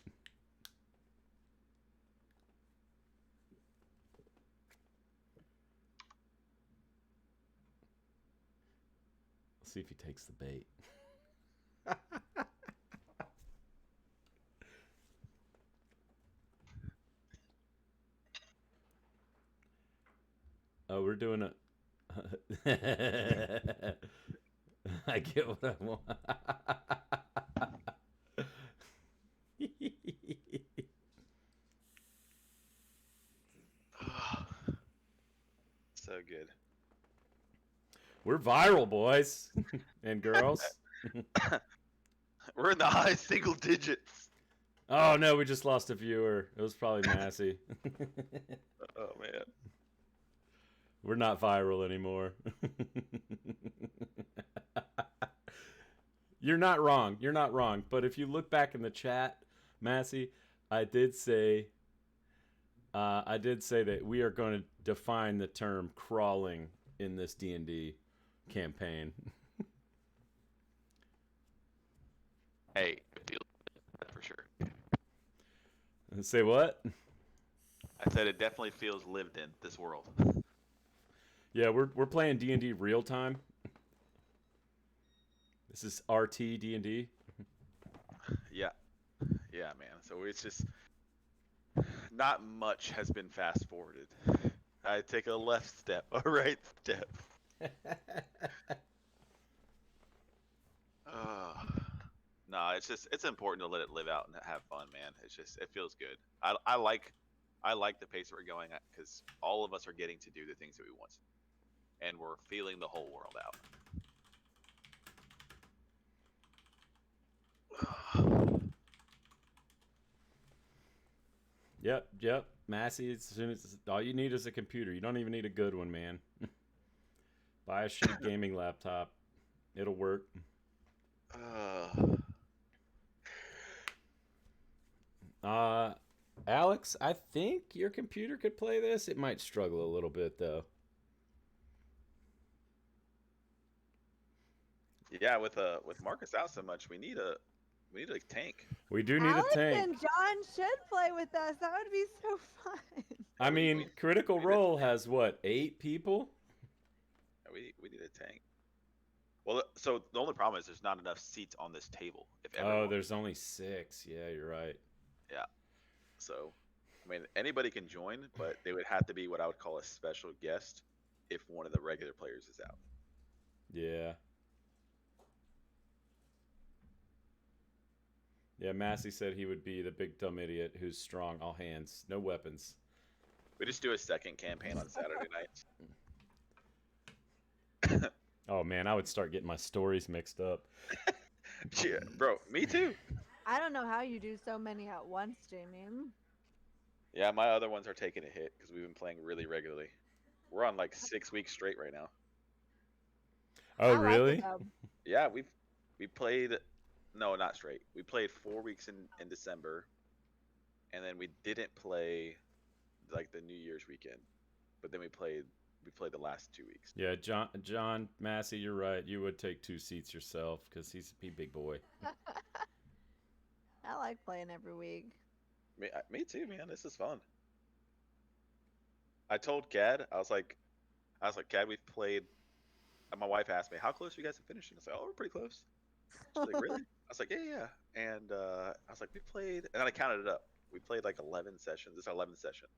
Let's see if he takes the bait. Oh, we're doing a... I get what I want. So good. We're viral, boys and girls. We're in the high single digits. Oh no, we just lost a viewer. It was probably Massey. Oh man. We're not viral anymore. You're not wrong. You're not wrong. But if you look back in the chat, Massey, I did say that we are going to define the term crawling in this D&D campaign. Hey, it feels for sure. Say what? I said it definitely feels lived in this world. Yeah, we're playing D&D real time. This is RT D&D. Yeah, yeah, man. So it's just not much has been fast forwarded. I take a left step, a right step. No, it's important to let it live out and have fun, man. It feels good. I like the pace that we're going at because all of us are getting to do the things that we want to, and we're feeling the whole world out. Yep. Massey, as soon as all you need is a computer. You don't even need a good one, man. Buy a shitty gaming laptop. It'll work. Alex, I think your computer could play this. It might struggle a little bit though. Yeah, with Marcus out so much, we need a tank. We do need Alex a tank. and John should play with us. That would be so fun. I mean, Critical Role has what, 8 people? We need a tank. Well, so the only problem is there's not enough seats on this table. If Oh, everyone, there's only 6. Yeah, you're right. yeah. So, I mean, anybody can join, but they would have to be what I would call a special guest if one of the regular players is out. Yeah. Yeah, Massey said he would be the big dumb idiot who's strong, all hands, no weapons. We just do a second campaign on Saturday nights. Oh man, I would start getting my stories mixed up. Yeah, bro, me too. I don't know how you do so many at once, Jamie. Yeah, my other ones are taking a hit because we've been playing really regularly. We're on like 6 weeks straight right now. Oh I like it, really? though. Yeah, we played, no, not straight. We played 4 weeks in December, and then we didn't play like the New Year's weekend, but then we played the last 2 weeks. Yeah, John Massey, you're right. You would take 2 seats yourself because he's a big boy. I like playing every week. Me too, man. This is fun. I told Cad, I was like, Cad, we've played. And my wife asked me, "How close are you guys to finishing?" I was like, "Oh, we're pretty close." She's like, "Really?" I was like, "Yeah." And I was like, "We played," and then I counted it up. We played like 11 sessions. This is our 11th session.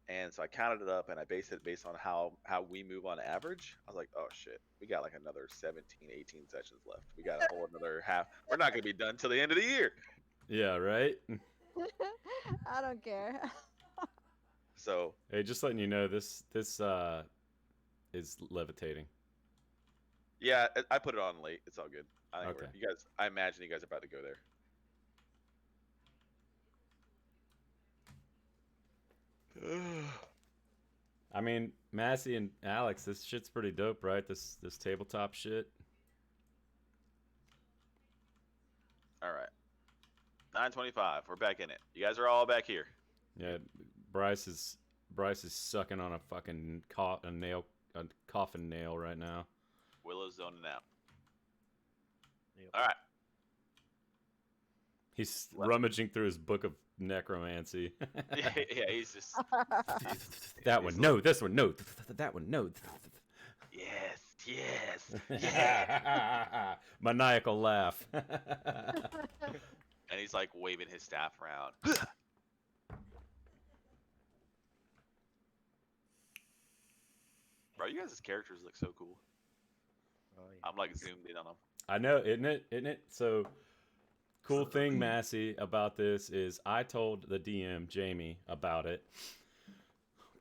And so I counted it up and I based it based on how we move on average. I was like, oh shit, we got like another 17, 18 sessions left. We got a whole another half. We're not going to be done till the end of the year. Yeah, right? I don't care. So, Hey, just letting you know, this is levitating. yeah, I put it on late. It's all good. I think Okay. I imagine you guys are about to go there. I mean, Massey and Alex, this shit's pretty dope, right? This tabletop shit. All right. 9:25. We're back in it. You guys are all back here. Yeah, Bryce is sucking on a fucking coffin nail right now. Willow's zoning out. Yep. All right. He's rummaging through his book of necromancy. Yeah, he's just. That one, no. This one, no. That one, no. Yes. Maniacal laugh. And he's like waving his staff around. Bro, you guys' characters look so cool. Oh, yeah. I'm like zoomed in on them. I know, isn't it? So, cool thing, Massey, about this is I told the DM, Jamie, about it.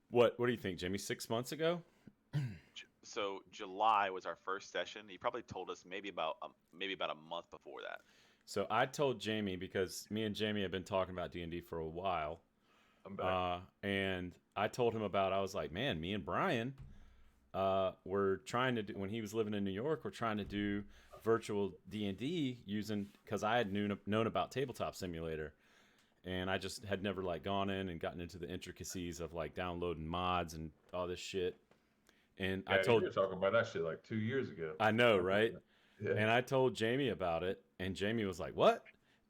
What do you think, Jamie? 6 months ago? So July was our first session. He probably told us maybe about a month before that. So I told Jamie because me and Jamie have been talking about D&D for a while. I'm back. And I told him about. I was like, man, me and Brian, we're trying to do when he was living in New York. We're trying to do virtual D&D using because I had known about Tabletop Simulator, and I just had never like gone in and gotten into the intricacies of like downloading mods and all this shit. And Yeah, I told you were talking about that shit like 2 years ago. I know, right? Yeah. And I told Jamie about it, and Jamie was like, "What?"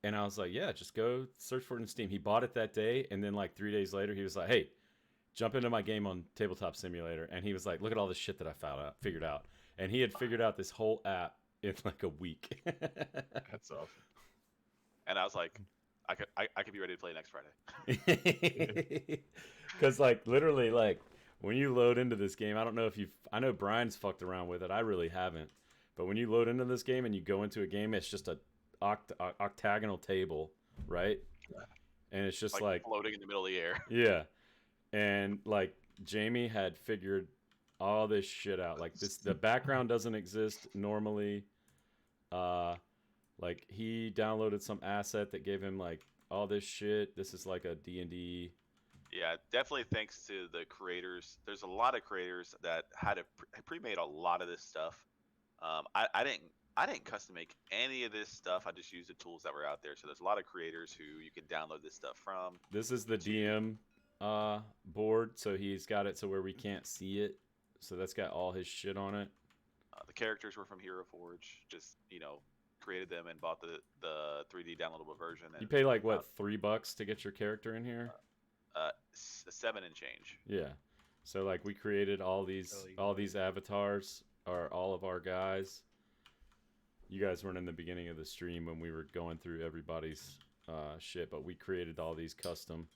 And I was like, "Yeah, just go search for it in Steam." He bought it that day, and then like 3 days later, he was like, "Hey, jump into my game on Tabletop Simulator." And he was like, "Look at all this shit that I figured out." And he had figured out this whole app in like a week. That's awesome. And I was like, I could be ready to play next Friday. Because like literally, like when you load into this game, I don't know if I know Brian's fucked around with it. I really haven't. But when you load into this game and you go into a game, it's just a octagonal table, right? And it's just like floating in the middle of the air. yeah. And like Jamie had figured all this shit out. Like the background doesn't exist normally. Like he downloaded some asset that gave him like all this shit. This is like a D&D. Yeah, definitely thanks to the creators. There's a lot of creators that had pre-made a lot of this stuff. I didn't custom make any of this stuff. I just used the tools that were out there. So there's a lot of creators who you can download this stuff from. This is the DM board, so he's got it so where we can't see it. So that's got all his shit on it. The characters were from Hero Forge. Just created them and bought the 3D downloadable version. And, you pay like what $3 to get your character in here? 7 and change. Yeah. So like we created all these avatars are all of our guys. You guys weren't in the beginning of the stream when we were going through everybody's shit, but we created all these custom.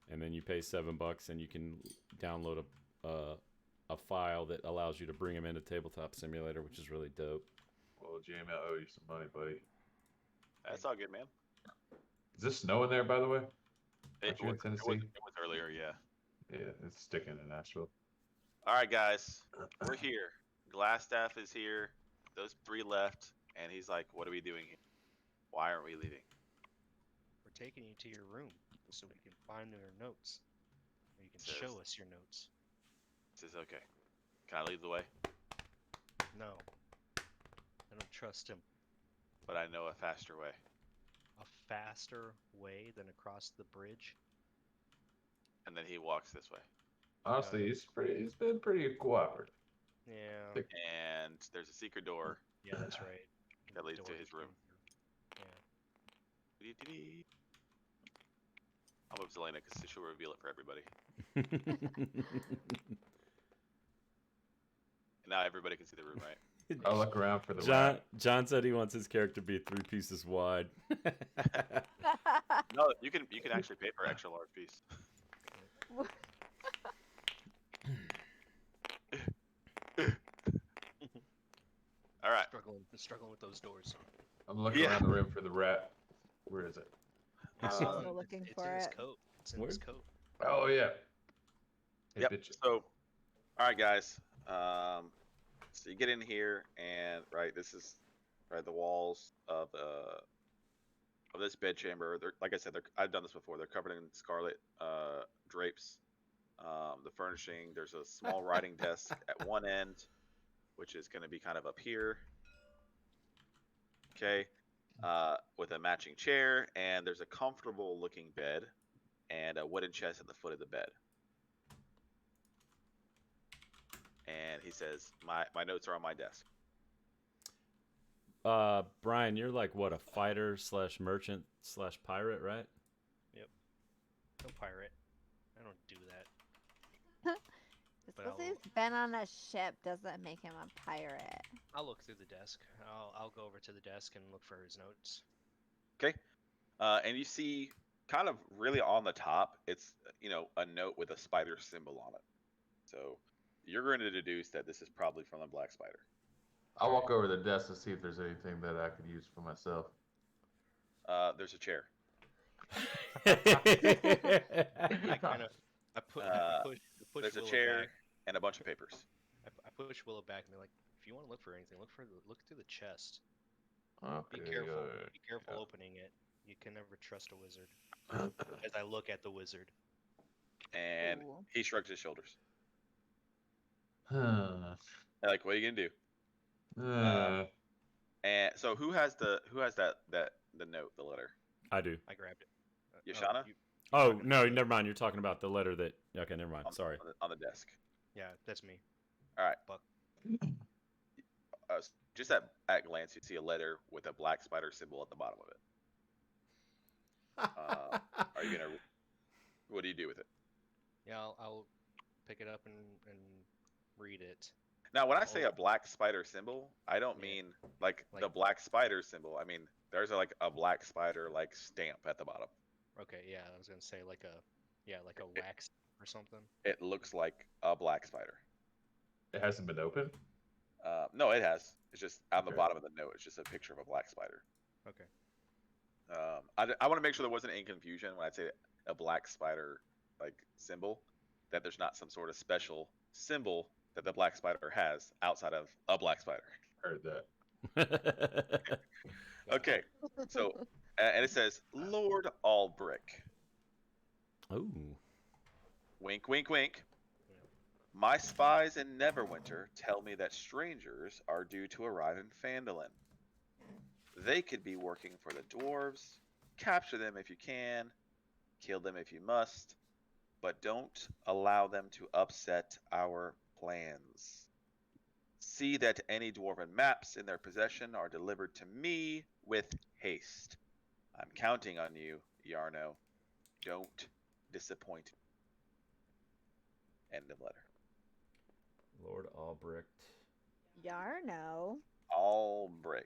And then you pay $7 and you can download a file that allows you to bring them into Tabletop Simulator, which is really dope. Well, Jamie, I owe you some money, buddy. That's all good, man. Is this snowing there, by the way? It you in was, Tennessee? it was earlier, yeah. Yeah, it's sticking in Nashville. All right, guys, we're here. Glassstaff is here. Those 3 left, and he's like, "What are we doing here? Why aren't we leaving?" We're taking you to your room so we can find your notes. Or you can show us your notes. He says, "Okay, can I lead the way?" No. I don't trust him. But I know a faster way. A faster way than across the bridge? And then he walks this way. Honestly, he's been pretty cooperative. Yeah. And there's a secret door. Yeah, that's right. That leads to Door his room. Yeah. I'll move Zelena because she'll reveal it for everybody. And now everybody can see the room, right? I'll look around for the John. John said he wants his character to be 3 pieces wide. No, you can actually pay for an extra large piece. All right. Struggling with those doors. I'm looking around the room for the rat. Where is it? Also looking it's for in his it. coat. It's in his coat. Oh yeah. Hey, Yep. bitch. So, all right, guys. So you get in here, and this is the walls of this bedchamber. They're, like I said, I've done this before. They're covered in scarlet drapes. The furnishing. There's a small writing desk at one end, which is going to be kind of up here. Okay. With a matching chair, and there's a comfortable looking bed and a wooden chest at the foot of the bed. And he says, my notes are on my desk. Brian, you're like what, a fighter / merchant / pirate, right? Yep. No pirate. I don't do that. Just But because I'll- he's been on a ship doesn't make him a pirate. I'll look through the desk. I'll go over to the desk and look for his notes. Okay. And you see kind of really on the top, it's, a note with a spider symbol on it. So you're going to deduce that this is probably from the Black Spider. I'll walk over to the desk to see if there's anything that I could use for myself. There's a chair. I push There's a Willow chair back. and a bunch of papers. I push Willow back and be like, if you want to look for anything, look through the chest. Okay. Be careful. yeah, Be careful yeah. opening it. You can never trust a wizard. As I look at the wizard. And Ooh. he shrugs his shoulders. Huh. Like, what are you gonna do? Uh, And so who has the note, the letter? I do. I grabbed it. Yashana? Oh talking no, about never mind. You're talking about the letter that. Okay, never mind. Sorry. On the desk. Yeah, that's me. All right. Buck. Just at glance, you see a letter with a black spider symbol at the bottom of it. Are you gonna? What do you do with it? Yeah, I'll pick it up and read it. Now, when I say a black spider symbol, I don't Yeah. mean like the Like- black spider symbol. I mean there's like a black spider like stamp at the bottom. Okay, yeah, I was gonna say like a wax or something. It looks like a black spider. it hasn't been opened. No, it has. It's just on the Okay. bottom of the note. It's just a picture of a black spider. Okay. I want to make sure there wasn't any confusion when I say a black spider like symbol, that there's not some sort of special symbol that the black spider has outside of a black spider. Heard that. Okay, so and it says Lord Albrick. Oh. Wink, wink, wink. My spies in Neverwinter tell me that strangers are due to arrive in Phandelver. They could be working for the dwarves. Capture them if you can, kill them if you must, but don't allow them to upset our plans. See that any dwarven maps in their possession are delivered to me with haste. I'm counting on you, Yarno. Don't disappoint me. End of letter. Lord Albrecht. Yarno. Albrick.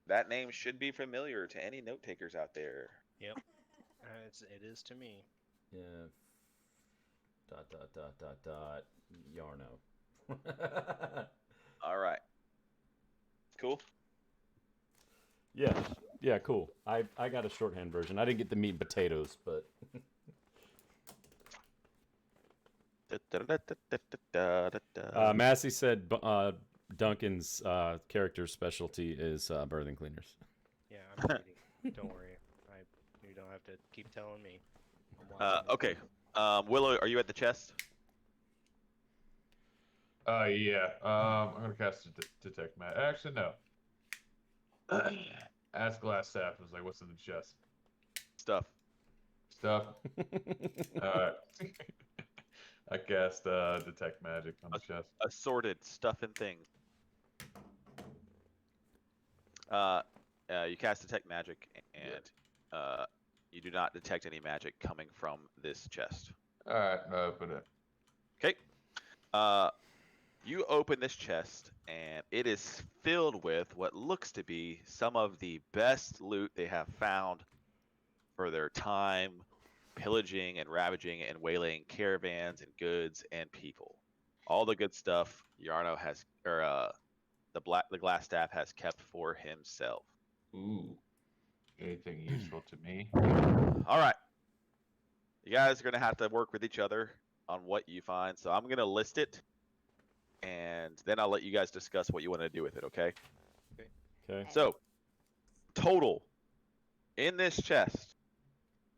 That name should be familiar to any note takers out there. Yep. It is to me. Yeah. Yarno. All right. Cool. Yeah. Yeah. Cool. I got a shorthand version. I didn't get the meat and potatoes, but. Massey said Duncan's character specialty is birthing cleaners. Yeah, I'm reading. Don't worry. You don't have to keep telling me. I'm watching it. Okay. Willow, are you at the chest? Yeah. I'm gonna cast detect magic. Actually, no. Ask Glassstaff. Was like, what's in the chest? Stuff. Stuff. I cast detect magic on the chest. Assorted stuff and things. You cast detect magic, and you do not detect any magic coming from this chest. All right, open it. Okay. You open this chest, and it is filled with what looks to be some of the best loot they have found for their time pillaging and ravaging and waylaying caravans and goods and people. All the good stuff Yarno has, or the glass staff has kept for himself. Ooh. Anything useful to me? All right. You guys are going to have to work with each other on what you find. So I'm going to list it, and then I'll let you guys discuss what you want to do with it, okay? Okay. So, total in this chest,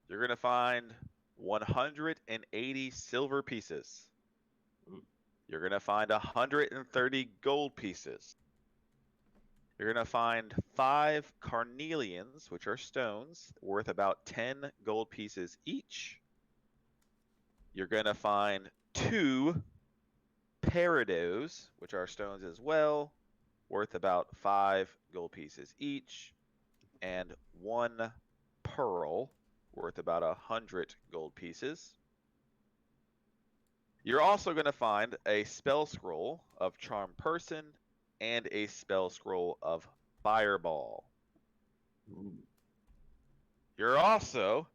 you're going to find 180 silver pieces. You're going to find 130 gold pieces. You're going to find 5 carnelians, which are stones, worth about 10 gold pieces each. You're going to find 2 peridot, which are stones as well, worth about 5 gold pieces each. And 1 pearl, worth about 100 gold pieces. You're also going to find a spell scroll of Charm Person and a spell scroll of Fireball. Ooh. You're also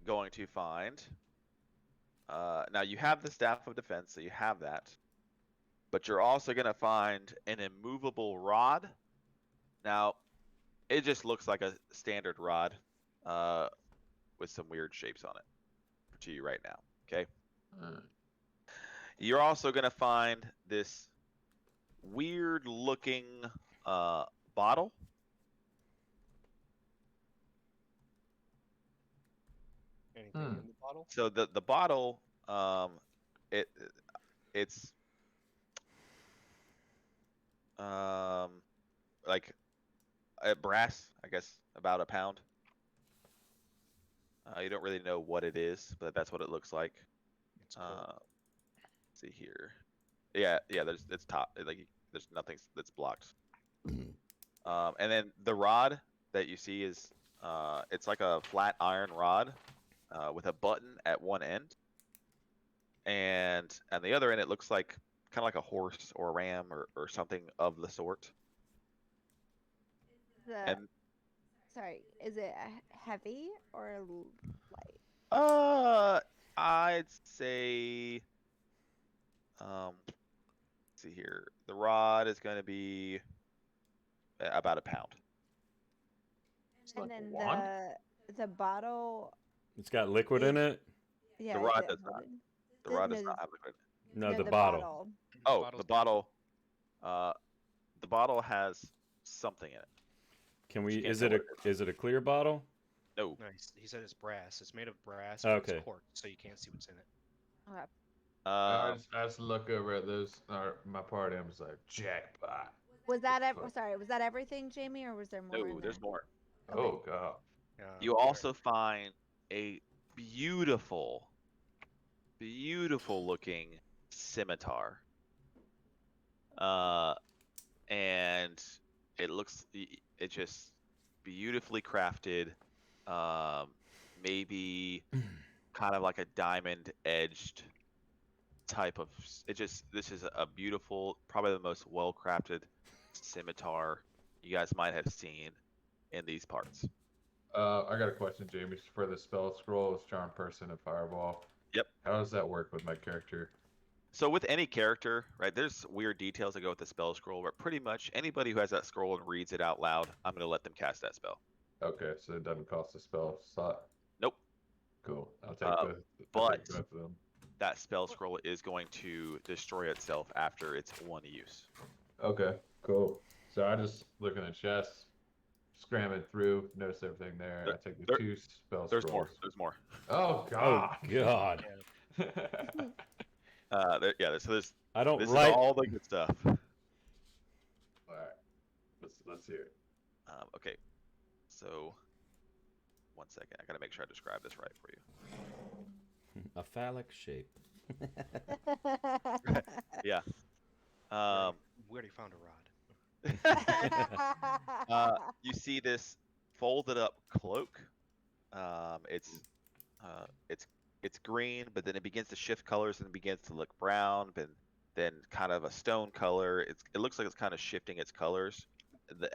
going to find, now you have the Staff of Defense, so you have that, but you're also going to find an immovable rod. Now, it just looks like a standard rod with some weird shapes on it to you right now, okay? You're also going to find this weird looking bottle Anything in the bottle? So the bottle, it's like brass, I guess, about a pound. You don't really know what it is, but that's what it looks like. It's cool. Let's see here. Yeah. It's top. There's nothing that's blocked. And then the rod that you see is it's like a flat iron rod with a button at one end, and the other end it looks like kind of like a horse or a ram or something of the sort. And Sorry, is it heavy or light? I'd say let's see here. The rod is going to be about a pound. It's And like a then wand? the bottle. It's got liquid in it. Yeah, The is rod it does not. holding- The rod does no, not have liquid. No, the the bottle. Oh, Bottle's the bottle. The bottle has something in it. Can But you we? can't Is tell it what a? Is it a clear bottle? No. No, he said it's brass. It's made of brass, but Okay. it's corked, so you can't see what's in it. Okay. Um, I just look over at those. My party. I'm just like jackpot. Was that fuck? sorry? Was that everything, Jamie, or was there more? no, in there's there? more. Okay. Oh god. You also find a beautiful looking scimitar. And it's just beautifully crafted. Maybe kind of like a diamond edged type of. This is a beautiful, probably the most well crafted scimitar you guys might have seen in these parts. I got a question, Jamie. For the spell scroll, is charm person and fireball? Yep. How does that work with my character? So with any character, right, there's weird details that go with the spell scroll, but pretty much anybody who has that scroll and reads it out loud, I'm going to let them cast that spell. Okay, so it doesn't cost a spell slot. Nope. Cool. I'll take but both of them. That spell scroll is going to destroy itself after its one use. Okay, cool. So I just look in the chest, scram it through, notice everything there. I take the two spell There's scrolls. There's more. Oh Oh god. God. So there's. I don't This like. is all the good stuff. All right. Let's hear it. Okay. So, one second. I gotta make sure I describe this right for you. A phallic shape. Yeah. We already found a rod. You see this folded up cloak. It's green, but then it begins to shift colors and begins to look brown, and then kind of a stone color. It looks like it's kind of shifting its colors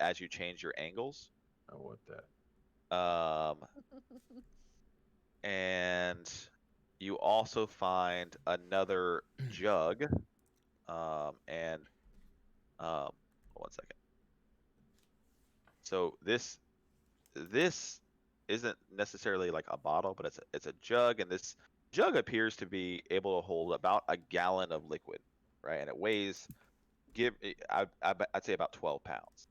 as you change your angles. I want that. And you also find another jug. One second. So this isn't necessarily like a bottle, but it's a jug, and this jug appears to be able to hold about a gallon of liquid, right? And it weighs, I'd say about 12 pounds,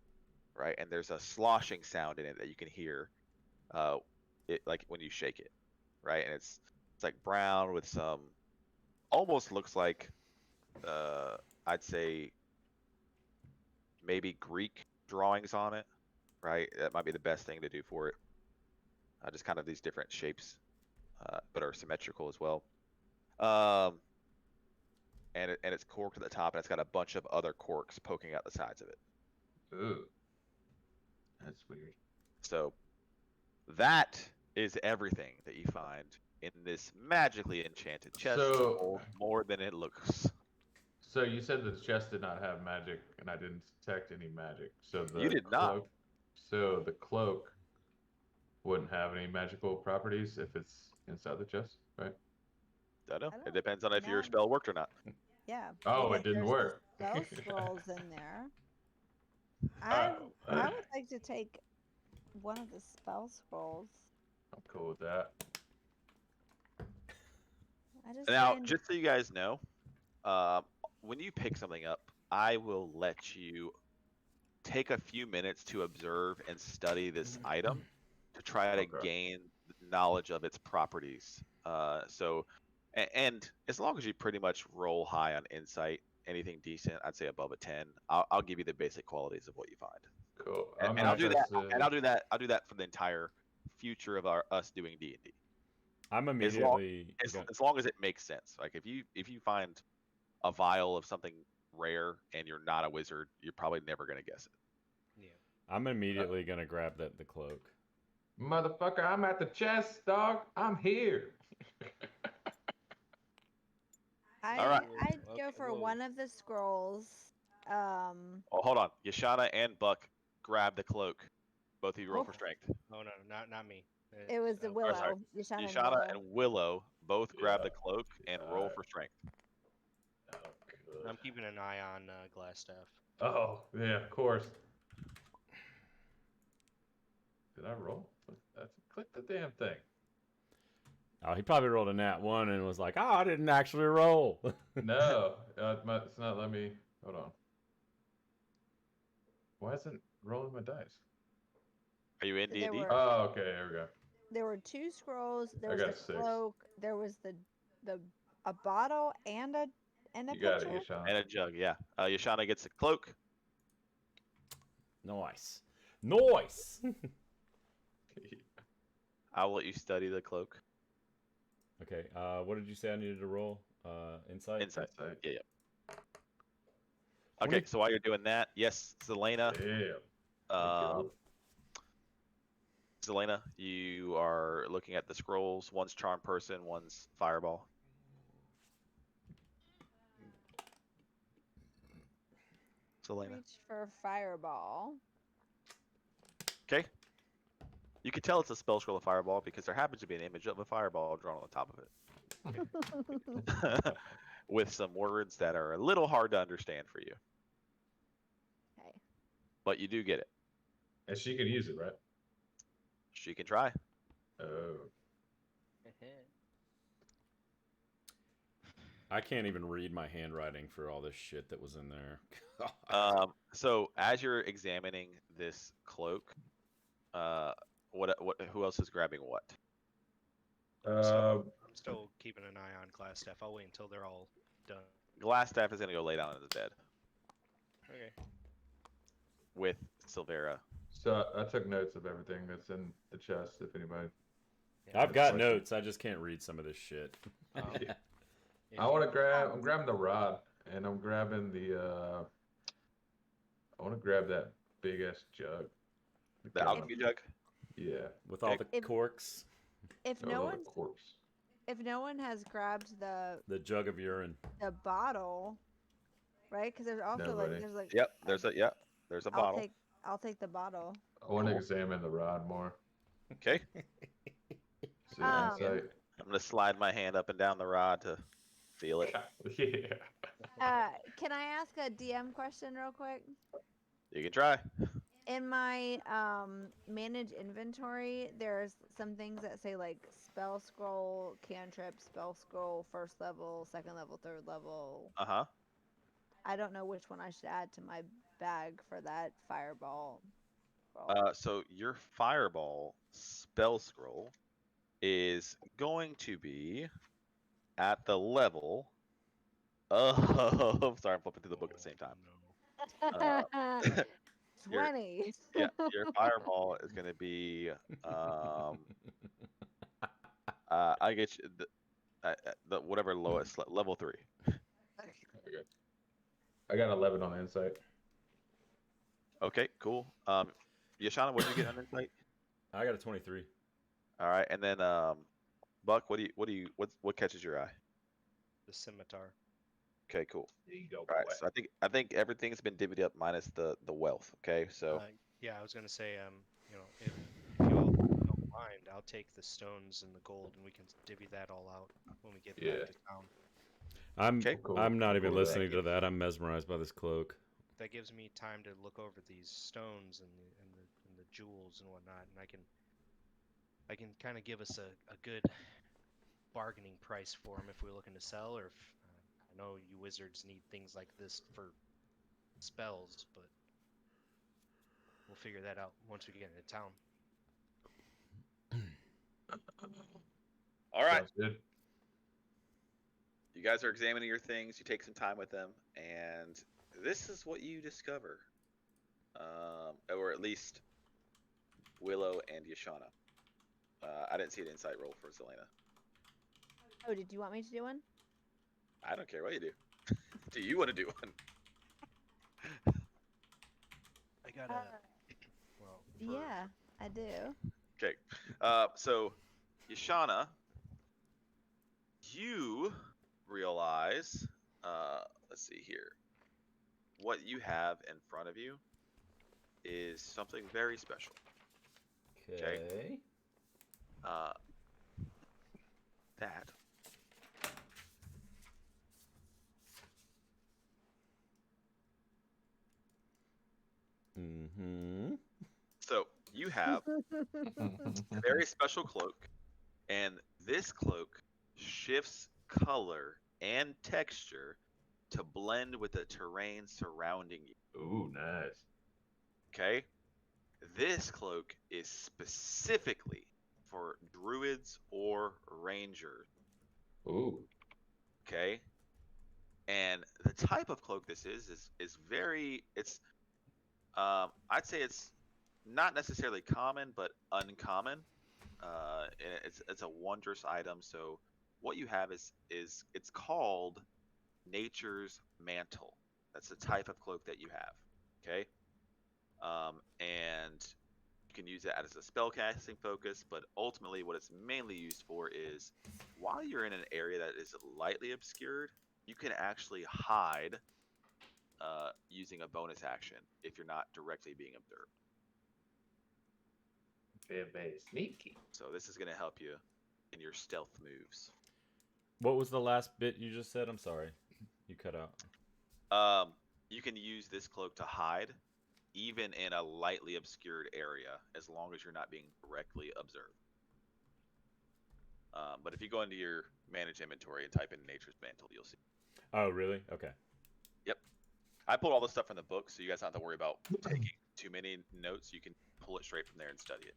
right? And there's a sloshing sound in it that you can hear, it like when you shake it, right? And it's like brown with some, almost looks like, I'd say maybe Greek drawings on it, right? That might be the best thing to do for it. Just kind of these different shapes, but are symmetrical as well. And it's corked at the top, and it's got a bunch of other corks poking out the sides of it. Ooh. That's weird. So that is everything that you find in this magically enchanted chest. So- more than it looks. So you said the chest did not have magic, and I didn't detect any magic. So the You did not. cloak, So the cloak wouldn't have any magical properties if it's inside the chest, right? I don't know. I It don't depends on if your know. spell worked or not. Yeah. Oh, it because didn't there's work. Spell scrolls in there. I would like to take one of the spell scrolls. I'm cool with that. I just Now, find just so you guys know, when you pick something up, I will let you take a few minutes to observe and study this item to try to Okay. gain knowledge of its properties. And as long as you pretty much roll high on insight, anything decent, I'd say above a 10. I'll give you the basic qualities of what you find. Cool. And I'll do that. And I'll do that. I'll do that for the entire future of us doing D&D. I'm As immediately. long as it makes sense. Like if you find a vial of something rare and you're not a wizard, you're probably never gonna guess it. Yeah. I'm immediately gonna grab the cloak. Motherfucker, I'm at the chest, dog. I'm here. Alright. I'd go Okay, for whoa. one of the scrolls. Oh, hold on. Yashana and Buck grab the cloak. Both of you roll Oh. for strength. Oh no, not me. It was the oh, Or, sorry, Willow. Yashana and Yashana Willow. and Willow both grab Yeah. the cloak and roll for strength. Oh, good. I'm keeping an eye on Glassstaff. Oh, yeah, of course. Did I roll? Click the damn thing. Oh, he probably rolled a nat 1 and was like, "Oh, I didn't actually roll." No, it's not letting me. Hold on. Why isn't it rolling my dice? Are you in There D&D? were- Oh, okay, there we go. There were 2 scrolls. There I was got the 6. cloak. There was a bottle and a You got it, pitcher. And Yashana. a jug, yeah. Yashana gets the cloak. Nice. Nice. I'll let you study the cloak. Okay. What did you say I needed to roll? Insight. Insight. Insight. Yeah, yeah. Okay, so while you're doing that, yes, Zelena. Yeah. Zelena, you are looking at the scrolls. One's Charm Person, one's Fireball. Zelena. Reach for fireball. Okay. You can tell it's a spell scroll of Fireball because there happens to be an image of a fireball drawn on the top of it. With some words that are a little hard to understand for you. Okay. But you do get it. And she can use it, right? She can try. Oh. I can't even read my handwriting for all this shit that was in there. So as you're examining this cloak, who else is grabbing what? I'm still keeping an eye on Glassstaff. I'll wait until they're all done. Glassstaff is gonna go lay down in the bed Okay. with Silvera. So I took notes of everything that's in the chest. If anybody, I've got question. notes. I just can't read some of this shit. Yeah. If I want to you- grab. I'm grabbing the rod, and I'm grabbing the. I want to grab that big ass jug. The alchemy jug. Yeah. With all the If- corks, If Oh, no the one corpse. if no one has grabbed the jug of urine. the bottle, right? Because there's also Nobody. there's like Yep. There's a bottle. I'll take the bottle. I want to Cool. examine the rod more. Okay. See Um, insight. I'm gonna slide my hand up and down the rod to feel it. Yeah. Can I ask a DM question real quick? You can try. In my manage inventory, there's some things that say like spell scroll, cantrip, spell scroll, first level, second level, third level. Uh-huh. I don't know which one I should add to my bag for that fireball. So your fireball spell scroll is going to be at the level of sorry, I'm flipping through the book at the same time. your- 20. Yeah, your fireball is going to be I get you the whatever lowest level 3. Okay. I got 11 on the insight. Okay, cool. Yashana, what did you get on insight? I got a 23. All right, and then Buck, what catches your eye? The scimitar. Okay, cool. There you go. All right, so I think everything's been divvied up minus the wealth. Okay, so Yeah, I was gonna say, if you all don't mind, I'll take the stones and the gold, and we can divvy that all out when we get Yeah. back to town. I'm Okay. Cool. I'm not even Cool with that. listening to that. I'm mesmerized by this cloak. That gives me time to look over these stones and the jewels and whatnot, and I can kind of give us a good bargaining price for them if we're looking to sell, or if I know you wizards need things like this for spells, but we'll figure that out once we get into town. All right. Sounds good. You guys are examining your things. You take some time with them, and this is what you discover, or at least Willow and Yashana. I didn't see an insight roll for Zelena. Oh, did you want me to do one? I don't care what you do. Do you want to do one? I got a. Well, Yeah, I do. Okay. So, Yashana, you realize, let's see here. What you have in front of you is something very special. Okay. That Mm-hmm. so you have a very special cloak, and this cloak shifts color and texture to blend with the terrain surrounding you. Ooh, nice. Okay? This cloak is specifically for druids or rangers. Ooh. Okay? And the type of cloak this is very I'd say it's not necessarily common but uncommon. And it's a wondrous item. So what you have is it's called Nature's Mantle. That's the type of cloak that you have. Okay? And you can use it as a spellcasting focus, but ultimately what it's mainly used for is while you're in an area that is lightly obscured, you can actually hide using a bonus action if you're not directly being observed. Very sneaky. So this is going to help you in your stealth moves. What was the last bit you just said? I'm sorry. You cut out. You can use this cloak to hide even in a lightly obscured area as long as you're not being directly observed. But if you go into your manage inventory and type in Nature's Mantle, you'll see. Oh, really? Okay. Yep. I pulled all this stuff from the book, so you guys don't have to worry about taking too many notes. You can pull it straight from there and study it.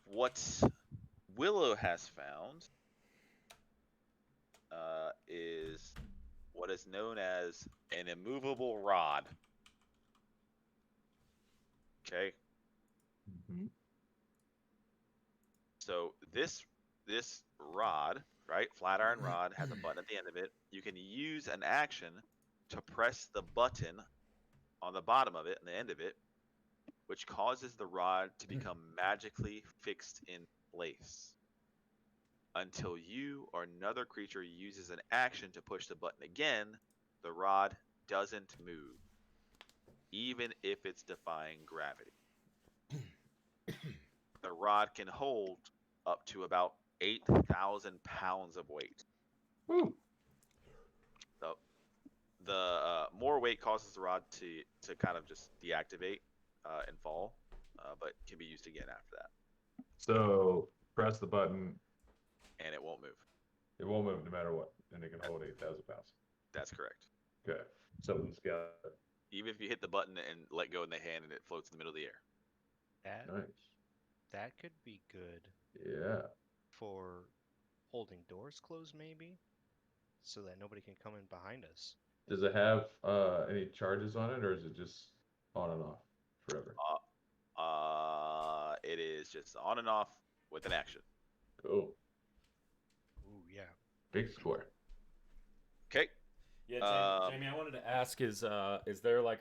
What Willow has found is what is known as an immovable rod. Okay. Mm-hmm. So this rod, right, flat iron rod, has a button at the end of it. You can use an action to press the button on the bottom of it and the end of it, which causes the rod to become magically fixed in place until you or another creature uses an action to push the button again. The rod doesn't move, even if it's defying gravity. The rod can hold up to about 8,000 pounds of weight. Woo. So the more weight causes the rod to kind of just deactivate and fall, but can be used again after that. So press the button. And it won't move. It won't move no matter what, and it can hold 8,000 pounds. That's correct. Okay. Something's got it. Even if you hit the button and let go in the hand and it floats in the middle of the air. Nice. That could be good Yeah. for holding doors closed, maybe, so that nobody can come in behind us. Does it have any charges on it, or is it just on and off forever? It is just on and off with an action. Cool. Ooh, yeah. Big score. Okay. Yeah, Jamie, I wanted to ask: is there like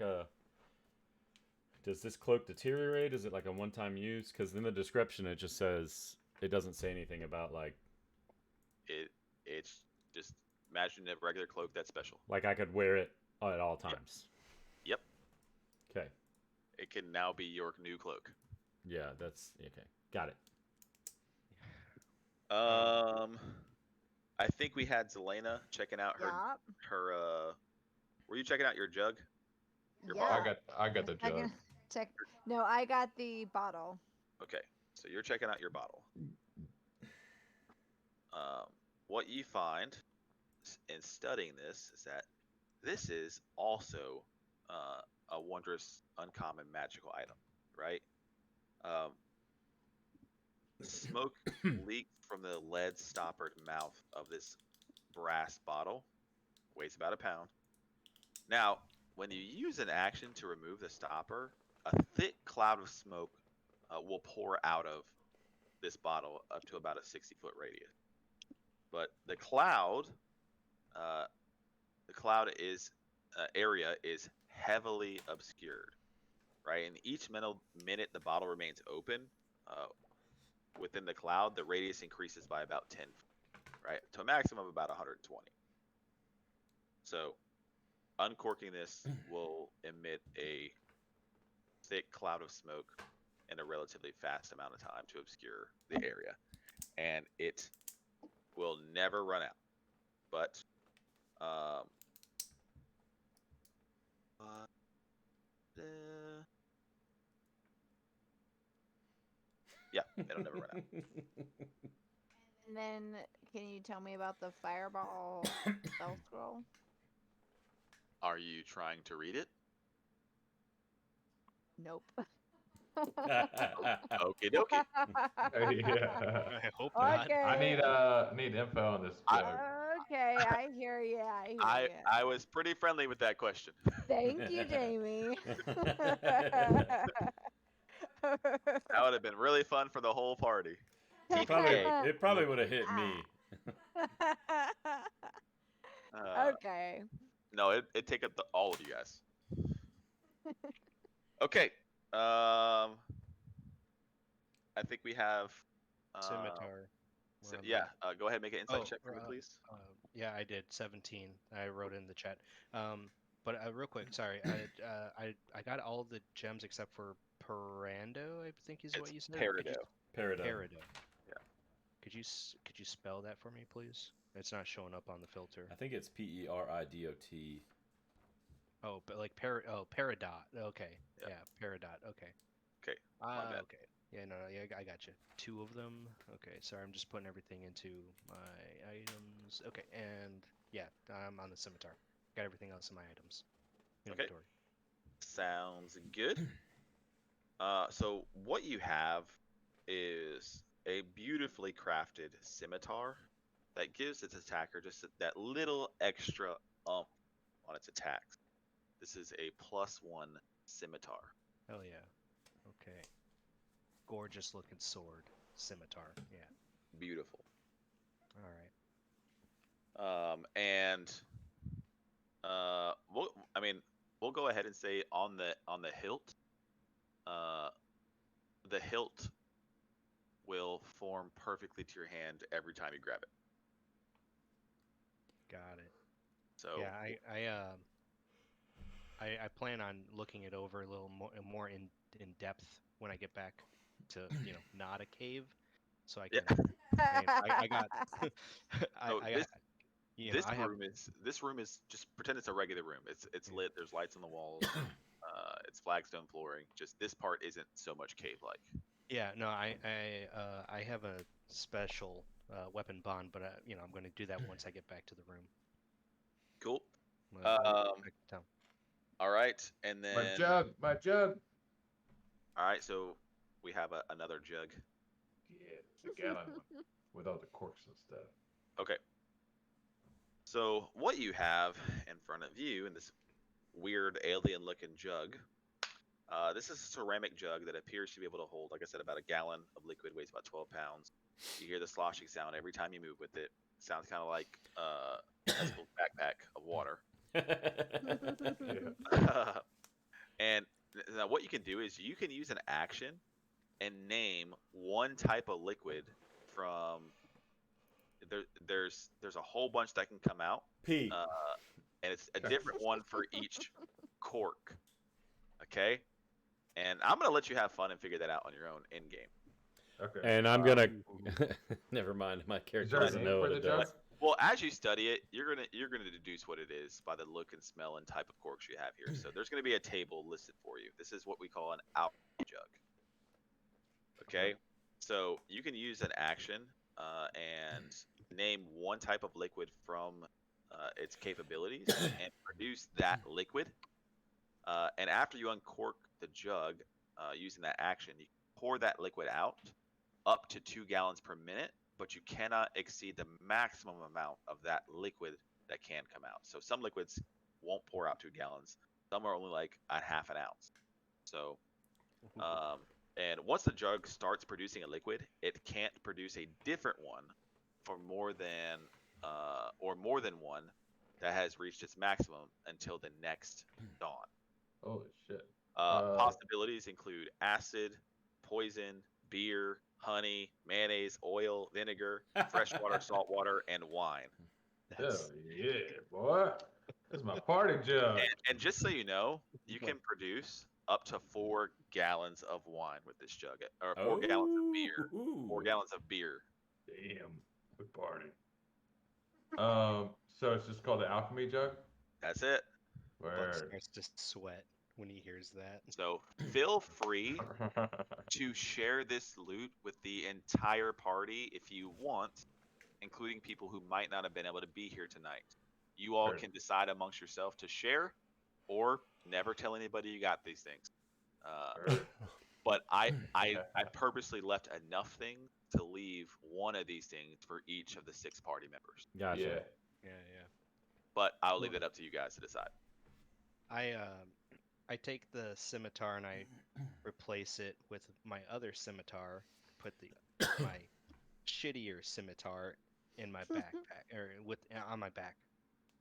does this cloak deteriorate? Is it like a one-time use? Because in the description it just says it doesn't say anything about like it's just imagine a regular cloak that's special. like I could wear it at all times. Yep. Okay. It can now be your new cloak. Yeah, that's okay. Got it. I think we had Zelena checking out her Yup. her. Were you checking out your jug? Your Yeah. I got the I jug. can check. No, I got the bottle. Okay, so you're checking out your bottle. What you find in studying this is that this is also a wondrous, uncommon, magical item, right? Um, smoke leaks from the lead stoppered mouth of this brass bottle. Weighs about a pound. Now, when you use an action to remove the stopper, a thick cloud of smoke will pour out of this bottle up to about a 60-foot radius. But uh, the cloud is area is heavily obscured, right? And each minute the bottle remains open within the cloud, the radius increases by about 10, right, to a maximum of about 120. So, uncorking this will emit a thick cloud of smoke in a relatively fast amount of time to obscure the area, and it will never run out. But yeah, it'll never run out. And then, can you tell me about the fireball spell scroll? Are you trying to read it? Nope. Okie dokie. Yeah. I hope not. Okay. I need info on this jug. Okay, I hear you. I hear I you. was pretty friendly with that question. Thank you, Jamie. That would have been really fun for the whole party. It probably would have hit me. Okay. No, it take up all of you guys. Okay. I think we have Scimitar. yeah. Go ahead, make an insight check for me, please. Yeah, I did 17. I wrote in the chat. But real quick, sorry. I got all the gems except for Perando, I think is what you said. Peridot. Peridot. Yeah. Could you spell that for me, please? It's not showing up on the filter. I think it's Peridot. Oh, but like Peridot. Okay. Yeah. Yeah, Peridot. Okay. Okay. My bad. Okay. Yeah, no, yeah, I got you. 2 of them. Okay, sorry, I'm just putting everything into my items. Okay, and yeah, I'm on the scimitar. Got everything else in my items. Inventory. Sounds good. So what you have is a beautifully crafted scimitar that gives its attacker just that little extra on its attacks. This is a +1 scimitar. Hell yeah. Okay. Gorgeous looking sword. Scimitar. Yeah. Beautiful. All right. And we'll go ahead and say on the hilt, the hilt will form perfectly to your hand every time you grab it. Got it. So yeah, I plan on looking it over a little more in depth when I get back to not a cave, so I can. I got. This room is just pretend it's a regular room. It's lit. There's lights on the walls. It's flagstone flooring. Just this part isn't so much cave-like. Yeah, no, I have a special weapon bond, but I'm going to do that once I get back to the room. Cool. Town. All right, and then My jug. All right, so we have another jug. Yeah, it's a gallon one with all the corks and stuff. Okay. So what you have in front of you in this weird alien-looking jug, this is a ceramic jug that appears to be able to hold, like I said, about a gallon of liquid, weighs about 12 pounds. You hear the sloshing sound every time you move with it. Sounds kind of like a backpack of water. And now what you can do is you can use an action and name one type of liquid from there's a whole bunch that can come out. P. And it's a different one for each cork. Okay? And I'm going to let you have fun and figure that out on your own in game. Okay. And I'm gonna. Never mind. My character doesn't know what it does. Well, as you study it, you're gonna deduce what it is by the look and smell and type of corks you have here. So there's gonna be a table listed for you. This is what we call an alchemy jug. Okay, so you can use an action and name one type of liquid from its capabilities and produce that liquid. And after you uncork the jug using that action, pour that liquid out up to 2 gallons per minute, but you cannot exceed the maximum amount of that liquid that can come out. So some liquids won't pour out 2 gallons. Some are only like a half an ounce. So, and once the jug starts producing a liquid, it can't produce a different one for more than one that has reached its maximum until the next dawn. Holy shit. Possibilities include acid, poison, beer, honey, mayonnaise, oil, vinegar, fresh water, salt water, and wine. Hell yeah, boy. This is my party jug. And just so you know, you can produce up to 4 gallons of wine with this jug, or 4 gallons of beer. 4 gallons of beer. Damn, good party. So it's just called the alchemy jug? That's it. Buck Where? starts to sweat when he hears that. So feel free to share this loot with the entire party if you want, including people who might not have been able to be here tonight. You all Sure. can decide amongst yourself to share or never tell anybody you got these things. But I purposely left enough things to leave one of these things for each of the 6 party members. Gotcha. Yeah. Yeah. But I'll leave it up to you guys to decide. I take the scimitar and I replace it with my other scimitar. Put my shittier scimitar in my backpack or on my back.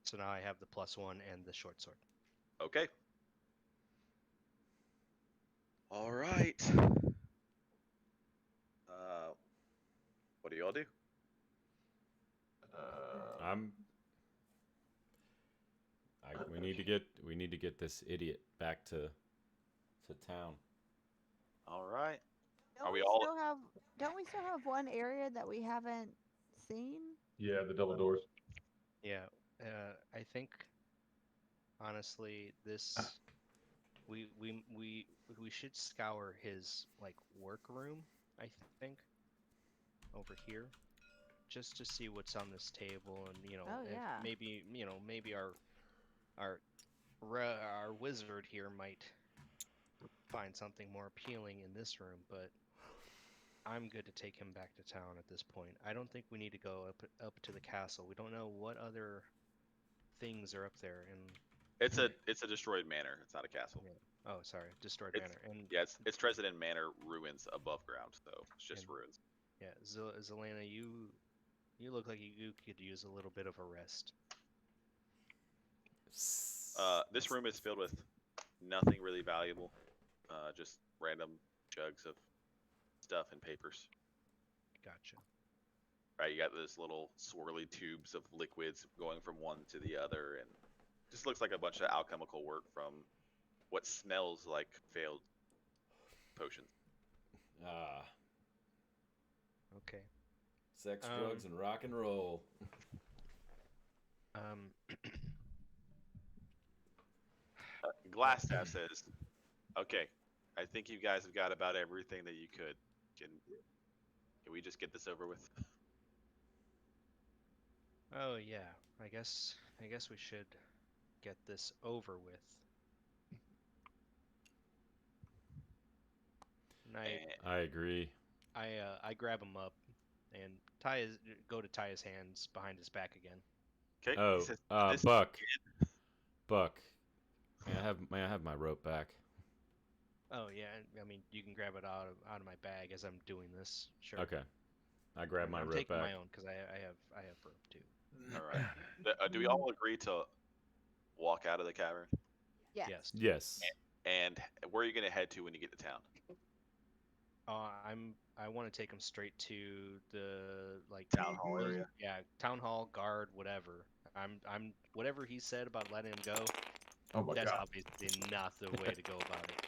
So now I have the +1 and the short sword. Okay. All right. What do y'all do? We need to get this idiot back to town. All right. Don't Are we we all- still have one area that we haven't seen? Yeah, the double doors. Yeah, I think honestly this we should scour his like workroom, I think, over here, just to see what's on this table, and Oh, if yeah. maybe our wizard here might find something more appealing in this room, but I'm good to take him back to town at this point. I don't think we need to go up to the castle. We don't know what other things are up there, and It's a destroyed manor. It's not a castle. yeah. Oh, sorry, destroyed It's- manor. And Yeah, it's Dresden Manor ruins above ground, so it's just And- ruins. yeah, Zelena, you look like you could use a little bit of a rest. This room is filled with nothing really valuable. Just random jugs of stuff and papers. Gotcha. Right, you got those little swirly tubes of liquids going from one to the other, and just looks like a bunch of alchemical work from what smells like failed potions. Okay. Sex, drugs, and rock and roll. Glassstaff says, "Okay, I think you guys have got about everything that you could. Can we just get this over with?" Oh yeah, I guess we should get this over with. And I agree. I grab him up and go to tie his hands behind his back again. Okay. Oh, He says, Buck. Buck. May I have my rope back? Oh yeah, I mean you can grab it out of my bag as I'm doing this. Sure. Okay. I grab my I'm rope taking back. my own because I have rope too. All right. Do we all agree to walk out of the cavern? Yes. Yes. Yes. And where are you going to head to when you get to town? I want to take him straight to the Town hall area? Yeah, town hall, guard, whatever. I'm whatever he said about letting him go. Oh my That's god. obviously not the way to go about it.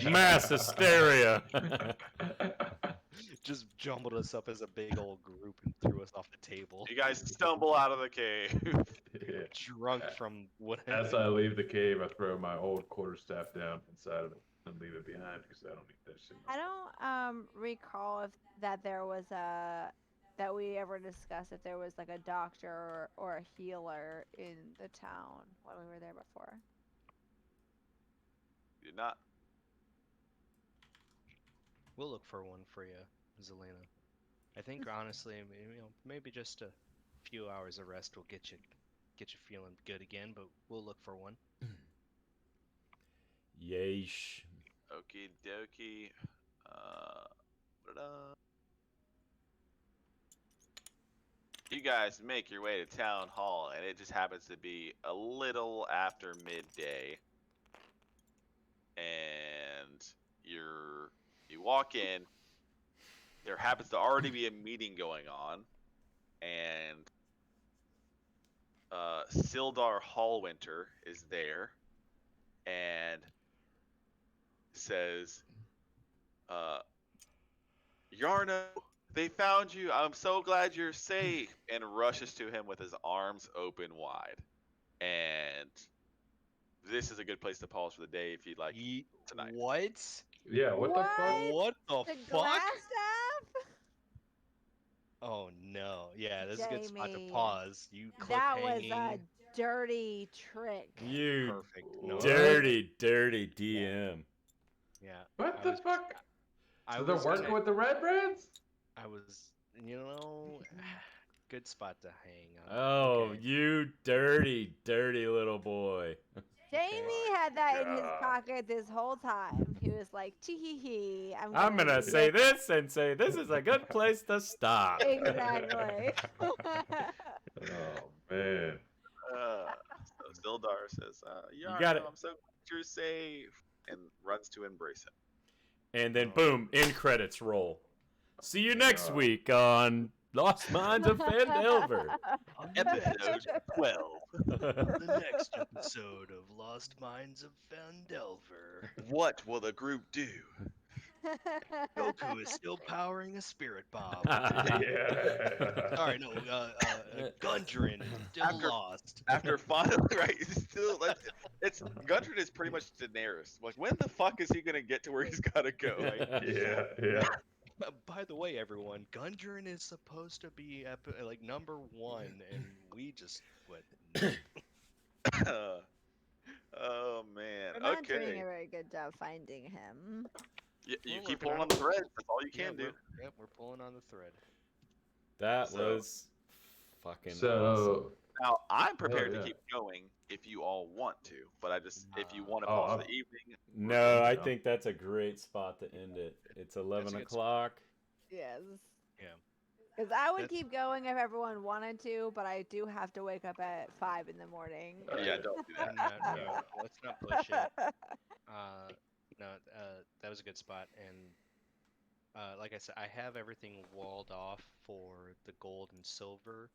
Mass hysteria. Just jumbled us up as a big old group and threw us off the table. You guys stumble out of the cave. Yeah. Drunk from whatever. As I leave the cave, I throw my old quarterstaff down inside of it and leave it behind because I don't need that shit. I don't recall if that there was that we ever discussed if there was like a doctor or a healer in the town when we were there before. You did not. We'll look for one for you, Zelena. I think honestly, maybe just a few hours of rest will get you feeling good again. But we'll look for one. Yeesh. Okie dokie. Ta-da. You guys make your way to town hall, and it just happens to be a little after midday. And you walk in. There happens to already be a meeting going on, and Sildar Hallwinter is there, and says, Yarno, they found you. I'm so glad you're safe. And rushes to him with his arms open wide. And this is a good place to pause for the day if you'd like tonight. What? Yeah, what the fuck? What the The fuck? glass staff? Oh no. Yeah, this is a good spot to Jamie, pause. You clip That was hanging. a dirty trick. You Perfect. No. What? dirty DM. Yeah. What I the was- fuck? I So they're was working gonna- with the Red Brands? I was, good spot to hang on. Oh, Okay. you dirty little boy. Jamie had that in his God. pocket this whole time. He was like, tee hee hee. I'm gonna say this and say this is a good place to stop. Exactly. Oh, man. So Sildar says, Yarno, got it. I'm so glad you're safe. And runs to embrace him. And then boom, end credits roll. See you next week on Lost Minds of Phandelver. Episode 12. The next episode of Lost Minds of Phandelver. What will the group do? Goku is still powering a spirit bomb. Yeah. Sorry, no, Gundren is still After- lost. After finally, right? It's still, it's Gundren is pretty much Daenerys. Like, when the fuck is he gonna get to where he's gotta go? Right? Yeah. By the way, everyone, Gundren is supposed to be like number 1, and we just went. Oh man. We're not doing Okay. a very good job finding him. You We're keep working pulling on on the it. thread. That's all you can do. We're pulling on the thread. That So- was fucking awesome. So, Now I'm prepared yeah. to keep going if you all want to, but if you want to Oh, pause for I'm- the evening, No, I Yeah. think that's a great spot to end it. It's 11 a good o'clock. Yes. Yeah. Because I would That's- keep going if everyone wanted to, but I do have to wake up at 5 in the morning. yeah, don't do that. No, let's not push it. No, that was a good spot, and like I said, I have everything walled off for the gold and silver,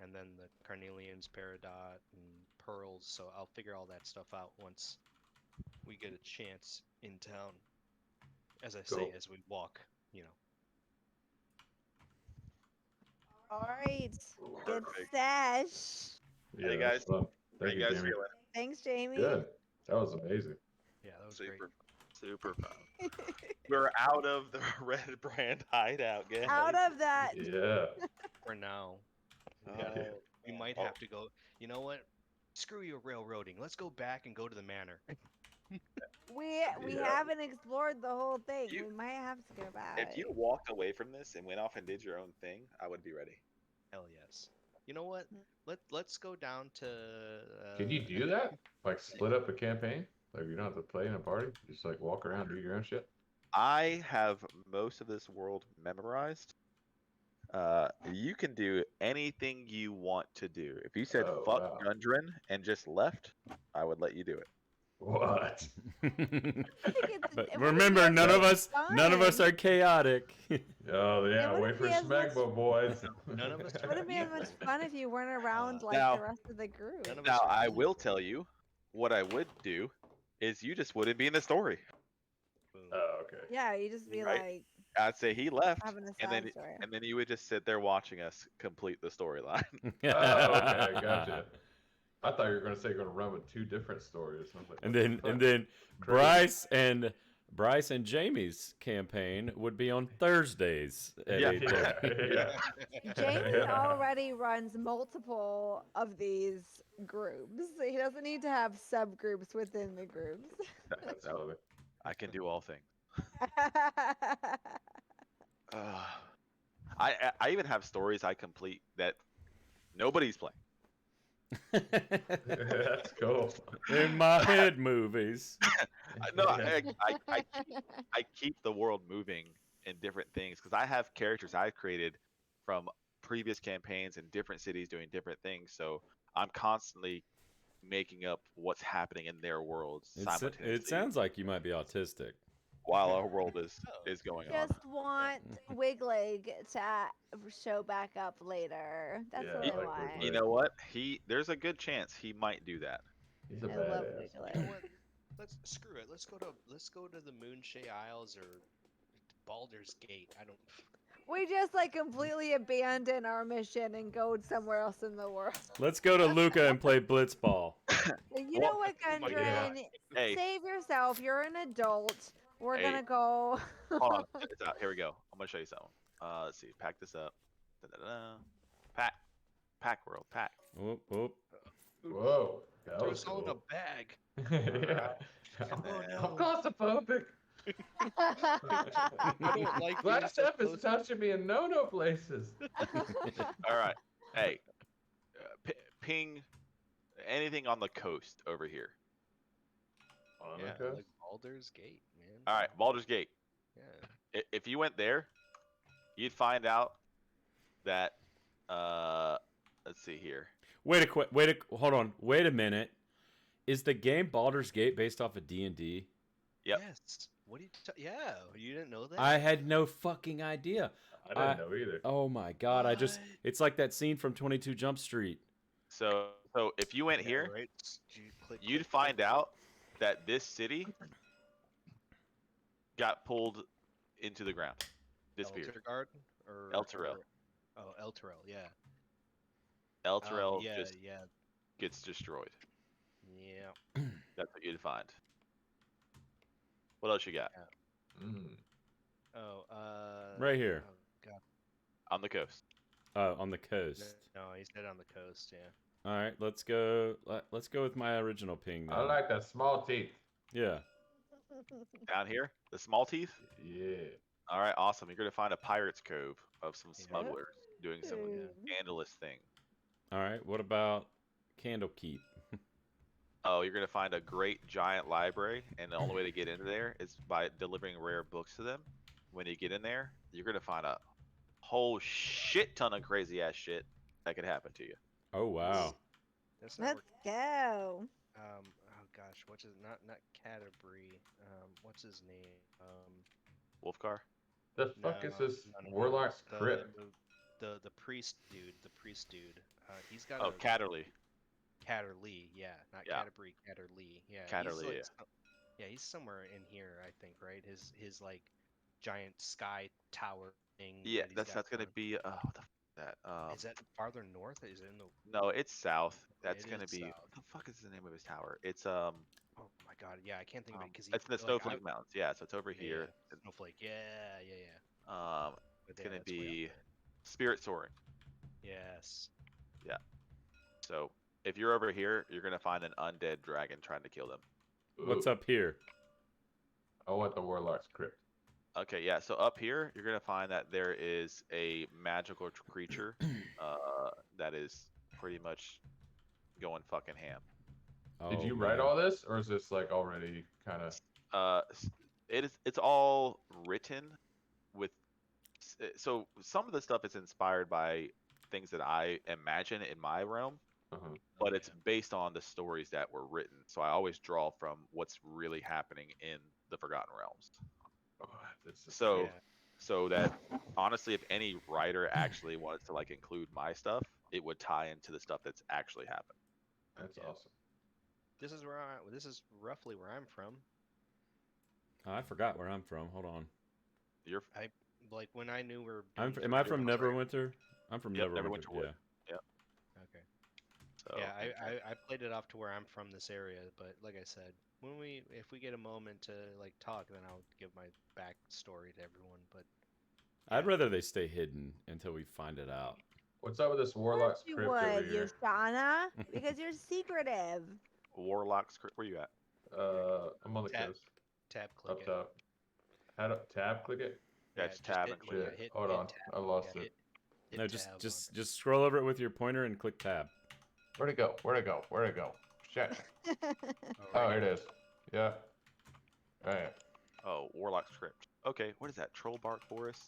and then the carnelians, peridot, and pearls. So I'll figure all that stuff out once we get a chance in town. As I say, Cool. as we walk, Alright. Good Perfect. stash. yeah, Hey, that's guys. fun. How Thank you you, guys Jamie. feeling? Thanks, Jamie. Good. That was amazing. Yeah, that was great. Super fun. We're out of the Red Brand hideout, guys. Out of that. Yeah. For now, Oh. we might have to go. You know what? Screw your railroading. Let's go back and go to the manor. We Yeah. haven't explored the whole thing. You- We might have to go back. If you walked away from this and went off and did your own thing, I would be ready. Hell yes. You know what? Let's go down to. Can you do that? Like, split up a campaign? Like, you don't have to play in a party? Just, like, walk around, do your own shit? I have most of this world memorized. You can do anything you want to do. If you said Oh, fuck wow. Gundren and just left, I would let you do it. What? I think it's, But it wouldn't remember, be none of as us fun. are chaotic. Oh, yeah, wouldn't wait for be as much- Smegma, boys. None of us It wouldn't be as much fun if you weren't around like Now- the rest of the group. None of Now, us are I cool. will tell you what I would do is you just wouldn't be in the story. Boom. Oh, okay. Yeah, you just be Right. like I'd say he left, having a and side then story. and then you would just sit there watching us complete the storyline. Oh, okay, gotcha. I thought you were gonna say you're gonna run with 2 different stories. I was like, And what the then fuck? Bryce and Jamie's campaign would be on Thursdays at Yeah. 8:30. Yeah. Jamie Yeah. already runs multiple of these groups. He doesn't need to have subgroups within the groups. Absolutely. I can do all things. Uh, I even have stories I complete that nobody's playing. That's cool. In my head movies. No, Yeah. I keep the world moving in different things because I have characters I've created from previous campaigns in different cities doing different things. So I'm constantly making up what's happening in their worlds It simultaneously sounds like you might be autistic. while our world Oh, is going on. Just want Wigleg to show back up later. That's Yeah, what I I like want. You Wigleg. know what? There's a good chance he might do that. He's a I love badass. you know Wigleg. what? Let's screw it. Let's go to the Moonshay Isles or Baldur's Gate. I don't. We just like completely abandon our mission and go somewhere else in the world. Let's go to Luca and play blitzball. You know what, Oh my Yeah. Gundren? Hey, Save yourself. You're an adult. We're Hey. gonna go. hold on, check this out. Here we go. I'm gonna show you something. Let's see. Pack this up. Da-da-da. Pack world. Pack. Whoop, whoop. Whoa. That Throw was us all in a cool. bag. Yeah. Oh, then- I'm claustrophobic. I don't like being Last so step is close. touching me in no places. All right. Hey, ping anything on the coast over here. On Yeah, the coast? like Baldur's Gate, man. All right, Baldur's Gate. Yeah. If you went there, you'd find out that let's see here. Hold on. Wait a minute. Is the game Baldur's Gate based off of D&D? Yep. Yes. What do you? Yeah. You didn't know that? I had no fucking idea. I didn't know either. Oh my god! What? It's like that scene from 22 Jump Street. So if you went Yeah, here, right? Click, you'd click, find click. out that this city got pulled into the ground, disappeared. Eltergard or El Terrell. Oh, El Terrell. Yeah. El Terrell Yeah. just Yeah. gets destroyed. Yeah. That's what you'd find. What else you got? Mm. Oh. Right here. Oh God. On the coast. On the coast. No, he's dead on the coast. Yeah. All right, let's go. Let's go with my original ping. Then. I like that small teeth. Yeah. Down here, the small teeth. Yeah. All right, awesome. You're gonna find a pirate's cove of some Yeah. smugglers doing some Ooh. scandalous thing. All right. What about Candlekeep? Oh, you're gonna find a great giant library, and the only way to get into there is by delivering rare books to them. When you get in there, you're gonna find a whole shit ton of crazy ass shit that could happen to you. Oh wow. That's not Let's go. Oh gosh, what's his not Canterbury. What's his name? Wolfcar. The fuck no, is this no, Warlock's the, crypt? The priest dude. The priest dude. He's got Oh, a Catterley. Catterley. Yeah, not Yeah. Canterbury. Catterley. Yeah. Catterley, He's like, yeah. yeah, he's somewhere in here, I think, right? His like giant sky tower thing. Yeah, that he's that's got gonna going. be what the f- that Is that farther north? Is it in the? no, it's south. That's It gonna is be south. what the fuck is the name of his tower? It's Oh my god, yeah, I can't think of it because it's in the Snowflake Mountains. Yeah, so it's over here. Snowflake, yeah. But But it's yeah, gonna that's way up be there. Spirit Soaring. Yes. So if you're over here, you're gonna find an undead dragon trying to kill them. What's Ooh, up here? I want the Warlock's crypt. Okay, yeah. So up here, you're gonna find that there is a magical creature that is pretty much going fucking ham. Did Oh, you write man. all this, or is this like already kind of? It's all written with. So some of the stuff is inspired by things that I imagine in my realm, Uh-huh. but it's based on the stories that were written. So I always draw from what's really happening in the Forgotten Realms. Oh, this is So, Yeah. so that honestly, if any writer actually wanted to like include my stuff, it would tie into the stuff that's actually happened. that's Yeah. awesome. This is roughly where I'm from. Oh, I forgot where I'm from. Hold on. You're Like when I knew we were. Am I from Neverwinter? I'm from Yep, Neverwinter. Neverwinter Wood. Yeah. Okay. so Yeah, I played it off to where I'm from this area, but like I said, if we get a moment to like talk, then I'll give my backstory to everyone. But I'd yeah. rather they stay hidden until we find it out. What's up with this Of Warlock's course you crypt over would, here? Yushana, because you're secretive. Warlock's. Where you at? I'm on the Tab. coast, Tab click up it. top. How do tab click it? Yeah, just tab and click. Shit. Hold on, I lost yeah, it. hit No, tab just scroll over it with your pointer and click tab. Where'd it go? Where'd it go? Where'd it go? Shit. Oh, Alrighty. here it is. Yeah. Alright. Oh, Warlock script. Okay, what is that? Troll Bark Forest?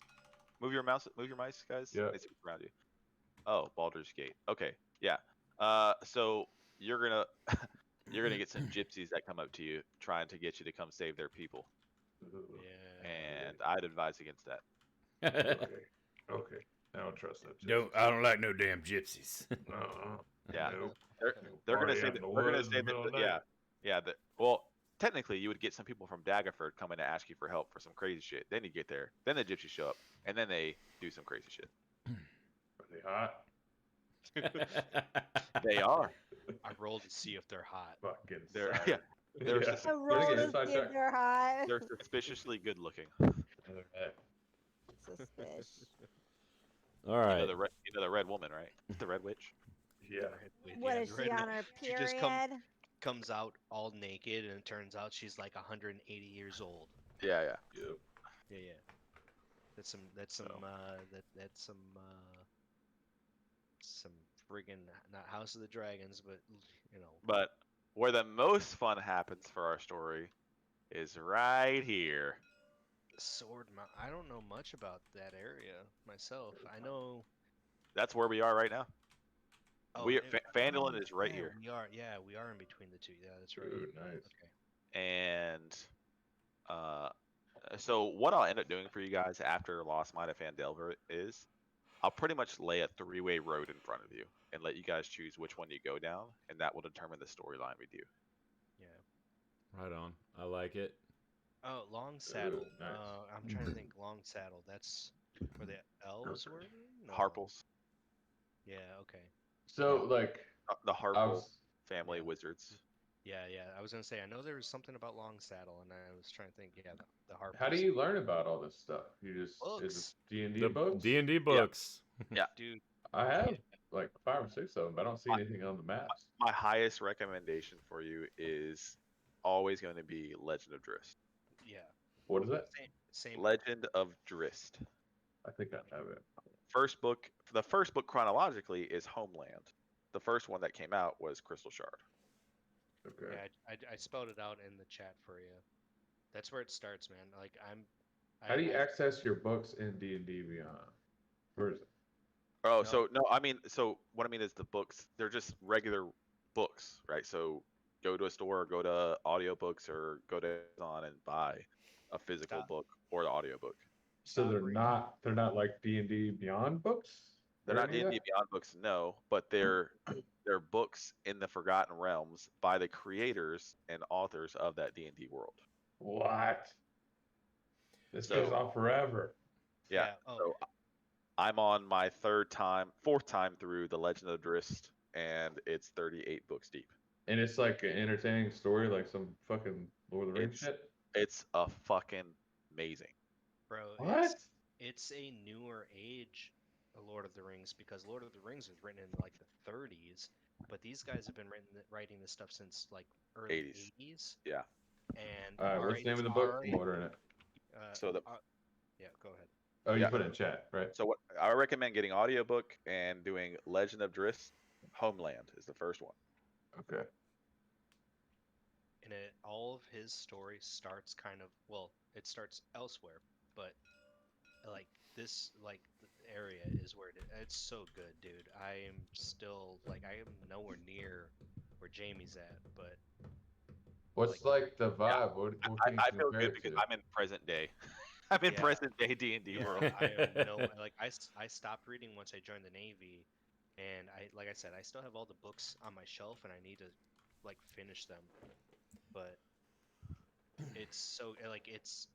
Move your mouse, move your mice, guys. Yeah. They see what's around you. Oh, Baldur's Gate. Okay, yeah. So you're gonna you're gonna get some gypsies that come up to you trying to get you to come save their people, Yeah. and I'd advise against that. Okay. Okay. I don't trust that. I don't like no damn gypsies. Yeah, Nope. they're gonna Party say out that in the they're gonna woods in say the middle that of the yeah, night. yeah. That well, technically you would get some people from Daggerford coming to ask you for help for some crazy shit. Then you get there, then the gypsies show up, and then they do some crazy shit. Are they hot? They are. I rolled to see if they're hot. Fucking They're sorry. yeah. They're Yeah. sus- A Gotta roll get to inside see if check. they're hot. they're suspiciously good looking. Alright. Suspicious. All You right. know the red woman, right? The red witch. Yeah. What Yeah, is the she red on her she just period? comes out all naked, and it turns out she's like 180 years old. Yeah, yeah. Yep. Yeah, yeah. That's some some friggin' not House of the Dragons, but you know. But where the most fun happens for our story is right here. Sword Mount. I don't know much about that area myself. I know. That's where we are right now. Phandelver is right yeah, here. We are in between the two. Yeah, that's right. Ooh, nice. Okay. And so what I'll end up doing for you guys after Lost Mine of Phandelver is I'll pretty much lay a three-way road in front of you and let you guys choose which one you go down, and that will determine the storyline we do. Yeah. Right on. I like it. Oh, Long Saddle. nice. I'm trying to think. Long Saddle. That's where the elves were. No. Harples. Yeah. Okay. So, like, The I Harple was. family Yeah. wizards. Yeah, yeah. I was gonna say I know there was something about Long Saddle, and I was trying to think. Yeah, the Harpers. How do you learn about all this stuff? You just is Books. it D&D The books? D&D books. Dude? I have like 5 or 6 of them, but I don't see anything on the maps. My highest recommendation for you is always going to be Legend of Drist. Yeah. What is that? Same. Legend of Drist. I think I have it. The first book chronologically is Homeland. The first one that came out was Crystal Shard. Okay. Yeah, I spelled it out in the chat for you. That's where it starts, man. Like How do you access your books in D&D Beyond? Where is it? Oh, No. so no, so what I mean is the books, they're just regular books, right? So go to a store, or go to audiobooks, or go to Amazon and buy a physical Stop. book or the audiobook. So Stop they're reading. not like D&D Beyond books? They're Or not any of D&D that? Beyond books, no, but they're books in the Forgotten Realms by the creators and authors of that D&D world. What? This So- goes on forever. Yeah. Oh, So I'm on my fourth time through the Legend of Drist, and it's 38 books deep. And it's like an entertaining story, like some fucking Lord of the Rings shit. It's a fucking amazing. bro. What? It's a newer age of Lord of the Rings, because Lord of the Rings was written in like the 30s, but these guys have been writing this stuff since like early 80s. Yeah. And All right, what's the name of the book? I'm ordering it. So yeah, go ahead. Oh, you Yeah. put it in chat, right? So what I recommend getting audiobook and doing Legend of Drist. Homeland is the first one. Okay. And all of his story starts kind of, well, it starts elsewhere, but like this, like the area is where it's so good, dude. I am still like, I am nowhere near where Jamie's at, but What's like the vibe? What can you I feel compare good it because to? I'm in present day. I'm in Yeah. present day D&D yeah, world. I am like I stopped reading once I joined the Navy, and like I said, I still have all the books on my shelf, and I need to like finish them, but it's so like it's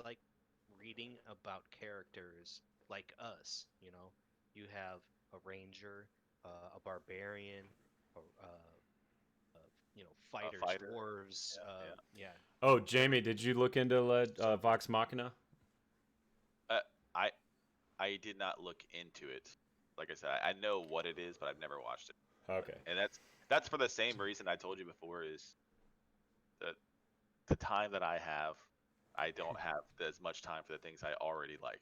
like reading about characters like us, you know. You have a ranger, a barbarian, you know, fighters, fighter. dwarves, Yeah. yeah. Oh, Jamie, did you look into Vox Machina? I did not look into it. Like I said, I know what it is, but I've never watched it. Okay. And that's for the same reason I told you before, is that the time that I have, I don't have as much time for the things I already like.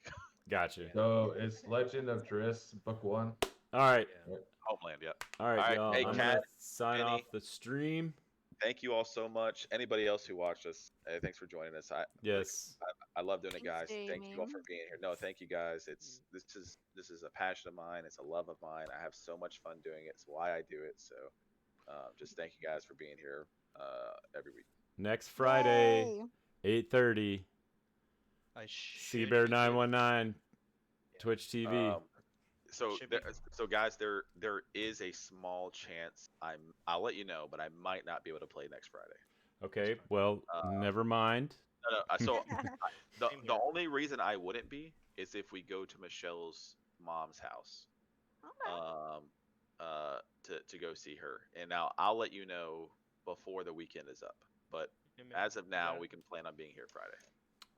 Gotcha. Yeah. So it's Legend of Driss, book 1. All right. Yeah. Homeland, yep. All right, All right, y'all. hey, I'm Kat, gonna sign Penny. off the stream. Thank you all so much. Anybody else who watched us, thanks for joining us. Yes. I love doing it, Thanks, guys. Thank you all Jamie. for being here. No, thank you guys. This is a passion of mine. It's a love of mine. I have so much fun doing it. It's why I do it. So, just thank you guys for being here every week. Next Friday, Yay. 8:30. I should Seabear be able- 919, Twitch TV. So, Should be. so guys, there is a small chance I'll let you know, but I might not be able to play next Friday. Okay. Well, never mind. No, so the Same the here. only reason I wouldn't be is if we go to Michelle's mom's house, Okay. to go see her. And now I'll let you know before the weekend is up. But Yeah, man. as of now, gotta- we can plan on being here Friday.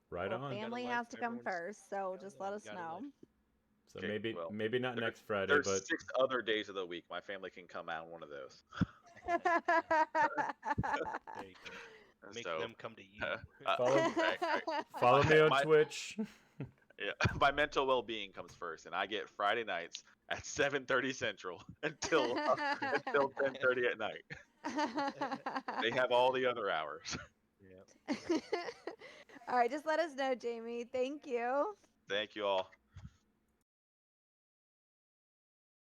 Right Well, on. family life, has to come everyone's first, so got just one, let us gotta know. live. So Okay, well, maybe not there- next Friday, There's but 6 other days of the week. My family can come out on one of those. There you go. Make So, them come to you. Follow- right. follow me on my- Twitch. Yeah, my mental well-being comes first, and I get Friday nights at 7:30 Central until 10:30 at night. They have all the other hours. Yeah. All right, just let us know, Jamie. Thank you. Thank you all.